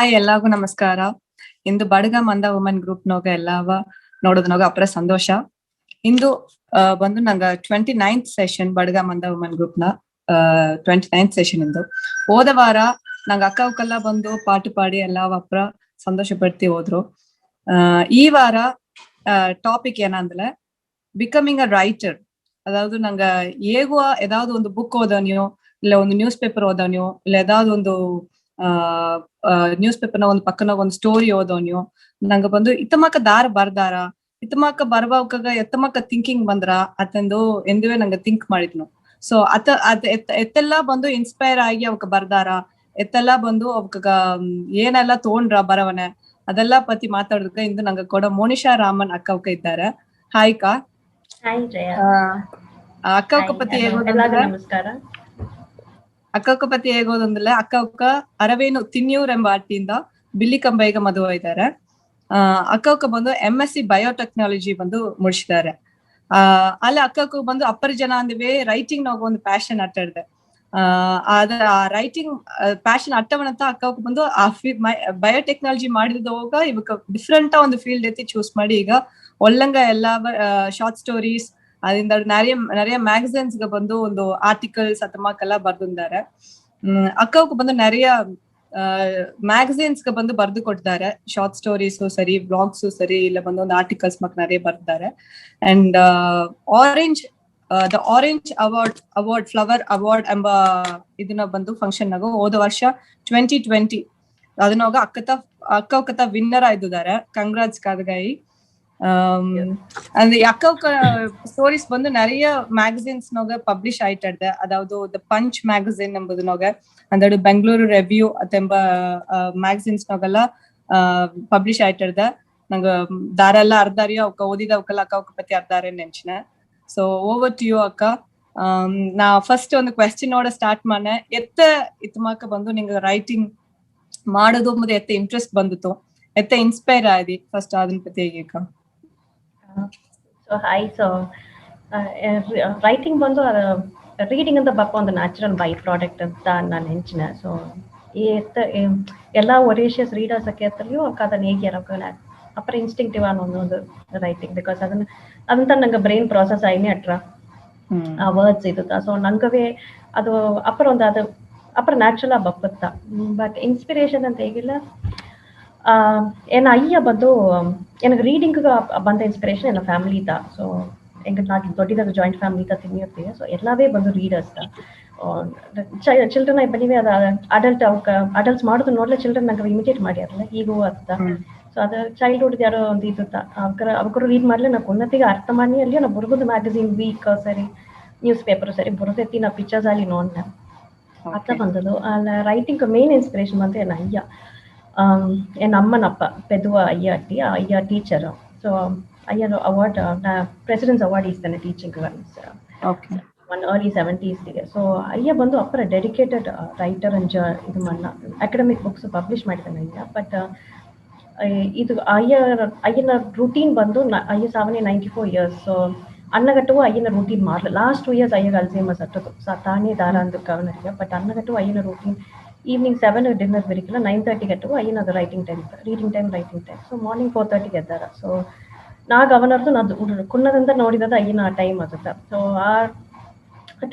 Hi ಎಲ್ಲಾರ್ಗು ನಮಸ್ಕಾರ. ಇಂದು ಬಡಗ ಮಂದ ವುಮೆನ್ ಗ್ರೂಪ್ ನೋಗ ಎಲ್ಲಾವ ನೋಡೋದ್ನೋಗ ಅಪ್ರ ಸಂತೋಷ. ಇಂದು ಬಂದು ನಂಗ 29th ಸೆಷನ್ ಬಡಗ ಮಂದ ವುಮೆನ್ ಗ್ರೂಪ್ ನ 29th ಸೆಷನ್ ಇಂದು ಹೋದ ವಾರ ನಂಗ ಅಕ್ಕ ಅವಕ್ಕೆಲ್ಲ ಬಂದು ಪಾಟು ಪಾಡಿ ಎಲ್ಲಾವ ಅಪ್ರ ಸಂತೋಷ ಪಡ್ತಿ ಹೋದ್ರು. ಈ ವಾರ டாபிக் ಏನಂದ್ರೆ ಬಿಕಮಿಂಗ್ ಅ ರೈಟರ್. அதாவது நாங்க ஏகுவா ஏதாவது ಒಂದು ಬುಕ್ ಓದೋನಿಯೋ ಇಲ್ಲ ಒಂದು ನ್ಯೂಸ್ ಪೇಪರ್ ಓದೋನಿಯೋ ಇಲ್ಲ ಏದಾವ್ದು ಒಂದು ನ್ಯೂಸ್ ಪೇಪರ್ನ ಒಂದು ಪಕ್ಕನ ಒಂದು ಸ್ಟೋರಿ ಓದೋನಿಯೋ ನಂಗ ಬಂದು ಇತ್ತಮಕ್ಕ ದಾರ ಬರ್ದಾರ ಇತ್ತಮಕ್ಕ ಬರ್ಬಾಗ ಎತ್ತಮಕ್ಕ ಥಿಂಕಿಂಗ್ ಬಂದ್ರ ಅತಂದು ಎಂದುವೆ ನಂಗೆ ಥಿಂಕ್ ಮಾಡಿದ್ನು. ಸೊ ಎತ್ತೆಲ್ಲ ಬಂದು ಇನ್ಸ್ಪೈರ್ ಆಗಿ ಅವಕ್ ಬರ್ದಾರ, ಎತ್ತೆಲ್ಲ ಬಂದು ಅವಕ್ಕ ಏನೆಲ್ಲ ತಗೊಂಡ್ರ ಬರವನೆ ಅದೆಲ್ಲ ಪತಿ ಮಾತಾಡೋದಕ್ಕೆ ಇಂದು ನಂಗೆ ಕೂಡ ಮೋನಿಶಾ ರಾಮನ್ ಅಕ್ಕ ಅವಕ್ಕ ಇದ್ದಾರೆ. ಹಾಯ್ ಕಾ. ಅಕ್ಕ ಅವಕ್ಕ ಪತಿ ಅಕ್ಕ ಪತಿ ಹೇಗೋದಂದ್ರೆ ಅಕ್ಕ ಅವಕ್ಕ ಅರವೇನು ತಿನ್ಯೂರ್ ಎಂಬ ಆಟಿಯಿಂದ ಬಿಲ್ಲಿ ಕಂಬೈಗ ಮದುವೆ ಇದ್ದಾರೆ. ಅಕ್ಕ ಬಂದು MSc ಬಯೋಟೆಕ್ನಾಲಜಿ ಬಂದು ಮುಗಿಸಿದ್ದಾರೆ. ಅಲ್ಲಿ ಅಕ್ಕ ಬಂದು ಅಪ್ಪರ ಜನ ಅಂದಿವೆ ರೈಟಿಂಗ್ ನಾಗ ಒಂದು ಪ್ಯಾಷನ್ ಅಟ್ಟಿದೆ. ಆ ರೈಟಿಂಗ್ ಪ್ಯಾಷನ್ ಅಟ್ಟವನಂತ ಅಕ್ಕ ಬಂದು ಆ ಬಯೋಟೆಕ್ನಾಲಜಿ ಮಾಡಿದವಾಗ ಇವಕ್ಕ ಡಿಫ್ರೆಂಟ್ ಒಂದು ಫೀಲ್ಡ್ ಎತ್ತಿ ಚೂಸ್ ಮಾಡಿ ಈಗ ಒಳ್ಳಂಗ ಎಲ್ಲಾ ಶಾರ್ಟ್ ಸ್ಟೋರೀಸ್ ಅದರಿಂದ நிறைய ಮ್ಯಾಗಝೈನ್ಸ್ಗೆ ಬಂದು ಒಂದು ಆರ್ಟಿಕಲ್ಸ್ ಅತಮಾಕೆಲ್ಲ ಬರ್ದಿದ್ದಾರೆ. ಅಕ್ಕವ್ಕು ಬಂದು நிறைய ಮ್ಯಾಗಝೈನ್ಸ್ಗೆ ಬಂದು ಬರ್ದು ಕೊಟ್ಟಿದ್ದಾರೆ. ಶಾರ್ಟ್ ಸ್ಟೋರೀಸು ಸರಿ, ಬ್ಲಾಗ್ಸು ಸರಿ, ಇಲ್ಲ ಬಂದು ಒಂದು ಆರ್ಟಿಕಲ್ಸ್ ಮಕ್ நிறைய ಬರ್ದಿದ್ದಾರೆ. And the orange award flower award ಎಂಬ ಇದನ್ನ ಬಂದು ಫಂಕ್ಷನ್ ನಾಗ ಹೋದ ವರ್ಷ 2020 ಅದನ್ನಾಗ ಅಕ್ಕ ವಿನ್ನರ್ ಆಗಿದ್ದಾರೆ. ಕಂಗ್ರಾಟ್ಸ್ ಕಾದಗಾಯಿ. அந்த அக்காவுக்கு ஸ்டோரிஸ் வந்து நிறைய மேகசின்ஸ் நோக பப்ளிஷ் ஆயிட்டது. அதாவது த பஞ்ச் மேகசின் ಎಂಬುದು ನೋಗ ಅಂದಡು ಬೆಂಗಳೂರು ರಿವ್ಯೂ ಅತೆಂಬ ಮ್ಯಾಗಝಿನ್ಸ್ ನೋಗೆಲ್ಲ ಪಬ್ಲಿಷ್ ಆಯ್ತದ. ನಂಗ ದಾರೆಲ್ಲ ಅರ್ಧಾರಿಯೋ ಅವಕ್ಕ ಓದಿದವಕ್ಕೆಲ್ಲ ಅಕ್ಕ ಅವಕ್ಕ ಪತಿ ಅರ್ಧಾರೆ ನೆಂಚಿನ. ಸೊ ಓವರ್ ಟು ಯು ಅಕ್ಕ. ನಾ ಫಸ್ಟ್ ಒಂದು ಕ್ವೆಶ್ಚನ್ ನೋಡ ಸ್ಟಾರ್ಟ್ ಮಾಡೆ ಇತ್ತಮಾಕ ಬಂದು ನಿಂಗ ರೈಟಿಂಗ್ ಮಾಡೋದು ಮತ್ತೆ ಎತ್ತ ಇಂಟ್ರೆಸ್ಟ್ ಬಂದಿತ್ತು, ಎತ್ತ ಇನ್ಸ್ಪೈರ್ ಆದಿ ಫಸ್ಟ್ ಅದನ್ನ ಪತಿ ಹೇಗೆ ಅಕ್ಕ? So hi, so writing ಬಂದು ರೀಡಿಂಗ್ ಅಂತ ಬಪ್ಪ ಒಂದು ನ್ಯಾಚುರಲ್ ಬೈ ಪ್ರಾಡಕ್ಟ್ ಅಂತ ನಾನು ಹೆಂಚಿನ. ಸೊ ಎಲ್ಲ ಒರೇಷಿಯಸ್ ರೀಡರ್ಸ್ ಕೇಳ್ತಲಿಯೋ ಅದನ್ನ ಹೇಗೆ ಅಪ್ಪರ ಇನ್ಸ್ಟಿಂಕ್ಟಿವ್ ಅನ್ನೋ ಒಂದು ರೈಟಿಂಗ್ ಬಿಕಾಸ್ ಅದಂತ ನಂಗೆ ಬ್ರೈನ್ ಪ್ರಾಸೆಸ್ ಆಯ್ನೆ ಅಟ್ರ ಆ ವರ್ಡ್ಸ್ ಇರುತ್ತಾ. ಸೊ ನಂಗವೇ ಅದು ಅಪ್ಪರ ನ್ಯಾಚುರಲ್ ಆಗಿ ಬಪ್ಪತ್ತ. ಬಟ್ ಇನ್ಸ್ಪಿರೇಷನ್ ಅಂತ ಹೇಗಿಲ್ಲ, என் ஐயா ಬಂದು எனக்கு ரீடிங்க்கு ಬಂದ ಇನ್ಸ್ಪಿರೇಷನ್ ನನ್ನ ಫ್ಯಾಮಿಲಿ ತಾ. ಸೊ ಎಂಗೆ ದೊಡ್ಡದಾಗ ಜಾಯಿಂಟ್ ಫ್ಯಾಮಿಲಿ ತಾ ತಿನ್ನಿರ್ತೀವಿ. ಸೊ ಎಲ್ಲವೇ ಬಂದು ರೀಡರ್ಸ್ ತಾ. ಚಿಲ್ಡ್ರನ್ ಬನ್ನಿವೆ ಅದು ಅಡಲ್ಟ್ಸ್ ಮಾಡೋದು ನೋಡ್ಲೆ ಚಿಲ್ಡ್ರನ್ ನಂಗೆ ಇಮಿಟೇಟ್ ಮಾಡ್ಯಾರಲ್ಲ ಈಗೂ ಅಂತ. ಸೊ ಅದು ಚೈಲ್ಡ್ಹುಡ್ ಯಾರೋ ಒಂದು ಇದ್ದ ಅವಕ್ಕರು ರೀಡ್ ಮಾಡ್ಲೆ ನಾವು ಉನ್ನತಿಗೆ ಅರ್ಥ ಮಾಡಿ ಅಲ್ಲಿ ನಾವು ಬುರ್ಗದ ಮ್ಯಾಗಝಿನ್ ವೀಕ್ ಸರಿ ನ್ಯೂಸ್ ಪೇಪರ್ ಸರಿ ಬುರ್ದೆತ್ತಿ ನಾವು ಪಿಕ್ಚರ್ಸ್ ಅಲ್ಲಿ ನೋಡ್ದೆ ಅರ್ಥ ಬಂದದು. ಅಲ್ಲ ರೈಟಿಂಗ್ ಮೇನ್ ಇನ್ಸ್ಪಿರೇಷನ್ ಬಂದು ನನ್ನ ಅಯ್ಯ. என் அம்மனப்பா பெதுவா ஐயா ஐயா டீச்சர். ஸோ ஐயா அவார்ட் ಪ್ರೆಸಿಡೆನ್ಸ್ ಅವಾರ್ಡ್ ಇಸ್ತಾನೆ teaching on early 70s. So ಅಯ್ಯ ಬಂದು ಅಪ್ಪರ ಡೆಡಿಕೇಟೆಡ್ ರೈಟರ್ ಅಂಡ್ ಇದು ಮಣ್ಣ ಅಕಾಡೆಮಿಕ್ ಬುಕ್ಸ್ ಪಬ್ಲಿಷ್ ಮಾಡಿದ್ದಾನೆ ಅಯ್ಯ. ಬಟ್ ಇದು ಅಯ್ಯನ ರೂಟೀನ್ ಬಂದು ಅಯ್ಯ ಸಾವನೆ 94 years. ಸೊ ಅನ್ನಗಟ್ಟವು ಅಯ್ಯನ ರೂಟೀನ್ ಮಾಡಲ. ಲಾಸ್ಟ್ 2 years ಅಯ್ಯಗೆ ಅಲ್ಝೈಮರ್ಸ್ ಅಟ್ಟದು ತಾನೇ ದಾರ ಅಂದು ಕವನರಿಗೆ. ಬಟ್ ಅನ್ನಗಟ್ಟವು ಅಯ್ಯನ ರೂಟೀನ್ ಈವ್ನಿಂಗ್ 7 ಡಿನ್ನರ್ ಬರೀಕಿಲ್ಲ, 9:30 ಗಟ್ಟವು ಅಯ್ಯನದು ರೈಟಿಂಗ್ ಟೈಮ್. ಸೊ ಮಾರ್ನಿಂಗ್ 4:30 ಎದ್ದಾರ. ಸೊ ನಾ ಗವನರ್ದು ನದು ಕುನ್ನದಿಂದ ನೋಡಿದದ ಅಯ್ಯನ ಆ ಟೈಮ್ ಅದ. ಸೊ ಆ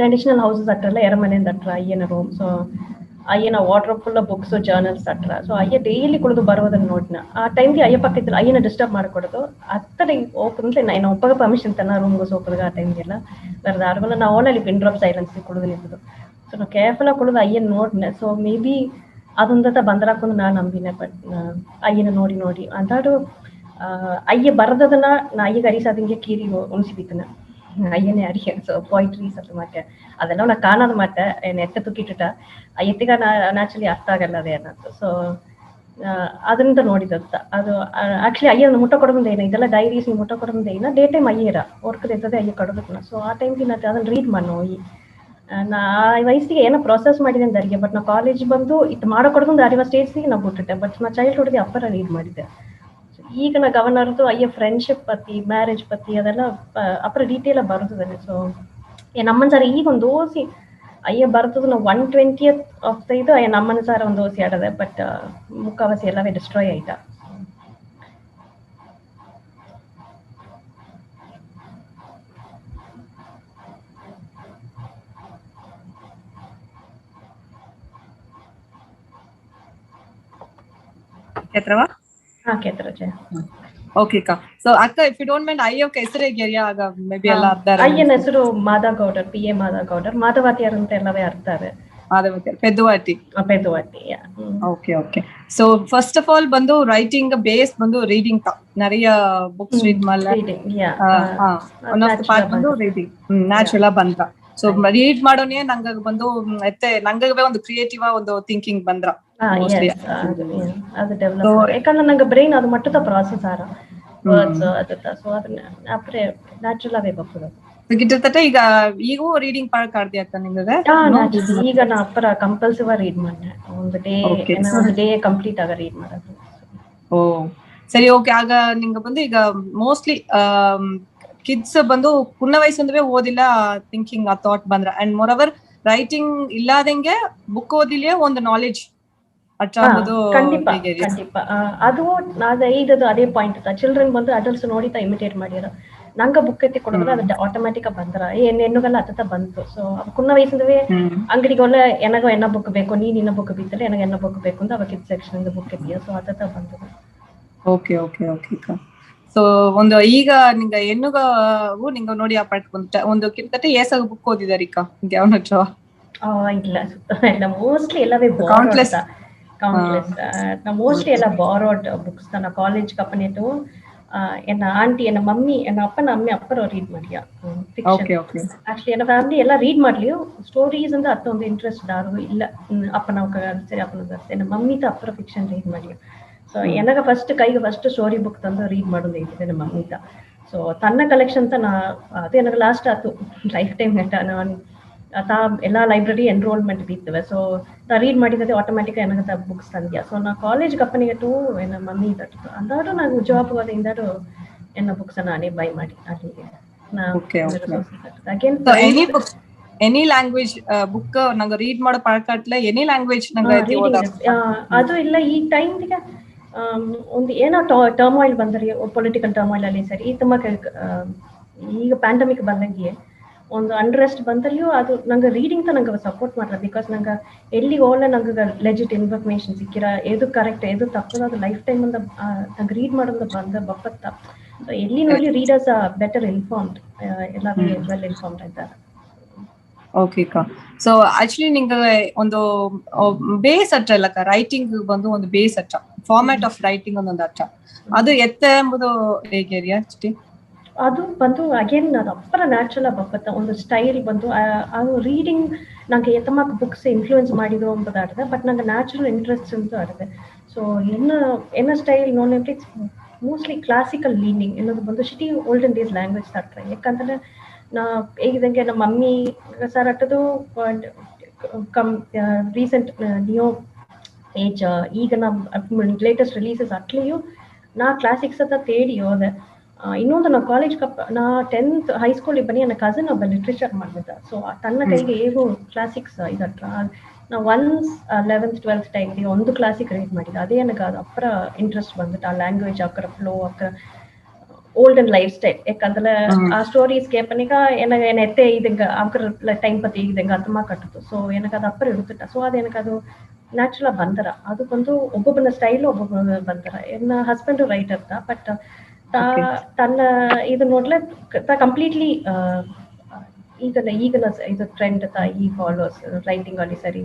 ಟ್ರೆಡಿಷನಲ್ ಹೌಸಸ್ ಅಟ್ರಲ್ಲ ಎರಮನೆಯಿಂದ ಅಟ್ರ ಅಯ್ಯನ ರೂಮ್. ಸೊ ಅಯ್ಯನ ವಾರ್ಡ್ರೋಬ್ ಫುಲ್ ಬುಕ್ಸ್ ಜರ್ನಲ್ಸ್ ಅಟ್ರ. ಸೊ ಅಯ್ಯ ಡೈಲಿ ಕುಳಿದು ಬರೋದನ್ನ ನೋಡಿನ. ಆ ಟೈಮ್ಗೆ ಅಯ್ಯ ಪಕ್ಕ ಇದ್ರು ಅಯ್ಯನ ಡಿಸ್ಟರ್ಬ್ ಮಾಡಿಕೊಡೋದು ಅತ್ತಡೆ ಹೋಗ್ತಂದ್ರೆ ನಾನು ಒಪ್ಪಗ ಪರ್ಮಿಷನ್ ತನ್ನ ರೂಮ್ಗೆ ಹೋಗೋದಾಗ ಆ ಟೈಮ್ಗೆಲ್ಲ ಬರೋದು ಆರ್ಗಲ್ಲ ನಾವು ಓನಲ್ಲಿ ಪಿನ್ ಡ್ರಾಪ್ ಸೈಲೆನ್ಸ್ ಕುಡಿದು ನಿಂತದು. ಸೊ ನಾವು ಕೇರ್ಫುಲ್ ಆಗಿ ಕುಡಿದು ಅಯ್ಯನ ನೋಡಿನೆ. ಸೊ ಮೇ ಬಿ ಅದೊಂದತ್ತ ಬಂದರಾಕೊಂಡು ನಾನು ನಂಬಿನೆ. ಬಟ್ ಅಯ್ಯನ ನೋಡಿ ಅಂತಾಡು ಅಯ್ಯ ಬರದದನ್ನ ನಾ ಅಯ್ಯಗೆ ಅರಿಸಾದಂಗೆ ಕೀರಿ ಉಣಿಸಿಬಿತ್ತನ ಅಯ್ಯನೇ ಅರಿಯ. ಸೊ ಪೊಯಿಟ್ರೀಸ್ ಅದು ಮತ್ತೆ ಅದೆಲ್ಲ ನಾ ಕಾಣೋದು ಮತ್ತೆ ಏನು ಎತ್ತ ತುಕ್ಕಿಟ್ಟ ಎತ್ತಿಗ ನ್ಯಾಚುರಲಿ ಅರ್ಥ ಆಗಲ್ಲ ಅದೇ ಅನ್ನೋದು. ಸೊ ಅದರಿಂದ ನೋಡಿದತ್ತ ಅದು ಆಕ್ಚುಲಿ ಅಯ್ಯನ ಮುಟ್ಟ ಕೊಡೋದು ಏನ ಇದೆಲ್ಲ ಡೈರೀಸ್ ಮುಟ್ಟ ಕೊಡೋದು ಏನ ಡೇ ಟೈಮ್ ಅಯ್ಯರ ವರ್ಕದ ಇರ್ತದೆ ಅಯ್ಯ ಕೊಡೋದಕ್ಕೆ. ಸೊ ಆ ಟೈಮ್ಗೆ ನಾನು ಅದನ್ನ ರೀಡ್ ಮಾಡೋ ನಾ ಆ ವಯಸ್ಸಿಗೆ ಏನೋ ಪ್ರೊಸೆಸ್ ಮಾಡಿದೆ ಅಂದರಿಗೆ. ಬಟ್ ನಾ ಕಾಲೇಜ್ ಬಂದು ಇದು ಮಾಡೋಕೊಡೋದು ಅರಿವ ಸ್ಟೇಜ್ಗೆ ನಾವು ಬಿಟ್ಟಿಟ್ಟೆ. ಬಟ್ ನಾ ಚೈಲ್ಡ್ಹುಡ್ಗೆ ಅಪ್ಪರ ರೀಡ್ ಮಾಡಿದ್ದೆ. ಈಗ ನಾ ಗವರ್ನರ್ದು ಅಯ್ಯ ಫ್ರೆಂಡ್ಶಿಪ್ ಪತಿ ಮ್ಯಾರೇಜ್ ಪತಿ ಅದೆಲ್ಲ ಅಪ್ಪರ ಡೀಟೇಲ್ ಬರ್ತದೆ. ಸೊ ನಮ್ಮನ್ ಸರಿ ಈಗ ಒಂದು ಓಸಿ ಅಯ್ಯ ಬರ್ತದ ನಾವು 1/20th ಆಫ್ ಇದು ನಮ್ಮನ ಸಾರ ಒಂದು ಓಸಿ ಆಡದೆ ಬಟ್ ಮುಕ್ಕಾವಾಸಿ ಎಲ್ಲವೇ ಡಿಸ್ಟ್ರಾಯ್ ಆಯ್ತಾ. ಕೇತ್ರವಾ? ಹಾ ಕೇತ್ರಜೆ. ಓಕೆ ಅಕ್ಕ. ಸೊ ಅಕ್ಕ ಇಫ್ ಯು ಡೋಂಟ್ ಮೈಂಡ್ ಅಯ್ಯಕ್ಕ ಹೆಸರು ಹೇಗೆ ಆಗ ಮೇ ಬಿ ಎಲ್ಲ ಅರ್ಥ ಅಯ್ಯನ ಹೆಸರು ಮಾಧವಗೌಡರ್, PA ಮಾಧವಗೌಡರ್. ಮಾಧವಾತಿಯರ್ ಅಂತ ಎಲ್ಲವೇ ಅರ್ತಾರೆ. ಪೆದ್ದುವಾಟಿ. ಪೆದ್ದುವಾಟಿ. Okay okay. So first of all ಬಂದು ರೈಟಿಂಗ್ ಬೇಸ್ ಬಂದು ರೀಡಿಂಗ್ தான். நிறைய books read ಮಾಡல. ಒನ್ ಆಫ್ ದ ಪಾರ್ಟ್ ಬಂದು ರೀಡಿಂಗ್ ನ್ಯಾಚುರಲ್ ಬಂದ್ರ. ಸೊ ರೀಡ್ ಮಾಡೋನೇ ನಂಗ ಬಂದು ನಂಗವೇ ಒಂದು ಕ್ರಿಯೇಟಿವ್ ಒಂದು ಥಿಂಕಿಂಗ್ ಬಂದ್ರ. ಅದು ಡೆವಲಪ್ ಯಾಕಂದ್ರೆ ನಂಗೆ ಬ್ರೈನ್ ಅದು ಮಟ್ಟದ ಪ್ರಾಸೆಸ್ ಆರ ವರ್ಡ್ಸ್ ಅದತ್ತ. ಸೊ ಅದನ್ನ ಅಪ್ರೆ ನ್ಯಾಚುರಲ್ ಅವೇ ಬರ್ತದೆ. ಗಿಟ್ಟತಟ ಈಗೂ ರೀಡಿಂಗ್ ಪಾರ್ಕ್ ಆಡ್ದಿ ಅಕ್ಕ ನಿಂಗೆ? ಈಗ ನಾ ಅಪ್ಪರ ಕಂಪಲ್ಸಿವ್ ರೀಡ್ ಮಾಡ್ದೆ. ಒಂದು ಡೇ ಕಂಪ್ಲೀಟ್ ಆಗ ರೀಡ್ ಮಾಡೋದು. ಓ ಸರಿ ಓಕೆ. ಆಗ ನಿಂಗೆ ಬಂದು ಈಗ ಮೋಸ್ಟ್ಲಿ ಕಿಡ್ಸ್ ಬಂದು ಪುಣ್ಣ ವಯಸ್ಸಂದ್ರೆ ಓದಿಲ್ಲ ಥಿಂಕಿಂಗ್ ಆ ಥಾಟ್ ಬಂದ್ರ ಅಂಡ್ ಮೋರ್ ಅವರ್ ರೈಟಿಂಗ್ ಇಲ್ಲಾದಂಗೆ ಬುಕ್ ಓದಿಲಿಯೇ ಒಂದು ನಾಲೆಜ್ ಖಂಡಿತ ಖಂಡಿತ. ಅದು ಇದು ಅದೇ ಪಾಯಿಂಟ್. ಚಿಲ್ಡ್ರನ್ ಬಂದು ಅಡಲ್ಟ್ಸ್ ನೋಡಿತಾ ಇಮಿಟೇಟ್ ಮಾಡಿರೋ ನಂಗ ಬುಕ್ ಎತ್ತಿ ಕೊಡೋದ್ರೆ ಅದು ಆಟೋಮ್ಯಾಟಿಕ್ ಬಂದ್ರ ಹೆಣ್ಣುಗೆಲ್ಲ ಹತ್ತ ಬಂತು. ಸೊ ಕುನ್ನ ವಯಸ್ಸಿಂದವೇ ಅಂಗಡಿಗೆಲ್ಲ ಎನಗೋ ಎನ್ನ ಬುಕ್ ಬೇಕು, ನೀನ್ ಬುಕ್ ಬಿತ್ತಲ್ಲ ಎನಗ ಎನ್ನ ಬುಕ್ ಬೇಕು ಅಂತ ಅವಾಗ ಸೆಕ್ಷನ್ ಬುಕ್ ಎತ್ತಿಯ. ಸೊ ಹತ್ತ ಬಂತದ. Okay okay okay. ಸೊ ಒಂದು ಈಗ ನಿಂಗ ಹೆಣ್ಣುಗೂ ನಿಂಗ ನೋಡಿ ಆ ಪಾಠ ಒಂದು ಕಿರ್ತತೆ ಏಸಾಗ ಬುಕ್ ಓದಿದಾರಿಕಾ ಯಾವನ ಹತ್ರ? ಇಲ್ಲ ಮೋಸ್ಟ್ಲಿ ಎಲ್ಲವೇ ಕೌಂಟ್ಲೆಸ್. ನಾ ಮೋಸ್ಟ್ಲಿ ಎಲ್ಲ ಬಾರೋಡ್ ಬುಕ್ಸ್ ನಾ ಕಾಲೇಜ್ ಕಪ್ಪನೇಟು ಎನ್ನ ಆಂಟಿ ಎನ್ನ ಮಮ್ಮಿ ಎನ್ನ ಅಪ್ಪನ ಅಮ್ಮಿ ಅಪ್ಪರ ರೀಡ್ ಮಾಡಿಯಾ ಫಿಕ್ಷನ್. ಆಕ್ಚುಲಿ ಎನ್ನ ಫ್ಯಾಮಿಲಿ ಎಲ್ಲ ರೀಡ್ ಮಾಡ್ಲಿ ಸ್ಟೋರೀಸ್ ಅಂದ್ರೆ ಅತ್ತೊಂದು ಇಂಟ್ರೆಸ್ಟ್ ದಾರು ಇಲ್ಲ. ಅಪ್ಪನ ಸರಿ ಅಪ್ಪನ ಎನ್ನ ಮಮ್ಮಿತ ಅಪ್ಪರ ಫಿಕ್ಷನ್ ರೀಡ್ ಮಾಡಿಯ. ಸೊ ಎನಗ ಫಸ್ಟ್ ಕೈಗೆ ಫಸ್ಟ್ ಸ್ಟೋರಿ ಬುಕ್ ತಂದು ರೀಡ್ ಮಾಡೋದು ಇದೆ ನಮ್ಮ ಮಮ್ಮಿತ. ಸೊ ತನ್ನ ಕಲೆಕ್ಷನ್ ಅಂತ ನಾ ಅದು ನನಗೆ ಲಾಸ್ಟ್ ಆಯ್ತು ಲೈಫ್ ಟೈಮ್ ಗಂಟ. ನಾನು ಎಲ್ಲಾ ಲೈಬ್ರರಿ ಎನ್ರೋಲ್ಮೆಂಟ್ ಬಿತ್ತವೆ. ಸೊ ನಾ ರೀಡ್ ಮಾಡಿದ್ರೆ ಆಟೋಮ್ಯಾಟಿಕ್ ನನಗೆ ಬುಕ್ಸ್ ತಂದ್ಯಾ. ಸೊ ನಾ ಕಾಲೇಜ್ ಕಪ್ಪನಿಗೆ ಟು ಎನ್ನ ಮಮ್ಮಿ ತಟ್ಟು ಅಂದಾಡು ನಾನು ಜಾಬ್ ಹೋದಿಂದಾಡು ಎನ್ನ ಬುಕ್ಸ್ ನಾನೇ ಬೈ ಮಾಡಿ ಅಲ್ಲಿಗೆ ಎನಿ ಲ್ಯಾಂಗ್ವೇಜ್ ಬುಕ್ ನಂಗೆ ರೀಡ್ ಮಾಡೋ ಪಾಡ್ಕಾಟ್ಲೆ ಎನಿ ಲ್ಯಾಂಗ್ವೇಜ್ ಅದು ಇಲ್ಲ. ಈ ಟೈಮ್ಗೆ ಒಂದು ಏನೋ ಟರ್ಮಾಯಿಲ್ ಬಂದ್ರಿ, ಪೊಲಿಟಿಕಲ್ ಟರ್ಮಾಯಿಲ್ ಅಲ್ಲಿ ಸರಿ ತುಂಬ ಈಗ ಪ್ಯಾಂಡಮಿಕ್ ಬಂದಂಗೆ ಒಂದು ಅಂಡ್ರೆಸ್ಟ್ ಬಂದಲ್ಲಿಯೂ ಅದು ನಂಗೆ ರೀಡಿಂಗ್ ನಂಗೆ ಸಪೋರ್ಟ್ ಮಾಡ್ತಾರೆ. ಬಿಕಾಸ್ ನಂಗೆ ಎಲ್ಲಿ ಹೋಗಲ್ಲ ನಂಗೆ ಲೆಜಿಟ್ ಇನ್ಫಾರ್ಮೇಶನ್ ಸಿಕ್ಕಿರ ಎದು ಕರೆಕ್ಟ್ ಎದು ತಪ್ಪದ ಅದು ಲೈಫ್ ಟೈಮ್ ಅಂತ ನಂಗೆ ರೀಡ್ ಮಾಡೋದು ಬಂದ ಬಪ್ಪತ್ತ. ಸೊ ಎಲ್ಲಿ ನೋಡಿ ರೀಡರ್ಸ್ ಬೆಟರ್ ಇನ್ಫಾರ್ಮ್ಡ್, ಎಲ್ಲ ವೆಲ್ ಇನ್ಫಾರ್ಮ್ಡ್ ಇದ್ದಾರೆ. ಓಕೆ ಅಕ್ಕ. ಸೊ ಆಕ್ಚುಲಿ ನಿಂಗೆ ಒಂದು ಬೇಸ್ ಅಟ್ಟ ಇಲ್ಲಕ್ಕ ರೈಟಿಂಗ್ ಬಂದು ಒಂದು ಬೇಸ್ ಅಟ್ಟ ಫಾರ್ಮ್ಯಾಟ್ ಆಫ್ ರೈಟಿಂಗ್ ಒಂದೊಂದು ಅರ್ಥ ಅದು ಎತ್ತ ಎಂಬುದು ಹೇಗೆ ಅಷ್ಟೇ. ಅದು ಬಂದು ಅಗೇನ್ ಅದು ಅಪ್ಪರ ನ್ಯಾಚುರಲ್ ಬಪ್ಪತ್ತ ಒಂದು ಸ್ಟೈಲ್ ಬಂದು ಅದು ರೀಡಿಂಗ್ ನಂಗೆ ಎತ್ತಮಾಕ್ ಬುಕ್ಸ್ ಇನ್ಫ್ಲೂಯೆನ್ಸ್ ಮಾಡಿದ್ರು ಅಂಬುದು ಆಡಿದೆ. ಬಟ್ ನಂಗೆ ನ್ಯಾಚುರಲ್ ಇಂಟ್ರೆಸ್ಟ್ ಅಂತ ಆಡಿದೆ. ಸೊ ಎನ್ನ ಸ್ಟೈಲ್ ನೋಡಿದ್ರೆ ಮೋಸ್ಟ್ಲಿ ಕ್ಲಾಸಿಕಲ್ ಲೀನಿಂಗ್ ಎನ್ನೋದು ಬಂದು ಸಿಟಿ ಓಲ್ಡನ್ ಡೇಸ್ ಲ್ಯಾಂಗ್ವೇಜ್ ತರ್ತಾರೆ. ಯಾಕಂದ್ರೆ ನಾ ಹೇಗಿದಂಗೆ ನಮ್ಮ ಮಮ್ಮಿ ಸರ್ ಅಟ್ಟದು ರೀಸೆಂಟ್ ನ್ಯೂ ಏಜ್ ಈಗ ನಮ್ಮ ಲೇಟೆಸ್ಟ್ ರಿಲೀಸಸ್ ಅಟ್ಲಿಯೂ ನಾ ಕ್ಲಾಸಿಕ್ಸ್ ಅಂತ ತೇಡಿ ಹೋದೆ. ಇನ್ನೊಂದು ನಾ ಕಾಲೇಜ್ ನಾ 10th ಹೈಸ್ಕೂಲಿಗೆ ಬನ್ನಿ ನನ್ನ ಕಸಿನ್ ಒಬ್ಬ ಲಿಟ್ರೇಚರ್ ಮಾಡಿದ್ದ. ಸೊ ತನ್ನ ಕೈಗೆ ಹೇಗೂ ಕ್ಲಾಸಿಕ್ಸ್ ಇದಟ್ರ ನಾ ಒನ್ಸ್ 11th 12th ಟೈಮ್ಗೆ ಒಂದು ಕ್ಲಾಸಿಕ್ ರೀಡ್ ಮಾಡಿದ್ದೆ. ಅದೇ ನನಗೆ ಅದು ಅಪ್ಪರ ಇಂಟ್ರೆಸ್ಟ್ ಬಂದಿತ್ತು ಆ ಲ್ಯಾಂಗ್ವೇಜ್ ಅಕ್ಕರ ಫ್ಲೋ ಅಕ್ಕರ ಓಲ್ಡನ್ ಲೈಫ್ ಸ್ಟೈಲ್. ಯಾಕಂದ್ರೆ ಆ ಸ್ಟೋರೀಸ್ ಕೇಪನಿಗ ಏನ ಎತ್ತೆ ಇದಂಗ ಅಕ್ಕರ ಟೈಮ್ ಪತಿ ಇದಂಗ ಅತ್ತಮ ಕಟ್ಟಿತು. ಸೊ ಏನಕ್ಕೆ ಅದು ಅಪ್ಪರ ಇರುತ್ತಿಟ್ಟ. ಸೊ ಅದು ಏನಕ್ಕೆ ಅದು ನ್ಯಾಚುರಲ್ ಬಂದರ ಅದು ಬಂದು ಒಬ್ಬೊಬ್ಬನ ಸ್ಟೈಲ್ ಒಬ್ಬೊಬ್ಬನ ಬಂದರ. ಎನ್ನ ಹಸ್ಬೆಂಡು ರೈಟರ್ ಬಟ್ ತನ್ನ ಇದು ನೋಡ್ಲೆ ಕಂಪ್ಲೀಟ್ಲಿ ಈಗನ ಇದು ಟ್ರೆಂಡ್ ಈ ಫಾಲೋಸ್ ರೈಟಿಂಗ್ ಅಲ್ಲಿ ಸರಿ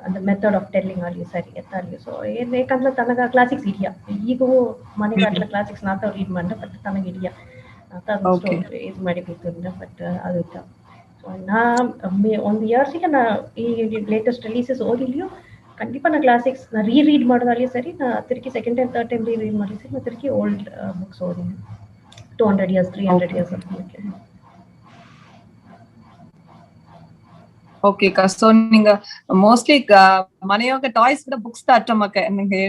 ಅಂದ್ರೆ ಮೆಥಡ್ ಆಫ್ ಟೆಲ್ಲಿಂಗ್ ಅಲ್ಲಿ ಸರಿ ಎತ್ತಲ್ಲಿ. ಸೊ ಯಾಕಂದ್ರೆ ತನಗ ಕ್ಲಾಸಿಕ್ಸ್ ಇದೆಯಾ ಈಗೂ ಮನೆಗಾಟ್ಲ ಕ್ಲಾಸಿಕ್ಸ್ ನಾತ ರೀಡ್ ಮಾಡ್ದೆ. ಬಟ್ ತನಗೆ ಇದೆಯಾ ಇದು ಮಾಡಿಬಿಟ್ಟು ಬಟ್ ಅದು ಇತ್ತ. ಸೊ ನಾ ಒಂದು ಇಯರ್ಸಿಗೆ ನಾ ಈ ಲೇಟೆಸ್ಟ್ ರಿಲೀಸಸ್ ಓದಿಲಿಯೂ ಖಂಡಿತ ನಾ ಕ್ಲಾಸಿಕ್ಸ್ ನಾ ರೀಡ್ ಮಾಡೋದಾಗಲಿ ಸರಿ ನಾ ತಿರುಗಿ second time third time read ಮಾಡಲಿ ಸರಿ ನಾ ತಿರುಗಿ ಓಲ್ಡ್ ಬುಕ್ಸ್ ಓದಿನಿ 200 years 300 years ಓಕೆ ಅಕ್ಕ. ಸೊ ನಿಂಗ ಮೋಸ್ಟ್ಲಿ ಮನೆಯೊಳಗೆ ಟಾಯ್ಸ್ ಕೂಡ ಬುಕ್ಸ್ ಅಟ್ಟಮಕ್ಕ ನಿಂಗೆ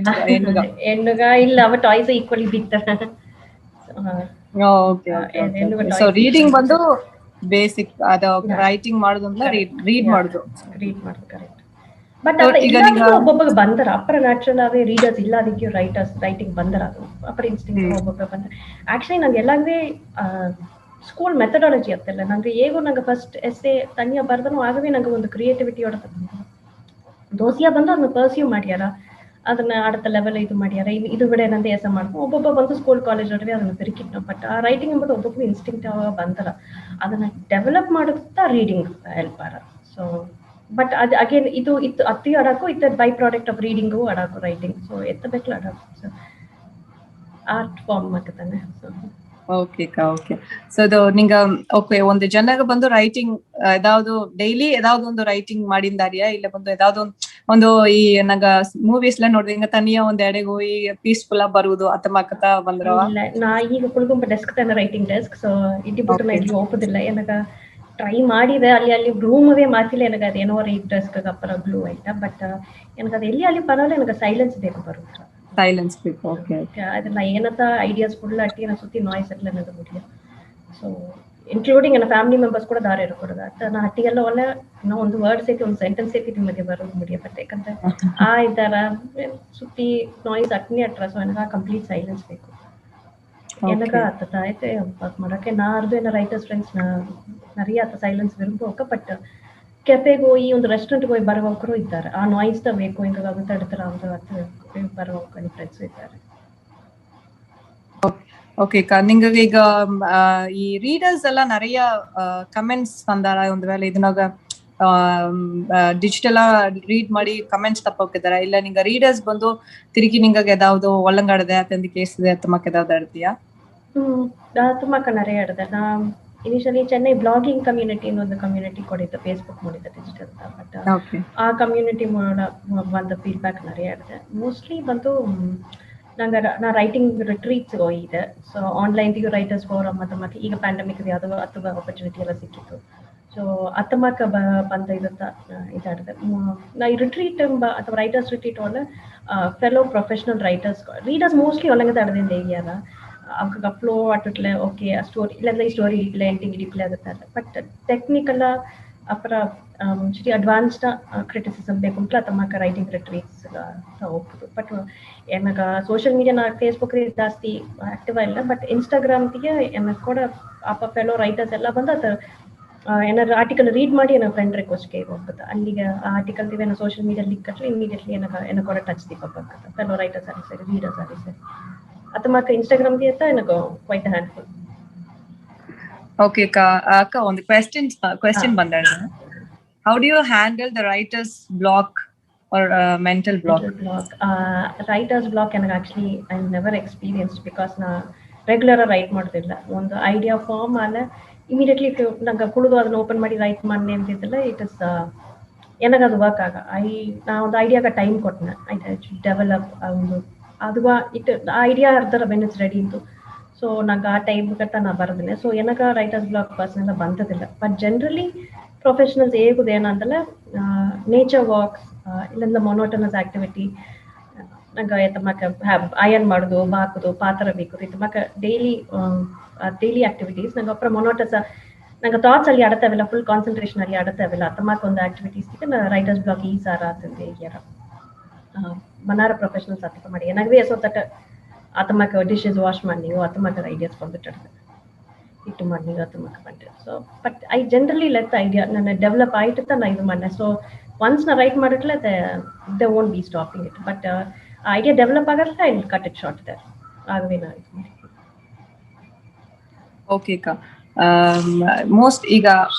ಹೆಣ್ಣುಗ ಇಲ್ಲ ಅವ ಟಾಯ್ಸ್ ಈಕ್ವಲಿ ಬಿತ್ತ. ಸೊ ರೀಡಿಂಗ್ ಬಂದು ಬೇಸಿಕ್ ಅದ ರೈಟಿಂಗ್ ಮಾಡೋದು ಅಂದ್ರೆ ರೀಡ್ ಮಾಡೋದು ಕರೆಕ್ಟ್. ಬಟ್ ಅದ ಈಗ ಇಲ್ಲಾದಿಗೂ ಒಬ್ಬೊಬ್ಬಗೆ ಬಂದರ ಅಪ್ಪರ ನ್ಯಾಚುರಲ್ ಆಗಿ ರೀಡರ್ಸ್ ಇಲ್ಲಾದಿಗೂ ರೈಟಿಂಗ್ ಬಂದರ ಅದು ಅಪ್ಪರ ಇನ್ಸ್ಟಿಂಕ್ಟ್ ಒಬ್ಬೊಬ್ಬ ಬಂದ. ಆಕ್ಚುಲಿ ನಂಗೆ ಎಲ್ಲಂದ್ರೆ ಸ್ಕೂಲ್ ಮೆಥಡಾಲಜಿ ಅತ್ತಲ್ಲ ನಂಗೆ ಹೇಗೋ ನಂಗೆ ಫಸ್ಟ್ ಎಸ್ಸೆ ತನಿಯ ಬರ್ದನು ಆಗವೇ ನಂಗೆ ಒಂದು ಕ್ರಿಯೇಟಿವಿಟಿ ಹೊಡೆದ ದೋಸಿಯ ಬಂದು ಅದನ್ನ ಪರ್ಸ್ಯೂ ಮಾಡ್ಯಾರ, ಅದನ್ನ அடுத்த ಲೆವೆಲ್ ಇದು ಮಾಡ್ಯಾರ, ಇದು ಬಿಡ ಏನಂತ ಎಸ ಮಾಡ್ಕೊಂಡು ಒಬ್ಬೊಬ್ಬ ಬಂದು ಸ್ಕೂಲ್ ಕಾಲೇಜ್ ಒಳಗೆ ಅದನ್ನ ತಿರುಗಿಟ್ಟು. ಬಟ್ ಆ ರೈಟಿಂಗ್ ಎಂಬುದು ಒಬ್ಬೊಬ್ಬ ಇನ್ಸ್ಟಿಂಕ್ಟ್ ಬಂದರ ಅದನ್ನ ಡೆವಲಪ್ ಮಾಡುತ್ತಾ ರೀಡಿಂಗ್ ಹೆಲ್ಪ್ ಆರ. ಸೊ ಬಟ್ ಅದು ಅಗೇನ್ ಇದು ಇತ್ತು ಅತಿ ಆಡಾಕು ಇತ್ತ ಬೈ ಪ್ರಾಡಕ್ಟ್ ಆಫ್ ರೀಡಿಂಗು ಆಡಾಕು ರೈಟಿಂಗ್. ಸೊ ಎತ್ತಬೇಕಲ್ಲ ಆಡಾಕು ಸೊ ಆರ್ಟ್ ಫಾರ್ಮ್ ಮಾಡ್ತಾನೆ. So okay okay. ಸೊ ಅದು ನಿಂಗ ಓಕೆ ಒಂದು ಜನಗ ಬಂದು ರೈಟಿಂಗ್ ಯಾವ್ದು ಡೈಲಿ ಯಾವ್ದು ಒಂದು ರೈಟಿಂಗ್ ಮಾಡಿದಾರಿಯಾ ಇಲ್ಲ ಬಂದು ಯಾವ್ದು ಒಂದು ಈ ನಂಗ ಮೂವೀಸ್ ಎಲ್ಲ ನೋಡಿದ್ರೆ ತನಿಯ ಒಂದ್ ಎಡೆಗೆ ಹೋಗಿ ಪೀಸ್ಫುಲ್ ಆಗಿ ಬರುವುದು ಅತಮಾಕತ ಬಂದ್ರವ. ಇಲ್ಲ ನಾ ಈಗ ಕುಳ್ಕೊಂಬ ಡೆಸ್ಕ್ ತಾನೆ ರೈಟಿಂಗ್ ಡೆಸ್ಕ್. ಸೊ ಇಡ್ಡಿ ಬಿಟ್ಟು ನಾ ಇಲ್ಲಿ ಹೋಗುದಿಲ್ಲ. ಏನಗ ಟ್ರೈ ಮಾಡಿದೆ ಅಲ್ಲಿ ರೂಮವೇ ಮಾತಿಲ್ಲ ನನಗೆ ಅದೇನೋ ರೈಟ್ ಡೆಸ್ಕ್ ಅಪ್ಪರ ಗ್ಲೂ ಆಯ್ತಾ. ಬಟ್ ನನಗೆ ಅದು ಎಲ್ಲಿ ಅಲ್ಲಿ ಬರೋಲ್ಲ, ನನಗೆ ಸೈಲೆನ್ಸ್ ಬೇಕು ಬರುತ್ತೆ. ಸೈಲೆನ್ಸ್ ಬೇಕು. ಓಕೆ ಅದನ್ನ ಏನತ್ತ ಐಡಿಯಾಸ್ ಫುಲ್ ಅಟ್ಟಿ ನಾ ಸುತ್ತಿ ನಾಯ್ಸ್ ಎಲ್ಲ ನನಗೆ ಮುಡಿಯ. ಸೊ ಇನ್ಕ್ಲೂಡಿಂಗ್ ನನ್ನ ಫ್ಯಾಮಿಲಿ ಮೆಂಬರ್ಸ್ ಕೂಡ ದಾರಿ ಇರಕೂಡದ ಅತ್ತ ನಾ ಹಟ್ಟಿಗೆಲ್ಲ ಒಳ್ಳೆ ಇನ್ನೂ ಒಂದು ವರ್ಡ್ಸ್ ಐತಿ ಒಂದು ಸೆಂಟೆನ್ಸ್ ಐತಿ ನಿಮಗೆ ಬರೋದು ಮುಡಿಯ. ಬಟ್ ಯಾಕಂದ್ರೆ ಆ ಇದ್ದಾರ ಸುತ್ತಿ ನಾಯ್ಸ್ ಅಟ್ನಿ ಅಟ್ರ. ಸೊ ನನಗೆ ಕಂಪ್ಲೀಟ್ ಸೈಲೆನ್ಸ್ ಬೇಕು. எனக்கு அத்த ஆயிட்டு ಮಾಡಕ್ಕೆ ನಾ ಅರ್ದು ಏನ ರೈಟರ್ಸ್ ಫ್ರೆಂಡ್ಸ್ நிறைய ಅತ್ತ ಸೈಲೆನ್ಸ್ ವಿರುಂಬೋಕ. ಬಟ್ ಕೆಫೆಗೆ ಹೋಗಿ ಒಂದು ರೆಸ್ಟೋರೆಂಟ್ಗೆ ಹೋಗಿ ಬರುವವರು ಇದ್ದಾರೆ. ಆ ನಾಯ್ಸ್ ಬೇಕು ಹಿಂಗ ತಡ್ತಾರ ಅಂತ ಬರುವವರು ಫ್ರೆಂಡ್ಸ್ ಇದ್ದಾರೆ. ಓಕೆ ನಿಂಗ ಈಗ ಈ ರೀಡರ್ಸ್ ಎಲ್ಲ நிறைய ಕಮೆಂಟ್ಸ್ ತಂದಾರ. ಒಂದು ವೇಳೆ ಇದನ್ನಾಗ ಡಿಜಿಟಲ್ ರೀಡ್ ಮಾಡಿ ಕಮೆಂಟ್ಸ್ ತಪ್ಪೋಕಿದಾರ ಇಲ್ಲ ನಿಂಗ ರೀಡರ್ಸ್ ಬಂದು ತಿರುಗಿ ನಿಂಗ ಯಾವ್ದು ಒಳ್ಳಂಗಾಡದೆ ಅತಂದು ಕೇಸಿದೆ ತುಮಕ್ ಯಾವ್ದು ಆಡ್ತೀಯಾ? ತುಮಕ நிறைய ಆಡದೆ. ನಾ ಇನಿಷಿಯಲಿ ಚೆನ್ನೈ ಬ್ಲಾಗಿಂಗ್ ಕಮ್ಯುನಿಟಿ ಒಂದು ಕಮ್ಯುನಿಟಿ ಕೊಡಿದ್ದೆ, ಫೇಸ್ಬುಕ್ ಮಾಡಿದ್ದೆ ಡಿಜಿಟಲ್. ಬಟ್ ಆ ಕಮ್ಯುನಿಟಿ ಬಂದ ಫೀಡ್ಬ್ಯಾಕ್ நிறைய ಆಡದೆ. ಮೋಸ್ಟ್ಲಿ ಬಂದು ನಂಗೆ ನಾ ರೈಟಿಂಗ್ ರಿಟ್ರೀಟ್ಸ್ ಹೋಗಿದೆ. ಸೊ ಆನ್ಲೈನ್ದಿಗೂ ರೈಟರ್ಸ್ ಫೋರಮ್ ಮತ್ತು ಈಗ ಪ್ಯಾಂಡಮಿಕ್ ಯಾವುದೋ ಅಥವಾ ಆಪರ್ಚುನಿಟಿ ಎಲ್ಲ ಸಿಕ್ಕಿತ್ತು. ಸೊ ಅತ್ತಮಕ್ಕ ಬಂದ ಇದಾಡಿದೆ. ನಾ ಈ ರಿಟ್ರೀಟ್ ಅಥವಾ ರೈಟರ್ಸ್ ರಿಟ್ರೀಟ್ ಒಳ್ಳೆ ಫೆಲೋ ಪ್ರೊಫೆಷನಲ್ ರೀಡರ್ಸ್ ಮೋಸ್ಟ್ಲಿ ಒಳಗೆ ಆಡದಿಂದ ಹೇಗ್ಯಾರ ಅವ್ರಿಗೆ ಫ್ಲೋ ಆಟಟ್ಲೆ ಓಕೆ ಆ ಸ್ಟೋರಿ ಇಲ್ಲ ಈ ಸ್ಟೋರಿ ಇಡ್ಲೆ ಎಂಟಿಂಗ್ ಇಡಿಪ್ಲೆ ಆಗುತ್ತಾರೆ. ಬಟ್ ಟೆಕ್ನಿಕಲ್ ಅಪರ ಚೂರಿ ಅಡ್ವಾನ್ಸ್ಡ್ ಕ್ರಿಟಿಸಿಸಮ್ ಬೇಕುಂಟ್ಲ ತಮ್ಮಕ ರೈಟಿಂಗ್ ರಿಟ್ರೀಟ್ಸ್ ಹೋಗ್ಬೋದು. ಬಟ್ ಏನಗ ಸೋಷಿಯಲ್ ಮೀಡಿಯಾ ನಾ ಫೇಸ್ಬುಕ್ ಜಾಸ್ತಿ ಆಕ್ಟಿವ್ ಇಲ್ಲ. ಬಟ್ ಇನ್ಸ್ಟಾಗ್ರಾಮ್ಗೆ ಏನಕ್ಕೆ ಕೂಡ ಅಪ್ಪ ಫೆಲೋ ರೈಟರ್ಸ್ ಎಲ್ಲ ಬಂದು ಅದು ಏನಾದ್ರು ಆರ್ಟಿಕಲ್ ರೀಡ್ ಮಾಡಿ ಏನೋ ಫ್ರೆಂಡ್ ರಿಕ್ವೆಸ್ಟ್ಗೆ ಹೋಗ್ತದೆ. ಅಲ್ಲಿಗೆ ಆ ಆರ್ಟಿಕಲ್ ಏನೋ ಸೋಷಿಯಲ್ ಮೀಡಿಯಾ ಲಿಂಕ್ ಕಟ್ಟರೆ ಇಮಿಡಿಯೇಟ್ಲಿ ಏನೋ ಕೂಡ ಟಚ್ ದಿಕ್ಕಾಗ್ತದೆ. ಫೆಲೋ ರೈಟರ್ಸ್ ಆಗಿ ಸರಿ ರೀಡರ್ಸ್ ಆಗಿ ಸರಿ ಅತಮಾಕ ಇನ್ಸ್ಟಾಗ್ರಾಮ್ಗೆ ಅಂತ ಏನೋ ಕ್ವೈಟ್ ಹ್ಯಾಂಡ್ಫುಲ್. ಓಕೆ ಅಕ್ಕ ಒಂದು ಕ್ವೆಶ್ಚನ್ ಬಂದಾಡ. How do you handle the writer's block or mental block? Writer's block ನನಗೆ actually I never experienced because ನಾ ರೆಗ್ಯುಲರ್ ರೈಟ್ ಮಾಡೋದಿಲ್ಲ. ಒಂದು ಐಡಿಯಾ ಫಾರ್ಮ್ ಅಲ್ಲ ಇಮಿಡಿಯೇಟ್ಲಿ ನಂಗೆ ಕುಳಿದು ಅದನ್ನ ಓಪನ್ ಮಾಡಿ ರೈಟ್ ಮಾಡಿ ಅಂತಿದ್ದಿಲ್ಲ. ಇಟ್ ಇಸ್ ನನಗದು ವರ್ಕ್ ನಾ ಒಂದು ಐಡಿಯಾಗ ಟೈಮ್ ಕೊಟ್ಟನೆ ಡೆವಲಪ್ ಒಂದು ಅದು ಆ ಐಡಿಯಾ ಅರ್ಧರ ವೆನ್ ಇಟ್ಸ್ ರೆಡಿ ಇಂತು. ಸೊ ನಂಗೆ ಆ ಟೈಮ್ ಗಟ್ಟ ನಾ ಬರೋದಿಲ್ಲ. ಸೊ ಏನಗ ರೈಟರ್ಸ್ ಬ್ಲಾಕ್ ಪರ್ಸನಲ್ ಬಂದದಿಲ್ಲ. ಬಟ್ ಜನರಲಿ ಪ್ರೊಫೆಷನಲ್ಸ್ ಹೇಗುದು ಏನಂತಲ್ಲ ನೇಚರ್ ವಾಕ್ಸ್ ಇಲ್ಲಿಂದ ಮೊನೋಟನಸ್ ಆಕ್ಟಿವಿಟಿ ನಂಗೆ ತಮ್ಮಕ ಅಯನ್ ಮಾಡೋದು ಬಾಕೋದು ಪಾತ್ರ ಬೇಕದು ತಮ್ಮಕ ಡೈಲಿ ಆಕ್ಟಿವಿಟೀಸ್ ನಂಗೆ ಅಪ್ಪರ ಮೊನೋಟಸ್ ನಂಗೆ ಥಾಟ್ಸ್ ಅಲ್ಲಿ ಆಡತ್ತವೆಲ್ಲ ಫುಲ್ ಕಾನ್ಸಂಟ್ರೇಷನ್ ಅಲ್ಲಿ ಆಡತ್ತವೆಲ್ಲ ತಮ್ಮಕ ಒಂದು ಆಕ್ಟಿವಿಟೀಸ್ ರೈಟರ್ಸ್ ಬ್ಲಾಕ್ ಈ ಸಾರ ಅಂತಂದು ಹೇಗ್ಯಾರ ಮನಾರ ಪ್ರೊಫೆಷನಲ್ಸ್ ಅತ್ತ ಮಾಡಿ ಏನಾಗವೇ ಸೊತ್ತಟ ಅತಮಕ ಡಿಶಸ್ ವಾಶ್ ಮಾಡಿ ನೀವು ಅತಮಕ ಐಡಿಯಾಸ್ ಬಂದ್ಬಿಟ್ಟಿರ್ತದೆ ಇಟ್ಟು ಮಾಡಿ ನೀವು ಅತಮಕ ಬಂದ್ರೆ. So but I generally let idea ನನ್ನ ಡೆವಲಪ್ ಆಯ್ತು ನಾ ಇದು ಮಾಡಿ. ಸೊ ಒನ್ಸ್ ನಾ ರೈಟ್ ಮಾಡಿಟ್ಲೆ they won't be stopping it. But idea develop ಆಗಲ್ಲ I will cut it short there ಆಗವೇ ನಾ ಇದು ಮಾಡಿ. ಓಕೆ ಅಕ್ಕ ಮೋಸ್ಟ್ ಈಗ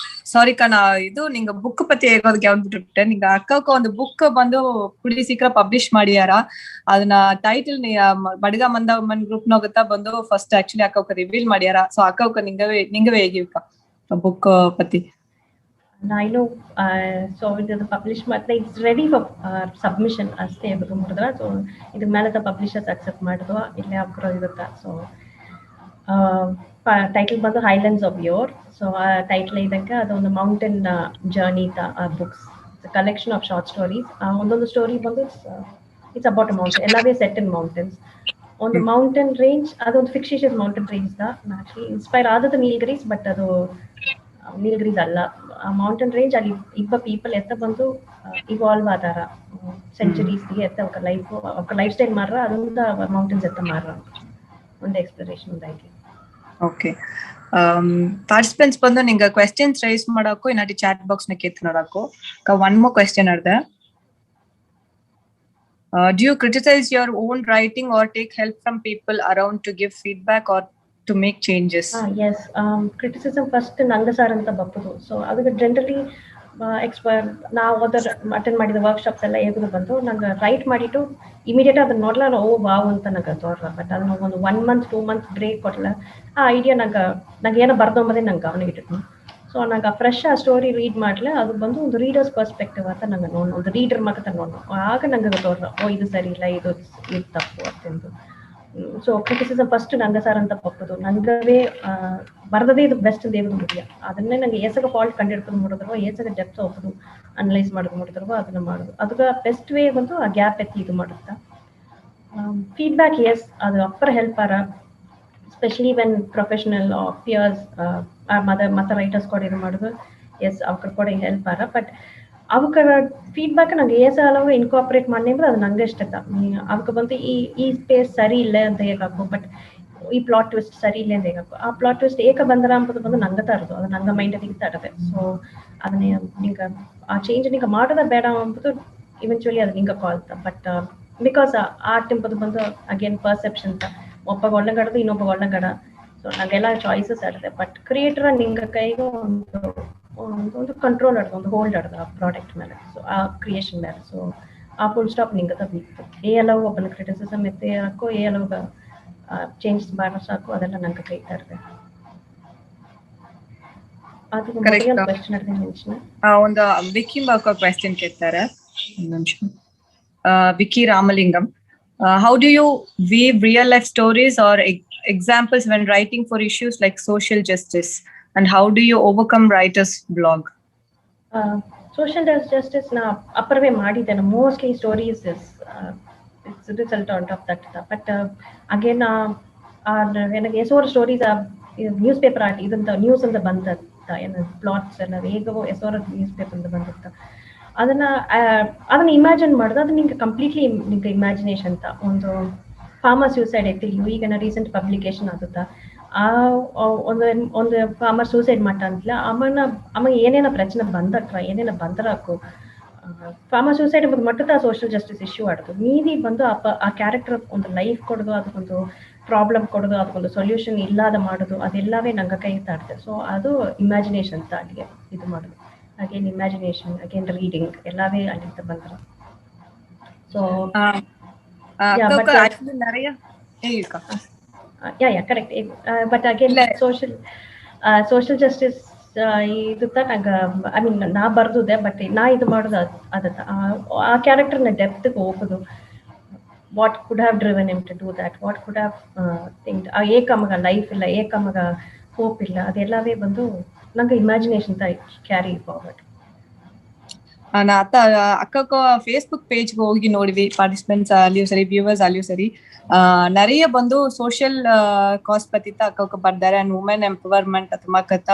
ಸಾರಿ ನಾ ಇದು ನಿಂಗ ಬುಕ್ ಪತಿ ಹೇಗೋದಕ್ಕೆ ಯಾವ್ದು ಬಿಟ್ಟೆ ನಿಂಗ ಅಕ್ಕಕ್ಕ ಒಂದು ಬುಕ್ ಬಂದು ಕುಡಿ ಸೀಕ್ರ ಪಬ್ಲಿಷ್ ಮಾಡಿಯಾರ. ಅದನ್ನ ಟೈಟಲ್ ಬಡಗ ಮಂದವಮ್ಮನ್ ಗ್ರೂಪ್ ನೋಗುತ್ತಾ ಬಂದು ಫಸ್ಟ್ ಆಕ್ಚುಲಿ ಅಕ್ಕಕ್ಕ ರಿವೀಲ್ ಮಾಡ್ಯಾರ. ಸೊ ಅಕ್ಕಕ್ಕ ನಿಂಗವೇ ಹೇಗಿಕ್ಕ ಬುಕ್ ಪತಿ? ನಾನು ಸೊ ಇದು ಪಬ್ಲಿಷ್ ಮತ್ತೆ ಇಟ್ಸ್ ರೆಡಿ ಫಾರ್ ಸಬ್ಮಿಷನ್ ಅಷ್ಟೇ ಮಾಡಿದ್ರ. ಸೊ ಇದ್ರ ಮೇಲೆ ಪಬ್ಲಿಷರ್ಸ್ ಅಕ್ಸೆಪ್ಟ್ ಮಾಡಿದ್ವಾ ಇಲ್ಲೇ ಅಪ್ರೋ ಇರುತ್ತಾ. ಸೊ ಟೈಟಲ್ ಬಂದು ಹೈಲ್ಯಾಂಡ್ಸ್ ಆಫ್ ಯೋರ್. ಸೊ ಆ ಟೈಟಲ್ ಇದಕ್ಕೆ ಅದೊಂದು mountain journey books collection of short stories. ಒಂದೊಂದು ಸ್ಟೋರಿ ಬಂದು ಇಟ್ಸ್ ಅಬೌಟ್ ಮೌಂಟೇನ್ ಎಲ್ಲವೇ ಸೆಟ್ ಇನ್ ಮೌಂಟೇನ್ಸ್. ಒಂದು ಮೌಂಟೇನ್ ರೇಂಜ್ ಅದೊಂದು fictitious mountain range actually inspire ಆದದ್ದು ನೀಲ್ಗಿರೀಸ್. ಬಟ್ ಅದು ನೀಲಗಿರೀಸ್ ಅಲ್ಲ, ಮೌಂಟೇನ್ ರೇಂಜ್ ಅಲ್ಲಿ ಇಬ್ಬ ಪೀಪಲ್ ಎತ್ತ ಬಂದು ಇವಾಲ್ವ್ ಆದಾರ ಸೆಂಚುರೀಸ್ಗೆ ಎತ್ತ ఒక ಲೈಫ್ ಸ್ಟೈಲ್ ಮಾರ್ರ ಅದೊಂದು ಮೌಂಟೇನ್ಸ್ ಎತ್ತ ಮಾರ್ರ ಒಂದು ಎಕ್ಸ್ಪ್ಲೋರೇಷನ್ ಉಂದಾಗಿ. ಓಕೆ, ಪಾರ್ಟಿಸಿಪೆಂಟ್ಸ್ ಬಂದು ನಿಂಗೆ ಕ್ವೆಶ್ಚನ್ಸ್ ರೈಸ್ ಮಾಡಕ್ಕೂ ಇನ್ನಾಟಿ ಚಾಟ್ ಬಾಕ್ಸ್ ನ ಕೇತ್ ನೋಡಕ್ಕೂ. ಒನ್ ಮೋರ್ ಕ್ವೆಶ್ಚನ್ ಅರ್ದ. Do you criticize your own writing or take help from people around to give feedback or to make changes? Yes, criticism first ನಂಗ sir ಅಂತ ಬಪ್ಪದು. So ಅದಕ್ಕೆ generally ನಾವು attend ಮಾಡಿದ workshops ಎಲ್ಲ ಹೇಗುದು ಬಂದು ನಂಗೆ ರೈಟ್ ಮಾಡಿಟ್ಟು ಇಮಿಡಿಯೇಟ್ ಅದನ್ನ ನೋಡ್ಲ ಓ ವಾವ್ ಅಂತ ನಂಗೆ ತೋರ್ಲ. ಬಟ್ ಅದನ್ನ ಒಂದು 1 month 2 months ಬ್ರೇಕ್ ಕೊಡ್ಲ ಆ ಐಡಿಯಾ ನಂಗೆ ಏನೋ ಬರ್ದೊಂಬದೇ ನಂಗೆ ಗಮನ ಇಟ್ಟು. ಸೊ ನಂಗೆ ಫ್ರೆಶ್ ಆ ಸ್ಟೋರಿ ರೀಡ್ ಮಾಡ್ಲೆ ಅದು ಬಂದು ಒಂದು ರೀಡರ್ಸ್ ಪರ್ಸ್ಪೆಕ್ಟಿವ್ ಅಂತ ನಂಗೆ ನೋಡು, ಒಂದು ರೀಡರ್ ಮಗ ನೋಡು, ಆಗ ನಂಗೆ ತೋರ್ಲ ಓ ಇದು ಸರಿ ಇಲ್ಲ, ಇದು ತಪ್ಪು ಅಂತಂದು. ಸೊ ಕ್ರಿಟಿಸಿಸಮ್ ಫಸ್ಟ್ ನಂಗೆ ಸಾರ್ ಅಂತ ಬಪ್ಪದು. ನಂಗವೇ ಬರ್ದದೇ ಇದು ಬೆಸ್ಟ್ ದೇವದು ಮುಖ್ಯ. ಅದನ್ನೇ ನಂಗೆ ಏಸಗ ಫಾಲ್ಟ್ ಕಂಡಿಡ್ಕೊಂಡು ನೋಡಿದ್ರು, ಏಸಗ ಡೆಪ್ತ್ ಹೋಗೋದು ಅನಲೈಸ್ ಮಾಡೋದು ನೋಡಿದ್ರು ಅದನ್ನ ಮಾಡೋದು. ಅದಕ್ಕೆ ಬೆಸ್ಟ್ ವೇ ಬಂದು ಆ ಗ್ಯಾಪ್ ಎತ್ತಿ ಇದು ಮಾಡುತ್ತಾ. ಫೀಡ್ಬ್ಯಾಕ್ ಎಸ್ ಅದು ಅಪ್ಪರ ಹೆಲ್ಪ್ ಆರ, ಸ್ಪೆಷಲಿ ವೆನ್ ಪ್ರೊಫೆಷನಲ್ ಪಿಯರ್ಸ್ ಮತ್ತೆ ರೈಟರ್ಸ್ ಕೂಡ ಇದು ಮಾಡೋದು ಎಸ್ ಅವ್ರ ಕೂಡ ಹೆಲ್ಪ್ ಆರ. ಬಟ್ ಅವಕ್ಕರ ಫೀಡ್ಬ್ಯಾಕ್ ನಂಗೆ ಏಸ ಅಲವು ಇನ್ಕಾರ್ಪೊರೇಟ್ ಮಾಡಿ ಅಂದ್ರೆ ಅದು ನಂಗೆ ಇಷ್ಟ. ಅವಕ್ಕೆ ಬಂದು ಈ ಸ್ಪೇಸ್ ಸರಿ ಇಲ್ಲ ಅಂತ ಹೇಗಾಕು, ಬಟ್ ಈ ಪ್ಲಾಟ್ ಟ್ವಿಸ್ಟ್ ಸರಿ ಇಲ್ಲ ಅಂತ ಹೇಗಾಕು. ಆ ಪ್ಲಾಟ್ ಟ್ವಿಸ್ಟ್ ಏಕ ಬಂದರ ಅಂಬುದು ಬಂದು ನಂಗೆ ತರದು, ಅದು ನಂಗೆ ಮೈಂಡಿಗೆ ತರದೆ. ಸೊ ಅದನ್ನೇ ನಿಂಗೆ ಆ ಚೇಂಜ್ ನಿಂಗೆ ಮಾಡೋದ ಬೇಡ ಅಂಬುದು ಇವೆಂಚುಲಿ ಅದು ನಿಂಗೆ ಕಾಲ್ತ. ಬಟ್ ಬಿಕಾಸ್ ಆರ್ಟ್ ಎಂಬುದು ಬಂದು ಅಗೇನ್ ಪರ್ಸೆಪ್ಷನ್ ಅಂತ, ಒಬ್ಬ ಒಳ್ಳಗಡದು ಇನ್ನೊಬ್ಬ ಒಳ್ಳಗಡ. ಸೊ ನಂಗೆಲ್ಲ ಚಾಯ್ಸಸ್ ಆಡಿದೆ. ಬಟ್ ಕ್ರಿಯೇಟರ್ ನಿಂಗೆ ಕೈಗೆ ಒಂದು ಕಂಟ್ರೋಲ್ ಆಡ್ದು, ಒಂದು ಹೋಲ್ಡ್ ಆಡ್ದು ಆ ಪ್ರಾಡಕ್ಟ್ ಮೇಲೆ, ಸೊ ಆ ಕ್ರಿಯೇಷನ್ ಮೇಲೆ. ಸೊ ಆ ಫುಲ್ ಸ್ಟಾಪ್ ನಿಂಗೆ ಬಿತ್ತು. ಎಲ್ಲವೂ ಒಬ್ಬನ ಕ್ರಿಟಿಸಿಸಮ್ ಎತ್ತೆ ಹಾಕೋ ಎಲ್ಲವೂ ಚೇಂಜಸ್ ಮಾಡೋ ಸಾಕು, ಅದೆಲ್ಲ ನಂಗೆ ಕೈ ತರದೆ. ಅದು ಕ್ವೆಶ್ಚನ್ ಅರ್ಧ ಮೆನ್ಷನ್ ಒಂದು ವಿಕಿ ಬಾಕ ಕ್ವೆಶ್ಚನ್ ಕೇಳ್ತಾರೆ. ಒಂದು ನಿಮಿಷ. Vicky Ramalingam, how do you weave real life stories or examples when writing for issues like social justice, and how do you overcome writer's block? Social justice na apparve ಮಾಡಿದ್ದೇನೆ. Mostly stories it's result out of that. But again ನನಗೆ ಎಸೋರ್ stories newspaper art ಇದಂತ news ಅಂತ ಬಂದತ್ತ, ಏನು plots ಎಲ್ಲ ಹೇಗೋ ಎಸೋರ news paper ಅಂತ ಬಂದಿತ್ತ. ಅದನ್ನ ಇಮ್ಯಾಜಿನ್ ಮಾಡೋದು, ಅದು ನಿಂಗೆ ಕಂಪ್ಲೀಟ್ಲಿ ನಿಂಗೆ ಇಮ್ಯಾಜಿನೇಷನ್ ಅಂತ. ಒಂದು ಫಾರ್ಮರ್ ಸೂಸೈಡ್ ಐತಿಲ್ಲ, ಈಗ ರೀಸೆಂಟ್ ಪಬ್ಲಿಕೇಶನ್ ಆಗುತ್ತಾ, ಆ ಒಂದು ಫಾರ್ಮರ್ ಸೂಸೈಡ್ ಮಾಡ ಅಂತಲ್ಲ, ಅಮ್ಮ ಏನೇನ ಪ್ರಚನೆ ಬಂದಕ್ರ ಏನೇನ ಬಂದರಾಕು ಫಾರ್ಮರ್ ಸೂಸೈಡ್ ಎಂಬುದು ಮಟ್ಟದ ಸೋಷಿಯಲ್ ಜಸ್ಟಿಸ್ ಇಶ್ಯೂ ಆಡೋದು. ನೀದಿ ಬಂದು ಆ ಕ್ಯಾರೆಕ್ಟರ್ ಒಂದು ಲೈಫ್ ಕೊಡೋದು, ಅದಕ್ಕೊಂದು ಪ್ರಾಬ್ಲಮ್ ಕೊಡೋದು, ಅದಕ್ಕೊಂದು ಸೊಲ್ಯೂಷನ್ ಇಲ್ಲದ ಮಾಡೋದು, ಅದೆಲ್ಲವೇ ನಂಗೆ ಕೈ ತಾಡ್ತದೆ. ಸೊ ಅದು ಇಮ್ಯಾಜಿನೇಷನ್ ಅಂತ ಅಲ್ಲಿಗೆ ಇದು ಮಾಡೋದು. ಅಗೇನ್ ಇಮ್ಯಾಜಿನೇಷನ್, ಅಗೇನ್ ರೀಡಿಂಗ್ ಎಲ್ಲವೇ ಅಲ್ಲಿಂದ ಬಂದ್ರ. So correct. But again social justice ಇದು ನಂಗೆ ಐ ಮೀನ್ ನಾ ಬರ್ದುದೆ. ಬಟ್ ನಾ ಇದು ಮಾಡೋದು ಅದತ್ತ ಆ ಕ್ಯಾರೆಕ್ಟರ್ನ ಡೆಪ್ತ್ಗೆ ಹೋಗೋದು. What could have driven him to do that, what could have think. ಏಕಮಗ ಲೈಫ್ ಇಲ್ಲ, ಏಕಮಗ ಹೋಪ್ ಇಲ್ಲ, ಅದೆಲ್ಲವೇ ಬಂದು ನಂಗೆ ಇಮ್ಯಾಜಿನೇಷನ್ ಕ್ಯಾರಿ ಫಾರ್ವರ್ಡ್. ಅಕ್ಕ ಫೇಸ್ಬುಕ್ ಪೇಜ್ಗೆ ಹೋಗಿ ನೋಡಿವಿ, ಪಾರ್ಟಿಸಿಪೆಂಟ್ಸ್ ಅಲ್ಲಿಯೂ ಸರಿ, ವ್ಯೂವರ್ಸ್ ಅಲ್ಲಿಯೂ ಸರಿ, நிறைய ಬಂದು ಸೋಷಿಯಲ್ ಕಾಸ್ ಪತಿ ಅಕ್ಕ ಬರ್ದಾರೆ. ಅಂಡ್ ವುಮೆನ್ ಎಂಪವರ್ಮೆಂಟ್ ಅಥವಾ ಕಥ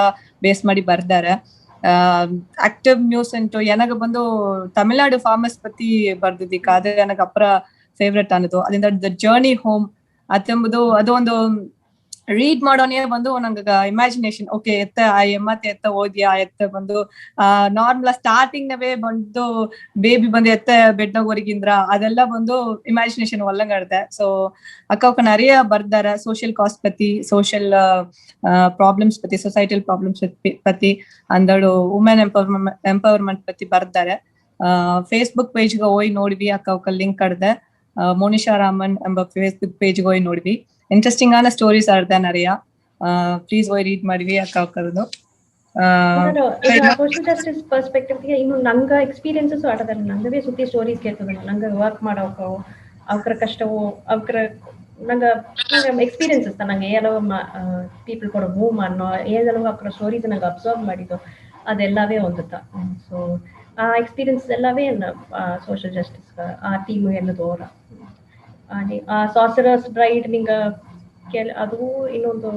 ಬೇಸ್ ಮಾಡಿ ಬರ್ದಾರೆ. ಆಕ್ಟಿವ್ ನ್ಯೂಸ್ ಅಂಟು ಎನಗ ಬಂದು ತಮಿಳ್ನಾಡು ಫಾರ್ಮರ್ಸ್ ಪತಿ ಬರ್ದಿದ್ದಕ್ಕ, ಅದು ನನಗೆ ಅಪ್ಪರ ಫೇವ್ರೆಟ್ ಅನ್ನೋದು. ಅದರಿಂದ ದ ಜರ್ನಿ ಹೋಮ್ ಅದಂಬುದು ಅದೊಂದು ರೀಡ್ ಮಾಡೋನೇ ಬಂದು ನಂಗ ಇಮ್ಯಾಜಿನೇಷನ್. ಓಕೆ, ಎತ್ತ ಓದ್ಯಾ ಎತ್ತ ಬಂದು ನಾರ್ಮಲ್ ಸ್ಟಾರ್ಟಿಂಗ್ ನವೇ ಬಂದು ಬೇಬಿ ಬಂದು ಎತ್ತ ಬೆಡ್ನಾಗ ಹೊರಗಿಂದ್ರ ಅದೆಲ್ಲ ಬಂದು ಇಮ್ಯಾಜಿನೇಷನ್ ಒಲ್ಲಂಗಡೆ. ಸೊ ಅಕ್ಕ நிறைய ಬರ್ದಾರ ಸೋಷಿಯಲ್ ಕಾಸ್ಟ್ ಪತಿ, ಸೋಷಿಯಲ್ ಪ್ರಾಬ್ಲಮ್ಸ್ ಪತಿ, ಸೊಸೈಟಲ್ ಪ್ರಾಬ್ಲಮ್ಸ್ ಪತಿ, ಅಂದಳು ವುಮೆನ್ ಎಂಪವರ್ಮೆಂಟ್ ಪತಿ ಬರ್ದಾರೆ. ಫೇಸ್ಬುಕ್ ಪೇಜ್ಗೆ ಹೋಗಿ ನೋಡ್ವಿ, ಅಕ್ಕ ಲಿಂಕ್ ಕಡ್ದೆ. ಮೋನಿಶಾ ರಾಮನ್ ಎಂಬ ಫೇಸ್ಬುಕ್ ಪೇಜ್ಗೆ ಹೋಗಿ ನೋಡ್ವಿ. ಇಂಟ್ರೆಸ್ಟಿಂಗ್ ಆನ ಸ್ಟೋರೀಸ್ ಆಡ್ದ நிறைய. ಪ್ಲೀಸ್ ಹೋಗಿ ರೀಡ್ ಮಾಡಿವಿ ಅಕ್ಕದು. ಸೋಷಿಯಲ್ ಜಸ್ಟಿಸ್ ಪರ್ಸ್ಪೆಕ್ಟಿವ್ಗೆ ಇನ್ನು ನಂಗೆ ಎಕ್ಸ್ಪೀರಿಯನ್ಸಸ್ ಆಡೋದಲ್ಲ, ನಂಗವೇ ಸುತ್ತಿ ಸ್ಟೋರೀಸ್ ಕೇಳ್ತದಲ್ಲ, ನಂಗೆ ವರ್ಕ್ ಮಾಡೋಕೆ ಅವ್ರ ಕಷ್ಟವು ಅವ್ರ ನಂಗೆ ಎಕ್ಸ್ಪೀರಿಯನ್ಸಸ್ ನಂಗೆ ಏನೋ ಪೀಪಲ್ ಕೂಡ ಮೂವ್ ಮಾಡೋ ಏನೆಲ್ಲವೋ ಅವ್ರ ಸ್ಟೋರೀಸ್ ನಂಗೆ ಅಬ್ಸರ್ವ್ ಮಾಡಿದ್ದು ಅದೆಲ್ಲವೇ ಹೊಂದುತ್ತಾ. ಸೊ ಆ ಎಕ್ಸ್ಪೀರಿಯನ್ಸ್ ಎಲ್ಲವೇ ಸೋಷಿಯಲ್ ಜಸ್ಟಿಸ್ ಆ ಟೀಮು ಎಲ್ಲದು ಅವರ ಸಾಸರಸ್ ಬ್ರೈಡ್ ನಿಂಗ ಅದು ಇನ್ನೊಂದು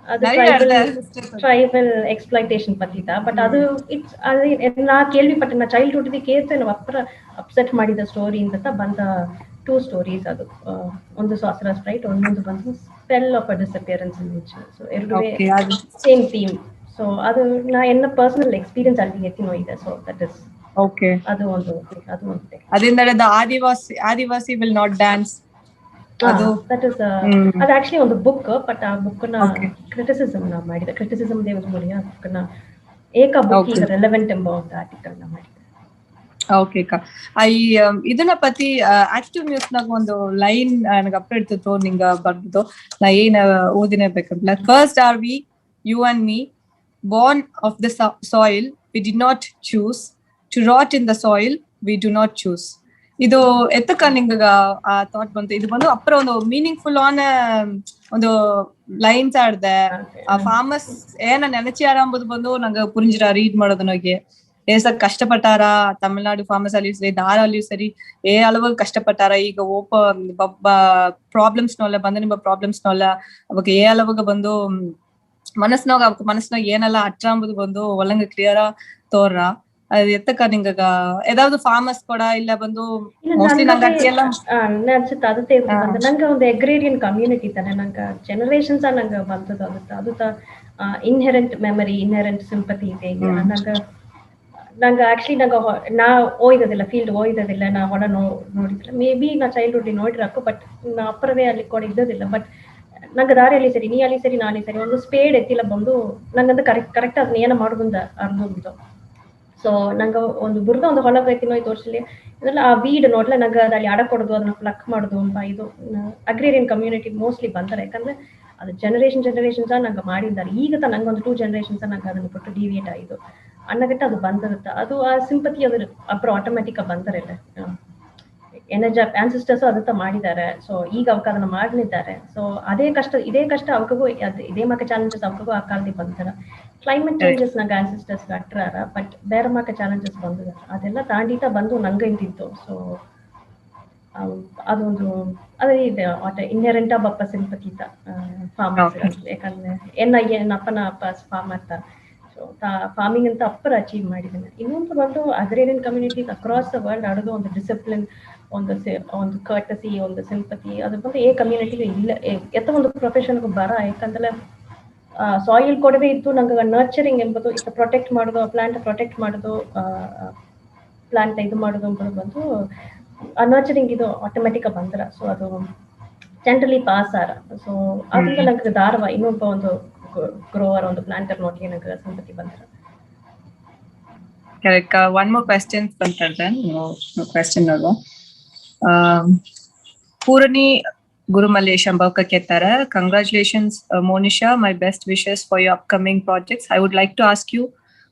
ಅದು நிறைய இடத்துல ಟ್ರೈಬಲ್ ಎಕ್ಸ್ಪ್ಲೈಟೇಷನ್ ಪತ್ತಿತ್ತ ಬಟ್ ಅದು ಇಟ್ಸ್ ಅದು ನಾ ಕೇಳ್ವಿಪಟ್ಟೆ ನಾ ಚೈಲ್ಡ್ಹುಡ್ ಕೇಳ್ತೆ ನಾವು ಅಪ್ಪರ ಅಪ್ಸೆಟ್ ಮಾಡಿದ ಸ್ಟೋರಿ ಅಂತ ಬಂದ 2 ಸ್ಟೋರೀಸ್ ಅದು ಒಂದು ಸಾಸರಸ್ ರೈಟ್ ಒಂದೊಂದು ಬಂದು spell of a disappearance in nature so ಎರಡುವೇ ಸೇಮ್ ಥೀಮ್ ಸೊ ಅದು ನಾ ಎನ್ನ ಪರ್ಸನಲ್ ಎಕ್ಸ್ಪೀರಿಯನ್ಸ್ ಅಲ್ಲಿ ಎತ್ತಿ ನೋಯಿದೆ ಸೊ ದಟ್ ಇಸ್ ಓಕೆ ಅದು ಒಂದು ಅದರಿಂದ ಆದಿವಾಸಿ ವಿಲ್ ನಾಟ್ ಡ್ಯಾನ್ಸ್ ಅದು ದಟ್ ಇಸ್ ಅದು ಆಕ್ಚುಲಿ ಒಂದು ಬುಕ್ ಬಟ್ ಆ ಬುಕ್ ನ ಕ್ರಿಟಿಸಿಸಮ್ ನಾ ಮಾಡಿದೆ ಕ್ರಿಟಿಸಿಸಮ್ ದೇವರಮೂಲಿಯ ಬುಕ್ ನ ಏಕ ಬುಕ್ ಈಗ ರೆಲೆವೆಂಟ್ ಎಂಬ ಒಂದು ಆರ್ಟಿಕಲ್ ನ ಮಾಡಿದೆ ಓಕೆ ಅಕ್ಕ ಈ ಇದನ್ನ ಪತಿ ಆಕ್ಟಿವ್ ನ್ಯೂಸ್ ನಾಗ ಒಂದು ಲೈನ್ ನನಗೆ ಅಪ್ಪ ಇಡ್ತಿತ್ತು ನಿಂಗ ಬರ್ಬಿಟ್ಟು ನಾ ಏನ್ ಓದಿನೇ ಬೇಕಂತ first are we you and me born of the soil we did not choose to rot in the soil we do not choose ಇದು ಎತ್ತಕ್ಕ ನಿಂಗ ಆ ಥಾಟ್ ಬಂತು ಇದು ಬಂದು ಅಪ್ಪರ ಒಂದು ಮೀನಿಂಗ್ಫುಲ್ ಆನ್ ಒಂದು ಲೈನ್ಸ್ ಆಡ್ದೆ ಆ ಫಾರ್ಮರ್ಸ್ ಏನ ನೆನಚಿಯಾರ ಅಂಬುದು ಬಂದು ನಂಗೆ ಪುರಿಂಜಿರ ರೀಡ್ ಮಾಡೋದು ನನಗೆ ಏಸ ಕಷ್ಟಪಟ್ಟಾರ ತಮಿಳ್ನಾಡು ಫಾರ್ಮರ್ಸ್ ಅಲ್ಲಿ ಸರಿ ದಾರಲ್ಲಿ ಸರಿ ಏ அளவு ಕಷ್ಟಪಟ್ಟಾರ ಈಗ ಪ್ರಾಬ್ಲಮ್ಸ್ ನೋಲ್ಲ ಬಂದ ನಿಮ್ಮ ಪ್ರಾಬ್ಲಮ್ಸ್ ನೋಲ್ಲ ಅವಾಗ ಏ அளவுಗೆ ಬಂದು மனசுனாக ஏனெல்லாம் அற்றாம்பது வந்து ஒழுங்கு கிளியரா தோறா அது எத்தக்கா நீங்க ஏதாவது ஃபார்மர்ஸ் கூட இல்ல வந்து மோஸ்ட்லி நாங்க அட்டியெல்லாம் ಅನ್ಸುತ್ತೆ ಅದು ತೇದು ನಂಗೆ ಒಂದು ಅಗ್ರೇರಿಯನ್ ಕಮ್ಯುನಿಟಿ ತಾನೆ ನಂಗೆ ಜನರೇಷನ್ಸ್ ನಂಗೆ ಬಂದದ್ದು ಅದು ಇನ್ಹೆರೆಂಟ್ ಮೆಮರಿ ಇನ್ಹೆರೆಂಟ್ ಸಿಂಪತಿ ಇದೆ ನಂಗೆ ಆಕ್ಚುಲಿ ನಾ ಓಯ್ದದಿಲ್ಲ ಫೀಲ್ಡ್ ಓಯ್ದದಿಲ್ಲ ನಾ ಹೊರ ನೋಡಿದ್ರೆ ಮೇ ಬಿ ನಾ ಚೈಲ್ಡ್ಹುಡ್ ನೋಡಿರಕ್ಕು ಬಟ್ ನಾ ಅಪ್ಪರವೇ ಅಲ್ಲಿ ಕೂಡ ಇದ್ದದಿಲ್ಲ ಬಟ್ ನಂಗೆ ದಾರಿಯಲ್ಲಿ ಸರಿ ನೀ ಅಲ್ಲಿ ಸರಿ ನಾನೇ ಸರಿ ಒಂದು ಸ್ಪೇಡ್ ಎತ್ತಿಲ್ಲ ಬಂದು ನಂಗಂತ ಕರೆಕ್ಟ್ ಅದನ್ನ ಏನ ಮಾಡುದಂದ ಅರ್ಧದ್ದು ಸೊ ನಂಗೆ ಒಂದು ಬುರ್ದ ಒಂದು ಹೊಲ ಬೈತಿನೋ ತೋರಿಸಲಿ ಇದೆಲ್ಲ ಆ ವೀಡ್ ನೋಡ್ಲೆ ನಂಗೆ ಅಲ್ಲಿ ಅಡಕೊಡೋದು ಅದನ್ನ ಪ್ಲಕ್ ಮಾಡೋದು ಅಂತ ಇದು ಅಗ್ರೇರಿಯನ್ ಕಮ್ಯುನಿಟಿ ಮೋಸ್ಟ್ಲಿ ಬಂತಾರೆ ಯಾಕಂದ್ರೆ ಅದು ಜನರೇಷನ್ಸ್ ನಂಗೆ ಮಾಡಿದ್ದಾರೆ ಈಗ ನಂಗೆ ಒಂದು 2 ಜನರೇಷನ್ಸ್ ನಂಗೆ ಅದನ್ನ ಬಿಟ್ಟು ಡಿವಿಯೇಟ್ ಆಯಿತು ಅನ್ನಗಟ್ಟ ಅದು ಬಂದಿರುತ್ತೆ ಅದು ಆ ಸಿಂಪತಿ ಅದ್ರ ಅಪ್ರ ಆಟೋಮ್ಯಾಟಿಕ್ ಬಂದರೆ ಆನ್ಸಿಸ್ಟರ್ಸ್ ಅದನ್ನ ಮಾಡಿದ್ದಾರೆ ಸೊ ಈಗ ಅವಕ್ಕೆ ಅದನ್ನ ಮಾಡಲಿದ್ದಾರೆ ಸೊ ಇದೇ ಕಷ್ಟ ಅವಕ್ಕೂ ಇದೇ ಮಾಕ ಚಾಲೆಂಜಸ್ ಅವಕ್ಕೂ ಆ ಕಾಲದಲ್ಲಿ ಬಂದಾರ ಕ್ಲೈಮೇಟ್ ಚೇಂಜಸ್ ನಂಗೆ ಆನ್ಸಿಸ್ಟರ್ಸ್ ಅಟ್ರಾರ ಬಟ್ ಬೇರೆ ಮಾಕ ಚಾಲೆಂಜಸ್ ಬಂದಿದ್ದಾರೆ ಅದೆಲ್ಲ ತಾಂಡಿತ ಬಂದು ನಂಗೆ ಇಂತಿತ್ತು ಸೊ ಅದೊಂದು ಅದೇ ಇದೆ ಇನ್ಹೆರೆಂಟ್ ಬಪ್ಪ ಸಿಂಪತಿತ ಫಾರ್ಮರ್ಸ್ ಯಾಕಂದ್ರೆ ಏನಪ್ಪನ ಅಪ್ಪ ಫಾರ್ಮ್ ಮಾಡ್ತಾರೆ ಸೊ ಫಾರ್ಮಿಂಗ್ ಅಂತ ಅಪ್ಪರ ಅಚೀವ್ ಮಾಡಿದ್ದೇನೆ ಇನ್ನೊಂದು ಬಂದು agrarian communities across the world ಆಡೋದು ಒಂದು ಡಿಸಿಪ್ಲಿನ್ ಒಂದು ಕರ್ಟಸಿ ಒಂದು ಸಿಂಪತಿ ಅದು ಬಂದು ಕಮ್ಯುನಿಟಿಗೆ ಇಲ್ಲ ಎತ್ತ ಒಂದು ಪ್ರೊಫೆಷನ್ಗೂ ಬರ ಯಾಕಂದ್ರೆ ಸಾಯಿಲ್ ಕೊಡವೇ ಇತ್ತು ನಂಗೆ ನರ್ಚರಿಂಗ್ ಎಂಬುದು ಇದು ಪ್ರೊಟೆಕ್ಟ್ ಮಾಡೋದು ಪ್ಲಾಂಟ್ ಪ್ರೊಟೆಕ್ಟ್ ಮಾಡೋದು ಪ್ಲಾಂಟ್ ಇದು ಮಾಡೋದು ಎಂಬುದು ಬಂದು ಆ ನರ್ಚರಿಂಗ್ ಇದು ಆಟೋಮೆಟಿಕ್ ಬಂದ್ರ ಸೊ ಅದು ಸೆಂಟ್ರಲಿ ಪಾಸ್ ಆರ ಸೊ ಅದರಿಂದ ನಂಗೆ ದಾರವ ಇನ್ನೊಬ್ಬ ಒಂದು ಗ್ರೋವರ್ ಒಂದು ಪ್ಲಾಂಟರ್ ನೋಡಿ ನಂಗೆ ಸಂಪತ್ತಿ ಬಂದ್ರ ಕರೆಕ್ಟ್ ಒನ್ ಮೋರ್ ಕ್ವೆಶ್ಚನ್ಸ್ ಬಂತಾರೆ ಕ್ವೆಶ್ಚನ್ ನೋಡುವ ಪೂರ್ಣಿ ಗುರುಮಲ್ಲೇಶ್ ಅಂಬಾವ್ಕ ಕೇಳ್ತಾರ congratulations Monisha my best wishes for your upcoming projects I would like to ask you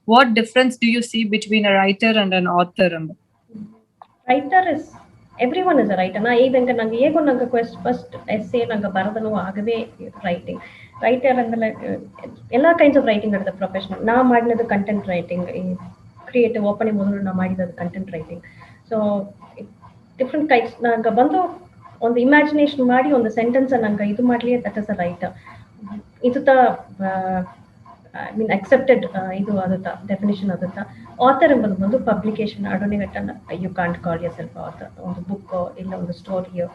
what difference do you see between a writer and an author ಅಂಬ writer is everyone is a writer ನಾ ಈಗ ನಂಗೆ ಹೇಗೋ ನಂಗೆ first essay ನಂಗೆ ಬರೋದನ್ನು ಆಗವೇ writing writer ಅಂದ್ರೆ ಎಲ್ಲಾ kinds of writing ಇರುತ್ತೆ ಪ್ರೊಫೆಷನಲ್ ನಾ ಮಾಡಿರೋದು ಕಂಟೆಂಟ್ ರೈಟಿಂಗ್ ಕ್ರಿಯೇಟಿವ್ ಓಪನಿಂಗ್ ಮೊದಲು ನಾ ಮಾಡಿರೋದು content writing so different types ನಂಗೆ ಬಂದು ಒಂದು ಇಮ್ಯಾಜಿನೇಷನ್ ಮಾಡಿ ಒಂದು ಸೆಂಟೆನ್ಸ್ ನಂಗೆ ಇದು ಮಾಡ್ಲಿ ದಟ್ ಇಸ್ ಅ ರೈಟರ್ ಇದು ಐ ಮೀನ್ ಅಕ್ಸೆಪ್ಟೆಡ್ ಇದು ಆಗುತ್ತಾ ಡೆಫಿನೇಷನ್ ಆಗುತ್ತಾ ಆಥರ್ ಎಂಬುದು ಒಂದು ಪಬ್ಲಿಕೇಶನ್ ಅಡೋನಿಗಟ್ಟನ್ನ you can't call yourself author ಒಂದು ಬುಕ್ ಇಲ್ಲ ಒಂದು ಸ್ಟೋರಿಯೋ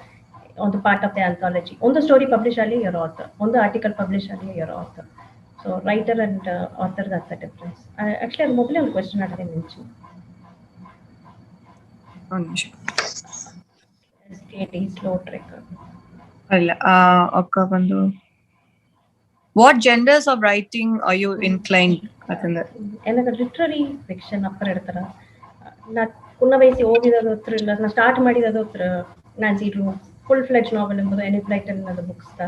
ಒಂದು ಪಾರ್ಟ್ ಆಫ್ ದ ಆಂಥಾಲಜಿ ಒಂದು ಸ್ಟೋರಿ ಪಬ್ಲಿಷ್ ಆಗಲಿ ಯೋರ್ ಆಥರ್ ಒಂದು ಆರ್ಟಿಕಲ್ ಪಬ್ಲಿಷ್ ಆಗಲಿ you're author so writer and author that's the difference actually ಅದು ಮೊದಲೇ ಒಂದು ಕ್ವೆಶ್ಚನ್ ಆಗಿದೆ ಮುಂಚೆ ಸ್ಲೋ ಟ್ರೆಕ್ ಅಲ್ಲ ಅಕ್ಕ ಬಂದು what genres of writing are you inclined atandre enaga literary fiction appar edutara na kunna vayasi odidadu thriller na start madidadu Nancy Drew full fledged novel enbudu Enid Blyton na books ta